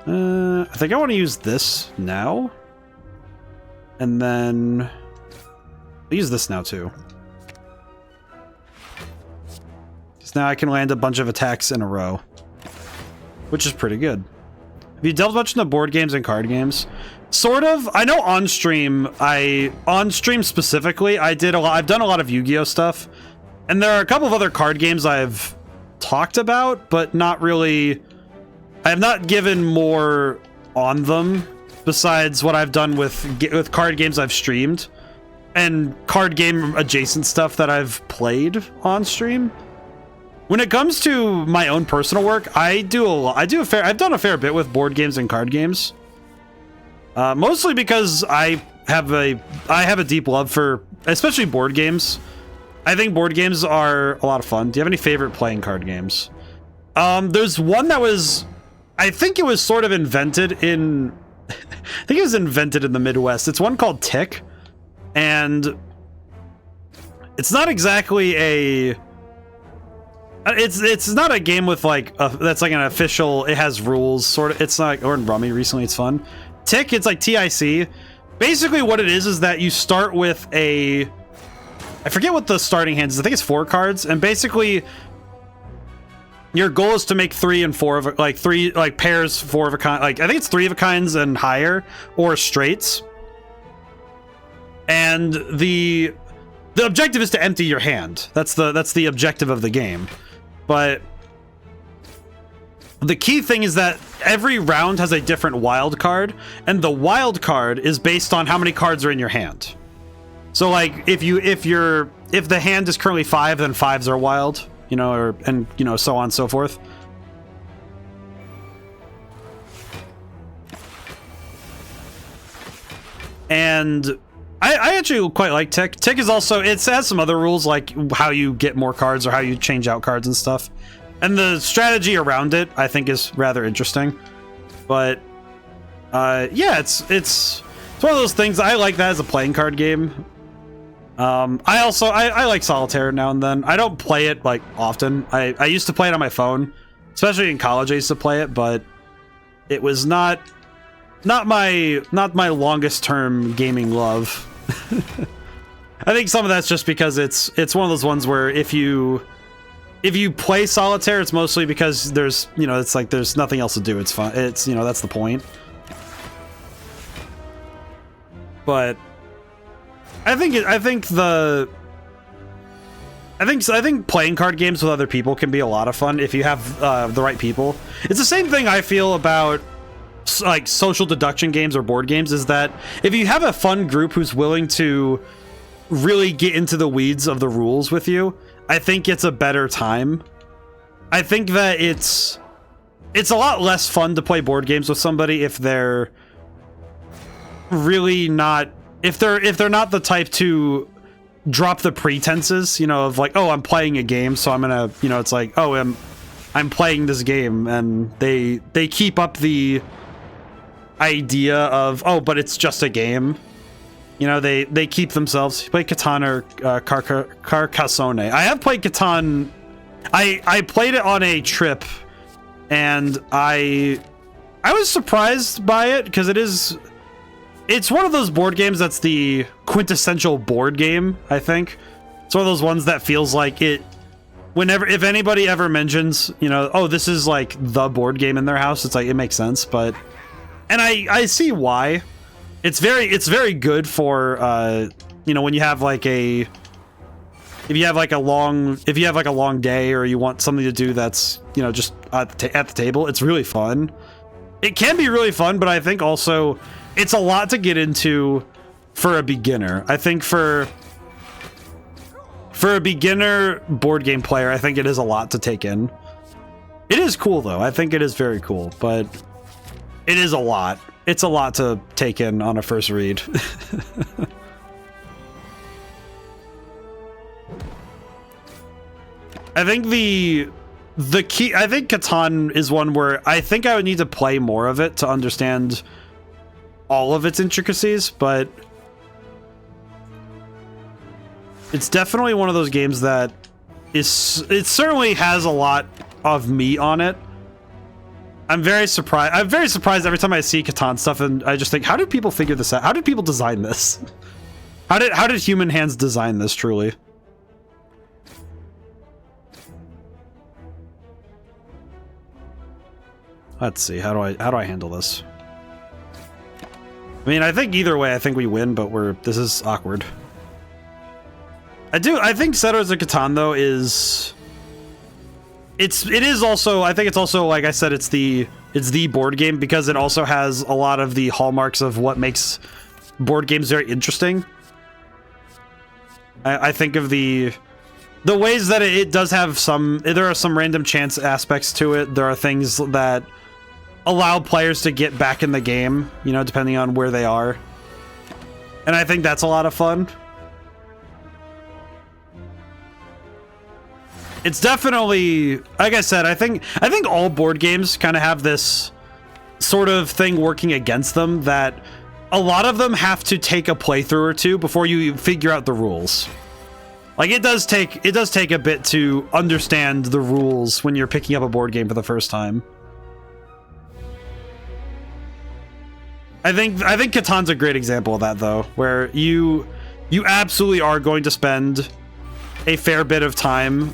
I think I want to use this now. And then... I'll use this now, too. Because now I can land a bunch of attacks in a row. Which is pretty good. Have you delved much into board games and card games? Sort of. I know on stream specifically, I've done a lot of Yu-Gi-Oh stuff. And there are a couple of other card games I've talked about, but not really... I have not given more on them besides what I've done with card games I've streamed and card game adjacent stuff that I've played on stream. When it comes to my own personal work, I've done a fair bit with board games and card games. Mostly because I have a deep love for especially board games. I think board games are a lot of fun. Do you have any favorite playing card games? There's one that was, I think it was sort of invented in, I think it was invented in the Midwest. It's one called Tick, and it's not exactly a, it's not a game with like that's like an official. It has rules, sort of. It's not, or in Rummy recently. It's fun. Tick. It's like TIC. Basically, what it is that you start with a, I forget what the starting hand is. I think it's 4 cards, and basically your goal is to make 3 and 4 of three pairs, 4 of a kind. Like I think it's 3 of a kinds and higher, or straights. And the objective is to empty your hand. That's the objective of the game. But the key thing is that every round has a different wild card, and the wild card is based on how many cards are in your hand. So like if the hand is currently 5, then 5s are wild, you know, and so on and so forth. And I actually quite like Tick. Tick is also, it has some other rules like how you get more cards or how you change out cards and stuff. And the strategy around it, I think, is rather interesting. But yeah, it's one of those things. I like that as a playing card game. I like Solitaire now and then. I don't play it like often. I used to play it on my phone, especially in college. I used to play it, but it was not my longest term gaming love. I think some of that's just because it's one of those ones where if you play Solitaire, it's mostly because there's, it's like there's nothing else to do. It's fun. It's, that's the point. But I think playing card games with other people can be a lot of fun if you have the right people. It's the same thing I feel about like social deduction games or board games, is that if you have a fun group who's willing to really get into the weeds of the rules with you, I think it's a better time. I think that it's a lot less fun to play board games with somebody if they're really not, if they're not the type to drop the pretenses, of like, oh, I'm playing a game, so I'm gonna, it's like, oh, I'm playing this game, and they keep up the idea of, oh, but it's just a game. They keep themselves. Play Catan or Carcassonne. I have played Catan. I played it on a trip, and I was surprised by it because it's one of those board games that's the quintessential board game. I think it's one of those ones that feels like it. If anybody ever mentions, oh, this is like the board game in their house, it's like it makes sense. But and I see why. It's very good for when you have like if you have like a long day, or you want something to do that's just at the table. It's really fun. It can be really fun, but I think also it's a lot to get into for a beginner. I think for a beginner board game player, I think it is a lot to take in. It is cool though. I think it is very cool, but it is a lot. It's a lot to take in on a first read. I think the key, I think Catan is one where I think I would need to play more of it to understand all of its intricacies, but it's definitely one of those games that it certainly has a lot of meat on it. I'm very surprised every time I see Catan stuff, and I just think, how did people figure this out? How did people design this? How did human hands design this truly? Let's see, how do I handle this? I mean, I think either way, I think we win, but this is awkward. I think Settlers of Catan though it is also, I think it's also, like I said, it's the board game because it also has a lot of the hallmarks of what makes board games very interesting. I think of the ways that it does have there are some random chance aspects to it. There are things that allow players to get back in the game, you know, depending on where they are. And I think that's a lot of fun. It's definitely, like I said, I think all board games kind of have this sort of thing working against them, that a lot of them have to take a playthrough or two before you figure out the rules. Like it does take a bit to understand the rules when you're picking up a board game for the first time. I think Catan's a great example of that though, where you absolutely are going to spend a fair bit of time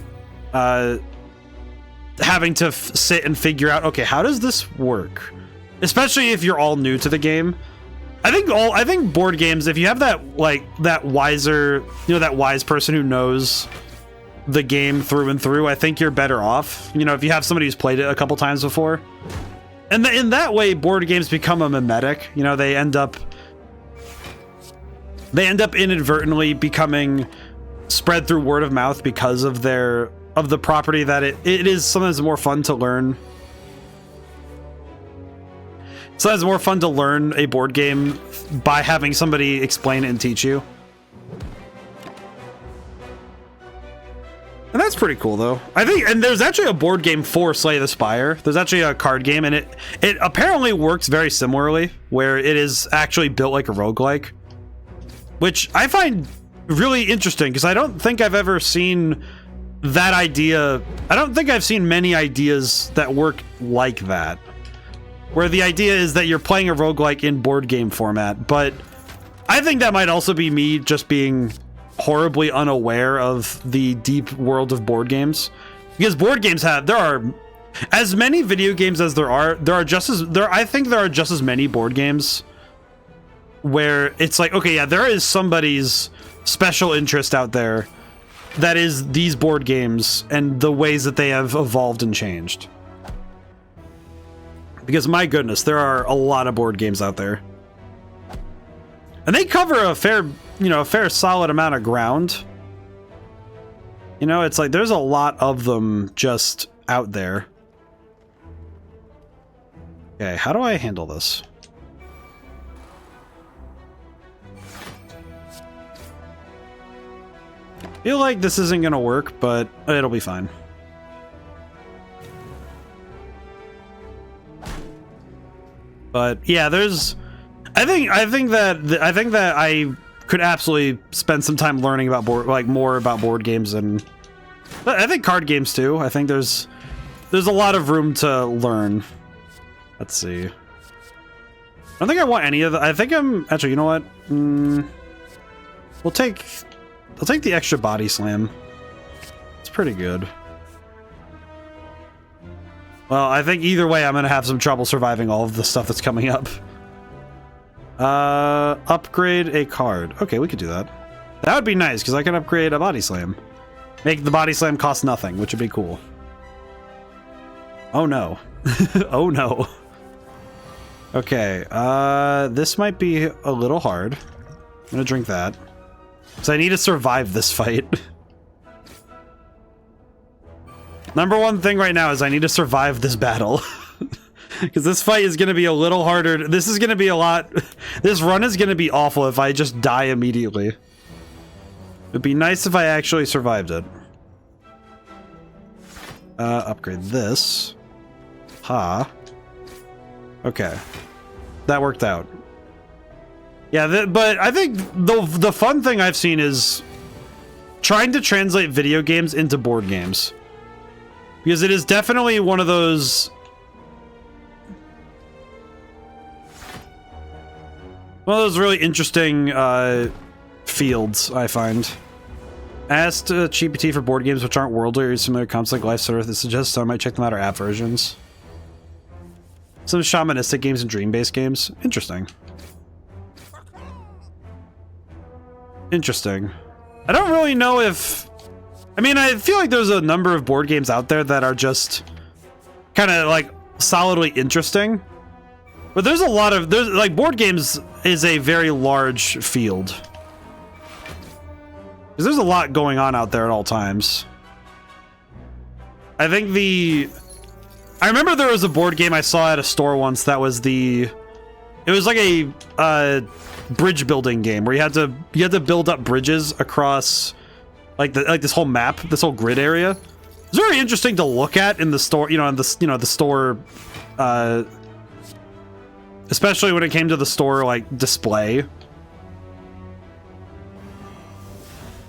having to sit and figure out, okay, how does this work? Especially if you're all new to the game. I think board games, if you have that wiser, you know, that wise person who knows the game through and through, I think you're better off. You know, if you have somebody who's played it a couple times before. And in that way, board games become a mimetic. You know, they end up inadvertently becoming spread through word of mouth because of the property that it is sometimes more fun to learn. Sometimes more fun to learn a board game by having somebody explain it and teach you. And that's pretty cool, though. I think, and there's actually a board game for Slay the Spire. There's actually a card game, and it apparently works very similarly, where it is actually built like a roguelike, which I find really interesting, because I don't think I've ever seen that idea. I don't think I've seen many ideas that work like that, where the idea is that you're playing a roguelike in board game format. But I think that might also be me just being horribly unaware of the deep world of board games, because board games there are as many video games as I think there are just as many board games where it's like, okay, yeah, there is somebody's special interest out there that is these board games and the ways that they have evolved and changed. Because my goodness, there are a lot of board games out there. And they cover a fair solid amount of ground. You know, it's like there's a lot of them just out there. Okay, how do I handle this? I feel like this isn't gonna work, but it'll be fine. But yeah, I think that I could absolutely spend some time learning about more about board games, and I think card games too. I think there's a lot of room to learn. Let's see. I don't think I want any of the. I think I'm actually. You know what? I'll take the extra body slam. It's pretty good. Well, I think either way, I'm gonna have some trouble surviving all of the stuff that's coming up. Upgrade a card. Okay, we could do that. That would be nice, because I can upgrade a body slam. Make the body slam cost nothing, which would be cool. Oh no. Oh no. Okay, this might be a little hard. I'm gonna drink that. So I need to survive this fight. Number one thing right now is I need to survive this battle. Because this fight is going to be a little harder. This is going to be a lot. This run is going to be awful if I just die immediately. It'd be nice if I actually survived it. Upgrade this. Ha. Okay. That worked out. Yeah, but I think the fun thing I've seen is trying to translate video games into board games. Because it is definitely one of those... really interesting fields, I find. Asked GPT for board games which aren't worldly or similar concepts like Life's Earth. It suggests some might check them out or app versions. Some shamanistic games and dream-based games. Interesting. Interesting. I don't really know if... I mean, I feel like there's a number of board games out there that are just kind of like solidly interesting. But there's a lot of... like, board games is a very large field. Because there's a lot going on out there at all times. I think I remember there was a board game I saw at a store once that was it was like a bridge building game where you had to build up bridges across like this whole map, this whole grid area. It's very interesting to look at in the store, the store, especially when it came to the store like display.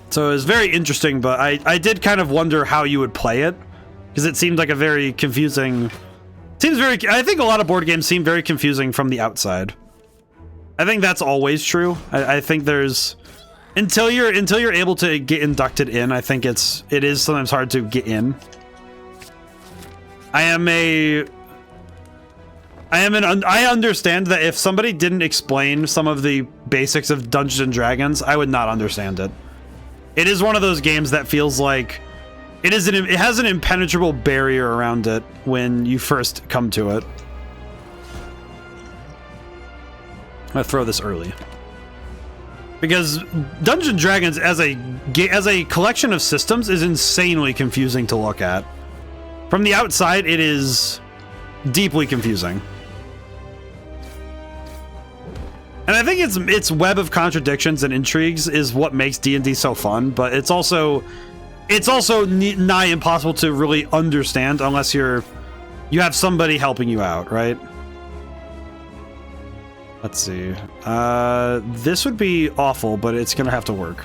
So it was very interesting, but I did kind of wonder how you would play it, because it seemed like a very confusing... I think a lot of board games seem very confusing from the outside. I think that's always true. I think there's... Until you're able to get inducted in, I think it is sometimes hard to get in. I understand that if somebody didn't explain some of the basics of Dungeons and Dragons, I would not understand it. It is one of those games that feels like it has an impenetrable barrier around it when you first come to it. I'm gonna throw this early. Because Dungeons and Dragons as a collection of systems is insanely confusing to look at. From the outside, it is deeply confusing. And I think its web of contradictions and intrigues is what makes D&D so fun, but it's also nigh impossible to really understand unless you have somebody helping you out, right? Let's see. This would be awful, but it's gonna have to work.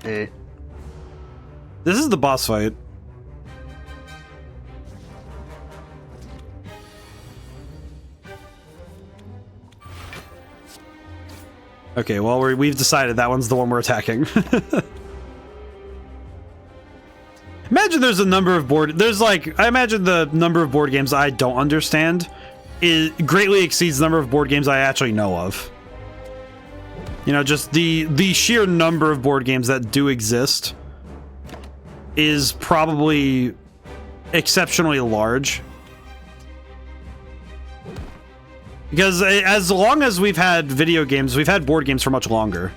This is the boss fight. Okay, well, we've decided that one's the one we're attacking. Imagine there's a number of I imagine the number of board games I don't understand greatly exceeds the number of board games I actually know of. You know, just the sheer number of board games that do exist is probably exceptionally large. Because as long as we've had video games, we've had board games for much longer.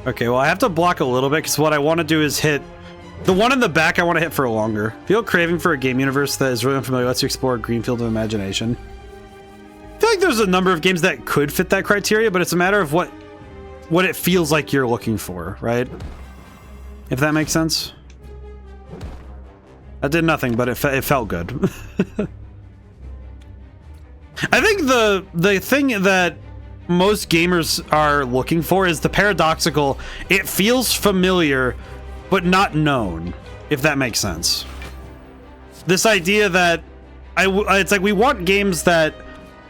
Okay, well, I have to block a little bit because what I want to do is hit the one in the back. I want to hit for longer. Feel craving for a game universe that is really unfamiliar. Lets you explore a green field of imagination. I feel like there's a number of games that could fit that criteria, but it's a matter of what it feels like you're looking for, right? If that makes sense. That did nothing, but it felt good. I think the thing that most gamers are looking for is the paradoxical, it feels familiar, but not known, if that makes sense. This idea that it's like we want games that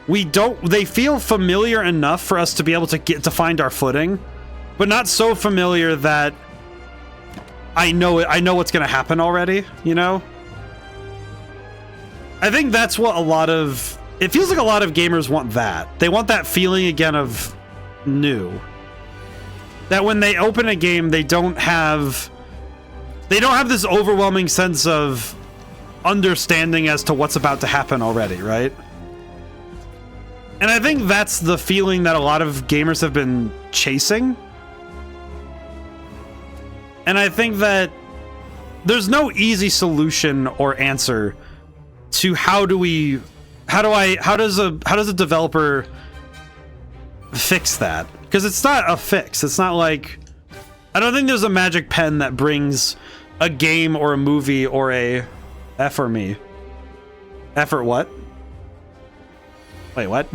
they feel familiar enough for us to be able to find our footing, but not so familiar that I know what's going to happen already, you know? I think that's what it feels like a lot of gamers want that. They want that feeling again of new. That when they open a game, they don't have this overwhelming sense of understanding as to what's about to happen already, right? And I think that's the feeling that a lot of gamers have been chasing. And I think that there's no easy solution or answer to how does a developer fix that, because it's not a fix. It's not like, I don't think there's a magic pen that brings a game or a movie or a F or me. Effort what? Wait, what?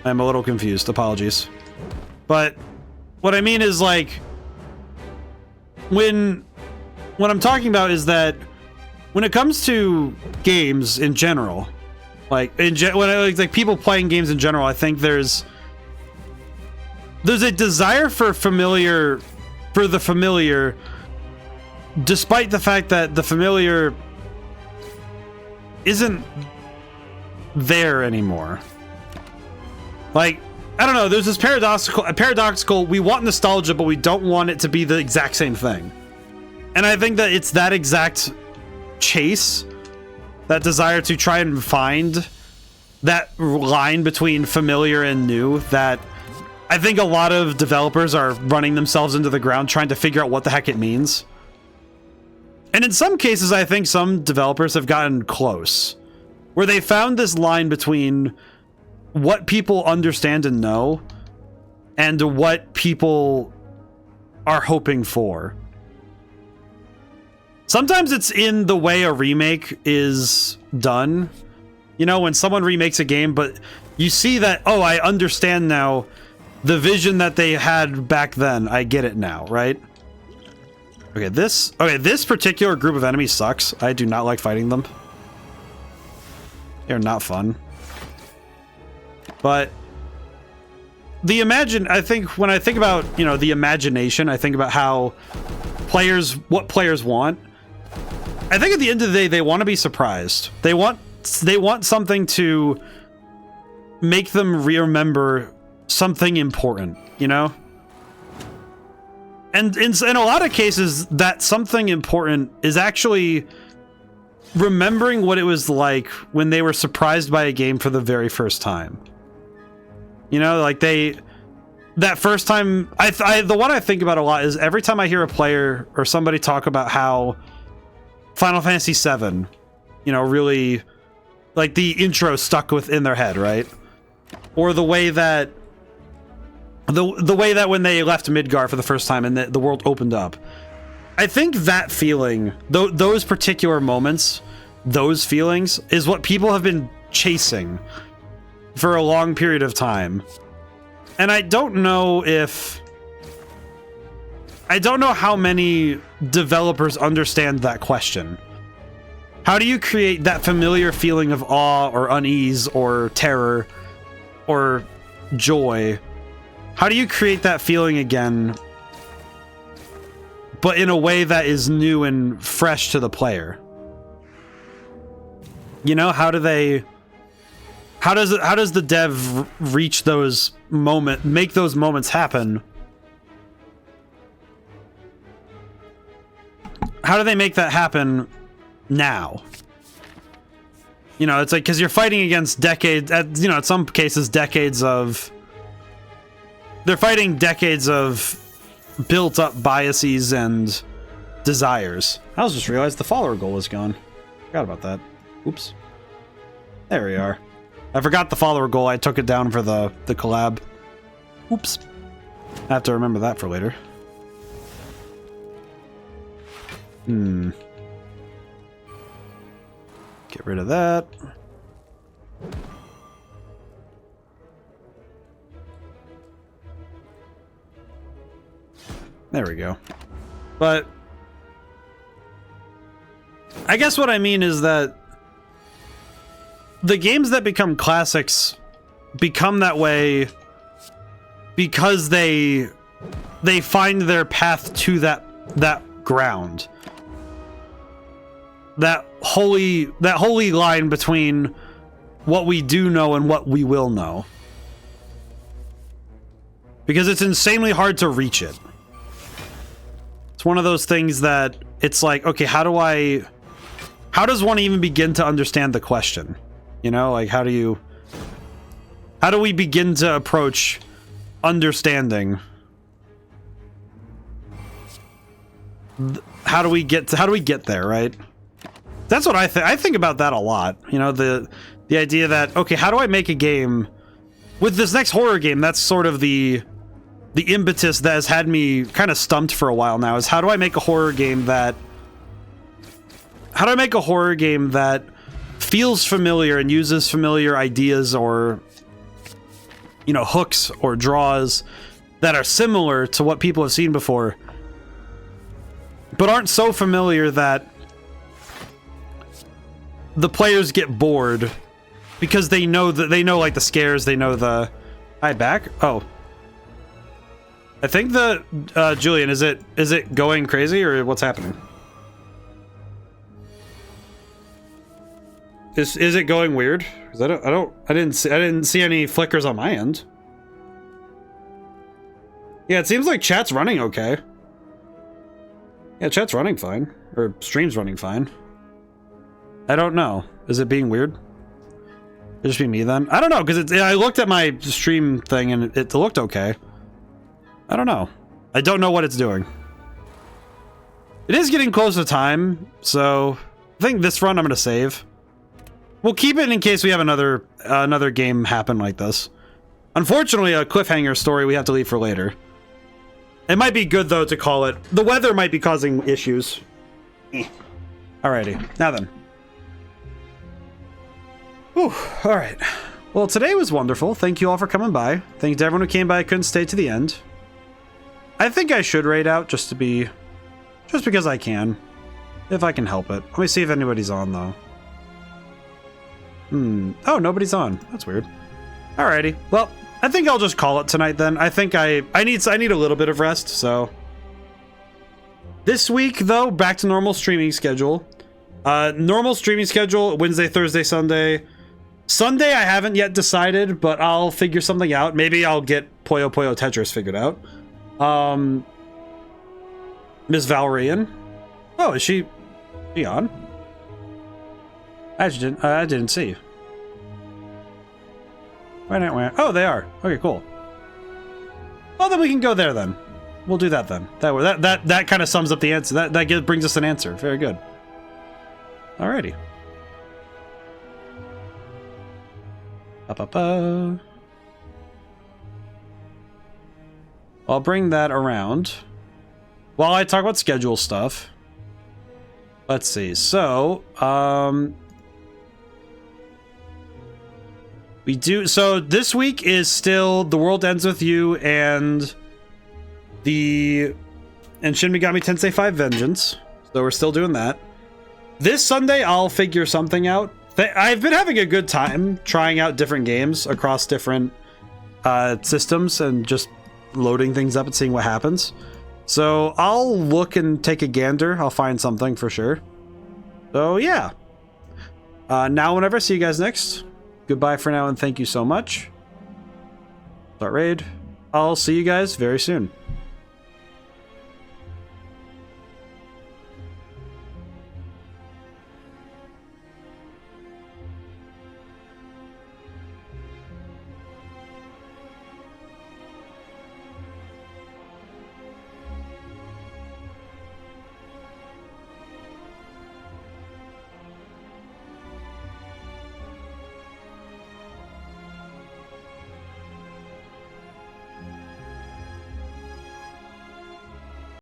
I'm a little confused. Apologies. But what I mean is, like, what I'm talking about is that when it comes to games in general, like like people playing games in general, I think there's a desire for the familiar, despite the fact that the familiar isn't there anymore. Like, I don't know, there's this paradoxical, we want nostalgia, but we don't want it to be the exact same thing. And I think that it's that exact chase, that desire to try and find that line between familiar and new, that I think a lot of developers are running themselves into the ground trying to figure out what the heck it means. And in some cases, I think some developers have gotten close, where they found this line between what people understand and know and what people are hoping for. Sometimes it's in the way a remake is done. You know, when someone remakes a game, but you see that, oh, I understand now the vision that they had back then. I get it now, right? Okay, this particular group of enemies sucks. I do not like fighting them. They're not fun. But I think when I think about, you know, the imagination, I think about how what players want. I think at the end of the day, they want to be surprised. They want something to make them remember something important, you know? And in a lot of cases, that something important is actually remembering what it was like when they were surprised by a game for the very first time. You know, like that first time, the one I think about a lot is every time I hear a player or somebody talk about how Final Fantasy VII, you know, really, like, the intro stuck within their head, right? Or the way that when they left Midgar for the first time and the world opened up. I think that feeling, those particular moments, those feelings, is what people have been chasing for a long period of time. And I don't know how many developers understand that question. How do you create that familiar feeling of awe or unease or terror or joy? How do you create that feeling again, but in a way that is new and fresh to the player? You know, how does the dev reach those make those moments happen? How do they make that happen now? You know, it's like, because you're fighting against you know, in some cases, they're fighting decades of built up biases and desires. I just realized the follower goal is gone. Forgot about that. Oops. There we are. I forgot the follower goal. I took it down for the collab. Oops. I have to remember that for later. Get rid of that. There we go. But I guess what I mean is that the games that become classics become that way because they find their path to that ground. That holy line between what we do know and what we will know. Because it's insanely hard to reach it. It's one of those things that it's like, okay, how does one even begin to understand the question? You know, like, how do we begin to approach understanding how do we get there, right? That's what I think about that a lot. You know, the idea that, okay, how do I make a game with this next horror game? That's sort of the impetus that has had me kind of stumped for a while now, is how do I make a horror game that feels familiar and uses familiar ideas or, you know, hooks or draws that are similar to what people have seen before, but aren't so familiar that the players get bored because they know like the scares, they know the... Hi, back? Oh. I think the Julian, is it going crazy or what's happening? Is it going weird? 'Cause I didn't see any flickers on my end. Yeah, it seems like chat's running okay. Yeah, chat's running fine, or stream's running fine. I don't know. Is it being weird? It'd just be me then? I don't know, because I looked at my stream thing and it looked okay. I don't know. I don't know what it's doing. It is getting close to time, so I think this run I'm going to save. We'll keep it in case we have another game happen like this. Unfortunately, a cliffhanger story we have to leave for later. It might be good, though, to call it. The weather might be causing issues. Alrighty. Now then. Whew. Alright. Well, today was wonderful. Thank you all for coming by. Thanks to everyone who came by. I couldn't stay to the end. I think I should raid out just because I can. If I can help it. Let me see if anybody's on, though. Oh, nobody's on. That's weird. Alrighty. Well, I think I'll just call it tonight then. I think I need a little bit of rest, so. This week, though, back to normal streaming schedule. Normal streaming schedule, Wednesday, Thursday, Sunday. Sunday, I haven't yet decided, but I'll figure something out. Maybe I'll get Puyo Puyo Tetris figured out. Miss Valerian. Oh, is she on? I didn't see. Where? Oh, they are. Okay, cool. Well, then we can go there then. We'll do that then. That kind of sums up the answer. That brings us an answer. Very good. Alrighty. I'll bring that around while I talk about schedule stuff. Let's see. So, so this week is still The World Ends With You and Shin Megami Tensei 5 Vengeance. So we're still doing that. This Sunday, I'll figure something out. I've been having a good time trying out different games across different systems and just loading things up and seeing what happens. So I'll look and take a gander. I'll find something for sure. So yeah. Now whenever I see you guys next, goodbye for now and thank you so much. Start raid. I'll see you guys very soon.